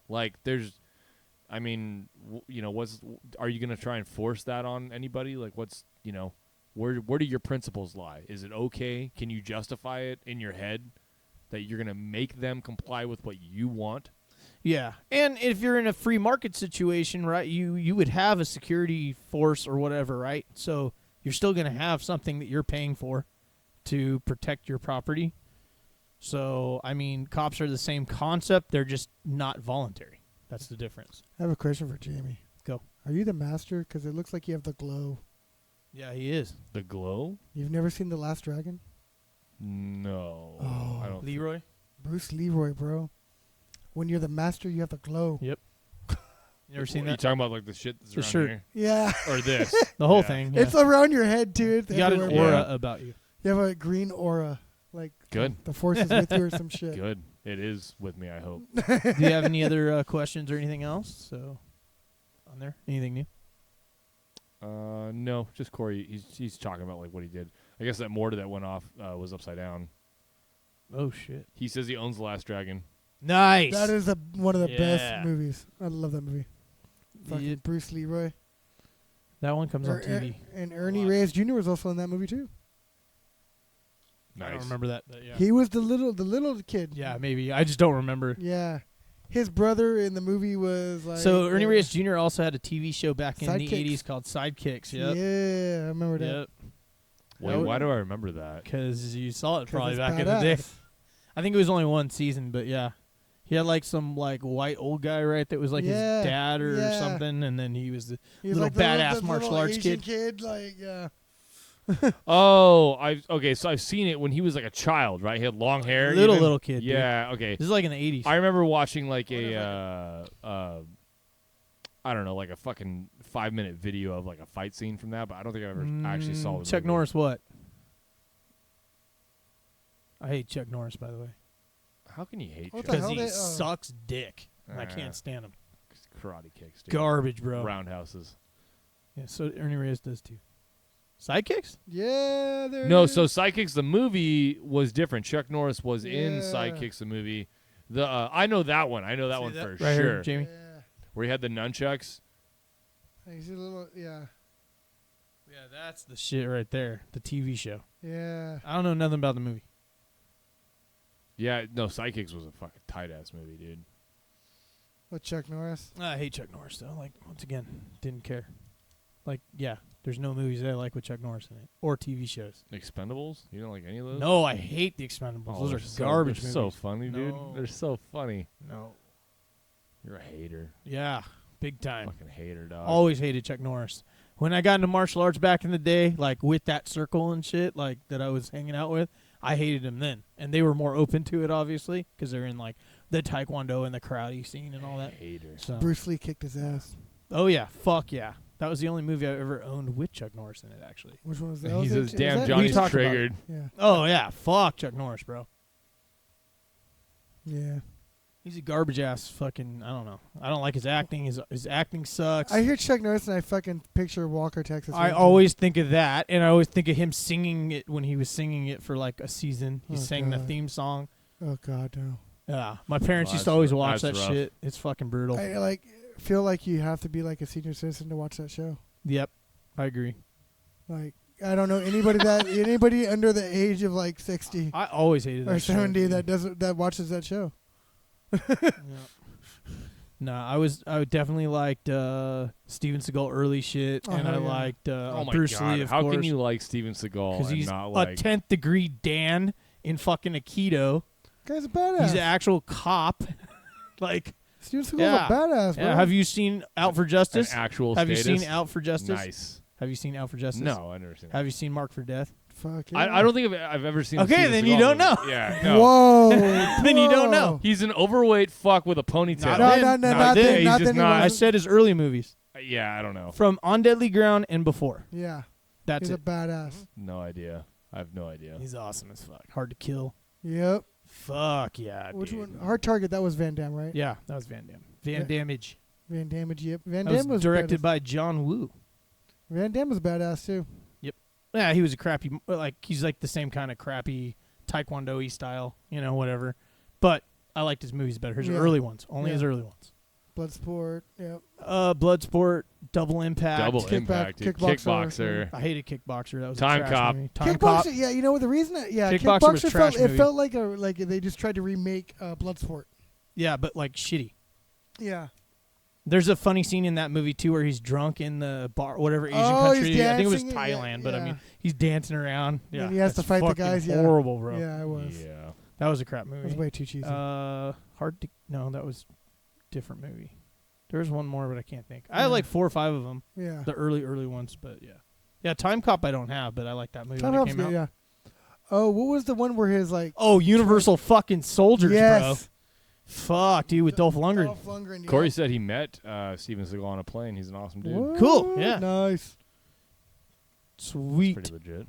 A: Like there's, I mean, are you going to try and force that on anybody? Like where do your principles lie? Is it okay? Can you justify it in your head that you're going to make them comply with what you want?
B: Yeah, and if you're in a free market situation, right, you would have a security force or whatever, right? So you're still going to have something that you're paying for to protect your property. So, I mean, cops are the same concept. They're just not voluntary. That's the difference.
C: I have a question for Jamie.
B: Go.
C: Are you the master? Because it looks like you have the glow.
B: Yeah, he is.
A: The glow?
C: You've never seen The Last Dragon?
A: No.
C: Oh.
A: I don't.
B: Leroy?
C: Bruce Leroy, bro. When you're the master, you have the glow.
B: Yep. You never seen
A: You
B: that?
A: talking about like the shit that's
B: The
A: around
B: shirt.
A: here?
C: Yeah.
A: Or this?
B: The whole
A: Yeah.
B: thing. Yeah.
C: It's around your head, too. It's
B: You got an
C: everywhere,
B: aura
C: bro.
B: about you.
C: You have a green aura. Like,
A: Good.
C: the force is with you or some shit.
A: Good. It is with me, I hope.
B: Do you have any other questions or anything else? So, on there? Anything new?
A: No, just Corey. He's talking about like what he did. I guess that mortar that went off was upside down.
B: Oh, shit.
A: He says he owns The Last Dragon.
B: Nice.
C: That is one of the
B: Yeah.
C: best movies. I love that movie. Fucking
B: Yeah.
C: Bruce Leroy.
B: That one comes on TV.
C: And Ernie
B: lot.
C: Reyes Jr. was also in that movie, too.
A: Nice.
B: I don't remember that, but yeah.
C: He was the little kid.
B: Yeah, maybe. I just don't remember.
C: Yeah. His brother in the movie was like...
B: So Ernie Reyes Jr. also had a TV show back in the
C: Sidekicks.
B: 80s called Sidekicks. Yep.
C: Yeah, I remember that.
B: Yep.
A: Wait, why do I remember that?
B: Because you saw it
C: 'Cause
B: probably
C: it's
B: back in the day.
C: badass.
B: I think it was only one season, but yeah. He had like some like white old guy, right? That was like
C: Yeah,
B: his dad or
C: yeah.
B: something, and then he was the
C: He was
B: little
C: like the
B: badass
C: the
B: martial
C: little
B: arts
C: Asian
B: kid.
C: like, yeah.
A: Oh, so I've seen it when he was like a child, right? He had long hair.
B: little kid. Dude.
A: Yeah. Okay.
B: This is like in the 80s.
A: I remember watching like I don't know, like a fucking 5-minute video of like a fight scene from that, but I don't think I ever actually saw the
B: Chuck
A: movie.
B: Norris. What? I hate Chuck Norris, by the way,
A: How can you hate
C: What
A: Chuck?
C: the
B: because
C: hell
B: he
C: they-
B: sucks dick, and I can't stand him.
A: Karate kicks, dude.
B: Garbage, bro.
A: Roundhouses.
B: Yeah, so Ernie Reyes does too. Sidekicks?
C: Yeah, there
A: No,
C: it
A: so
C: is.
A: Sidekicks the movie was different. Chuck Norris was in
C: Yeah.
A: Sidekicks the movie. The I know that one. I know that
B: See
A: one
B: that
A: for
B: right
A: sure.
B: here, Jamie.
C: Yeah.
A: Where he had the nunchucks.
C: He's a little, yeah.
B: Yeah, that's the shit right there. The TV show.
C: Yeah.
B: I don't know nothing about the movie.
A: Yeah, no, Sidekicks was a fucking tight ass movie, dude.
C: With Chuck Norris.
B: I hate Chuck Norris though. Like once again, didn't care. Like yeah, there's no movies that I like with Chuck Norris in it or TV shows.
A: Expendables? You don't like any of those?
B: No, I hate the Expendables.
A: Oh,
B: Those
A: they're
B: are garbage
A: They're
B: movies.
A: so funny, dude.
B: No.
A: They're so funny.
B: No.
A: You're a hater.
B: Yeah, big time.
A: Fucking hater, dog.
B: Always hated Chuck Norris. When I got into martial arts back in the day, like with that circle and shit, like that I was hanging out with, I hated him then. And they were more open to it, obviously, because they're in like the taekwondo and the karate scene and all that.
A: Hater.
B: So.
C: Bruce Lee kicked his ass.
B: Oh yeah, fuck yeah. That was the only movie I ever owned with Chuck Norris in it, actually.
C: Which one was that?
A: He
C: Was
A: says,
C: it-
A: "Damn,
C: was that-
A: Johnny's
B: talked about it.
A: triggered."
C: Yeah.
B: Oh yeah, fuck Chuck Norris, bro.
C: Yeah.
B: He's a garbage ass fucking. I don't know. I don't like his acting. His acting sucks.
C: I hear Chuck Norris and I fucking picture Walker, Texas.
B: I
C: Ranger.
B: always think of that, and I always think of him singing it when he was singing it for like a season. He
C: Oh,
B: sang the
C: God.
B: theme song.
C: Oh, God, no.
B: Yeah, my parents
A: Well,
B: used to
A: that's
B: always
A: rough.
B: watch that
A: That's rough.
B: shit. It's fucking brutal.
C: I like feel like you have to be like a senior citizen to watch that show.
B: Yep, I agree.
C: Like I don't know anybody under the age of like 60
B: I always hated that
C: or
B: show.
C: 70 that watches that show.
B: Yeah. No, I definitely liked Steven Seagal early shit,
C: Oh,
B: and I
C: hell yeah.
B: liked
A: Oh my
B: Bruce
A: God.
B: Lee, of
A: How
B: course.
A: can you like Steven Seagal
B: Because
A: and
B: he's
A: not
B: a
A: like
B: 10th degree Dan in fucking Aikido.
C: Guy's a badass.
B: He's an actual cop. Like,
C: Steven Seagal's
B: Yeah.
C: a badass, bro.
B: yeah, have you seen Out for
A: an
B: Justice?
A: actual
B: Have
A: status?
B: you seen Out for Justice?
A: Nice.
B: Have you seen Out for Justice?
A: No, I've never seen that.
B: Have you seen Mark for Death?
C: Fuck yeah.
A: I don't think I've ever seen. a
B: Okay,
A: Steven
B: then you
A: Seagal
B: don't
A: movie.
B: know.
A: Yeah, no.
C: Whoa.
B: Then you don't know.
C: Whoa.
A: He's an overweight fuck with a ponytail.
B: Not
C: No,
B: then.
C: not
A: then.
C: then.
A: He's
C: Not
A: just
C: then. he
A: not-
B: I
C: wasn't.
B: said his early movies.
A: Yeah, I don't know.
B: From On Deadly Ground and before.
C: Yeah.
B: That's
C: He's
B: it.
C: a badass.
A: No idea. I have no idea.
B: He's awesome as fuck. Hard to kill.
C: Yep.
B: Fuck yeah,
C: Which
B: dude.
C: one? Hard Target. That was Van Damme, right?
B: Yeah, that was Van Damme. Van
C: Yeah.
B: Damage.
C: Van Damme. Yep. Van
B: That
C: Damme
B: was
C: was
B: directed
C: badass.
B: by John Woo.
C: Van Damme was badass too.
B: Yeah, he was a crappy, like, he's like the same kind of crappy Taekwondo-y style, whatever. But I liked his movies better. His
C: Yeah.
B: early ones. Only
C: Yeah.
B: his early ones.
C: Bloodsport. Yep.
B: Bloodsport, Double Impact.
A: Double
C: Kickback-
A: impact. Dude.
C: Kickboxer.
A: Kickboxer.
B: I hated Kickboxer. That was
A: Time
B: a trash
A: Cop.
B: movie. Time Cop.
C: Kickboxer. Yeah, you know what the reason?
B: Kickboxer
C: Kickboxer
B: was
C: felt
B: trash
C: it
B: movie.
C: felt like they just tried to remake Bloodsport.
B: Yeah, but like shitty.
C: Yeah.
B: There's a funny scene in that movie too where he's drunk in the bar, whatever Asian
C: Oh, he's
B: country. I think it was
C: dancing,
B: Thailand,
C: yeah,
B: but I
C: yeah.
B: mean he's dancing around. Yeah,
C: And he has to
B: that's
C: fight the
B: fucking
C: guys, yeah.
B: Horrible, bro.
C: Yeah, it was.
A: Yeah.
B: That was a crap
C: It was
B: movie.
C: way too cheesy.
B: Hard to no, that was different movie. There's one more, but I can't think. I had
C: Yeah.
B: like 4 or 5 of them,
C: yeah.
B: the early ones, but yeah. Time Cop I don't have, but I like that movie
C: Time
B: when it
C: Cop's
B: came
C: good,
B: out.
C: yeah. Oh, what was the one where his like?
B: Oh, Universal fucking Soldiers, bro.
C: Yes.
B: Fuck, dude, with Dolph Lundgren.
C: Dolph Lundgren.
A: Corey said he met Steven Seagal on a plane. He's an awesome dude.
C: What?
B: Cool, yeah.
C: Nice.
B: Sweet.
A: Pretty legit.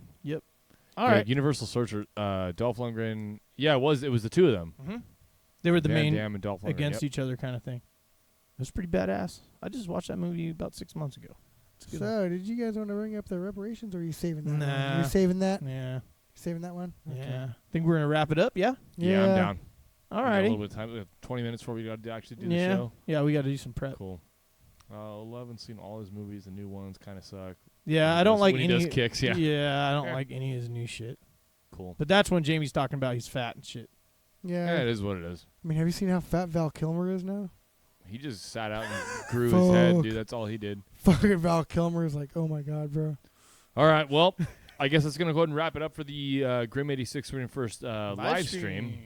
B: All
A: Yeah,
B: right.
A: Universal Searcher, Dolph Lundgren. Yeah, it was the two of them.
B: Mm-hmm. They were the
A: Van
B: main
A: Damme and Dolph Lundgren.
B: against
A: Yep.
B: each other kind of thing. It was pretty badass. I just watched that movie about 6 months ago. It's a good one.
C: So, did you guys want to bring up the reparations, or are you saving that? One?
B: Nah.
C: You saving that?
B: Yeah.
C: Saving that one? Okay.
B: Yeah. Think we're gonna wrap it up. Yeah.
A: Yeah, I'm down.
B: All
A: We got a
B: righty.
A: little bit of time. We have 20 minutes before we got to actually do the
B: Yeah.
A: show.
B: Yeah. We got to do some prep.
A: Cool. Love and seen all his movies. The new ones kind of suck.
B: Yeah.
A: When
B: I
A: he
B: don't
A: does-
B: like
A: when
B: any.
A: he does kicks. Yeah.
B: Yeah. I don't
A: Yeah.
B: like any of his new shit.
A: Cool.
B: But that's when Jamie's talking about he's fat and shit.
C: Yeah.
A: Yeah, it is what it is.
C: I mean, have you seen how fat Val Kilmer is now?
A: He just sat out and grew his head,
C: Fuck.
A: dude. That's all he did.
C: Fucking Val Kilmer is like, oh my god, bro.
A: All right. Well, I guess that's going to go ahead and wrap it up for the Grim 86 1st live stream.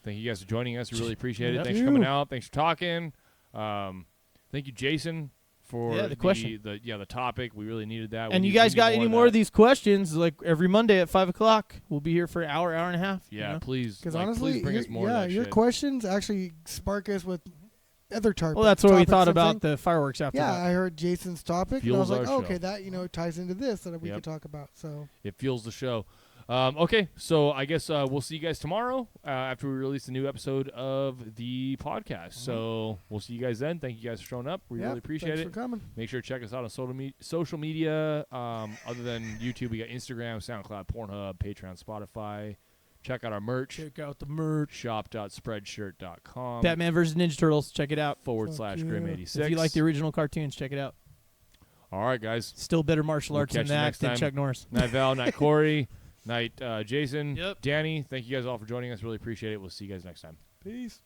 A: Thank you guys for joining us. We really appreciate it.
B: Yep.
A: Thanks for coming out. Thanks for talking. Thank you, Jason, for
B: Yeah, the question.
A: the topic. We really needed that.
B: And
A: We
B: you
A: need-
B: guys
A: we
B: got
A: need
B: any
A: of
B: more of
A: that.
B: these questions? Like every Monday at 5:00, we'll be here for an hour and a half.
A: Yeah, please.
C: Because
A: Like,
C: honestly,
A: please bring us more.
C: yeah,
A: of that
C: your
A: shit.
C: questions actually spark us with other topics.
B: Well, that's what we
C: topics
B: thought
C: and
B: about
C: things.
B: the fireworks after
C: Yeah,
B: that.
C: I heard Jason's topic, and I
A: Fuels
C: was like,
A: our
C: oh, okay,
A: show.
C: that ties into this that we
A: Yep.
C: could talk about. So
A: It fuels the show. Okay, so I guess we'll see you guys tomorrow after we release a new episode of the podcast. So we'll see you guys then. Thank you guys for showing up. We
C: yeah,
A: really appreciate
C: thanks
A: it.
C: for coming.
A: Make sure to check us out on social media. Other than YouTube, we got Instagram, SoundCloud, Pornhub, Patreon, Spotify. Check out our merch.
B: Check out the merch.
A: Shop.spreadshirt.com
B: Batman vs. Ninja Turtles. Check it out.
A: /
C: Fuck
A: Grim
C: yeah.
A: 86.
B: If you like the original cartoons, check it out.
A: All right, guys.
B: Still better martial
A: We'll
B: arts
A: catch
B: than
A: you
B: that
A: next
B: than
A: time.
B: Chuck Norris.
A: Night Val, night Corey, night Jason,
B: Yep.
A: Danny. Thank you guys all for joining us. Really appreciate it. We'll see you guys next time.
C: Peace.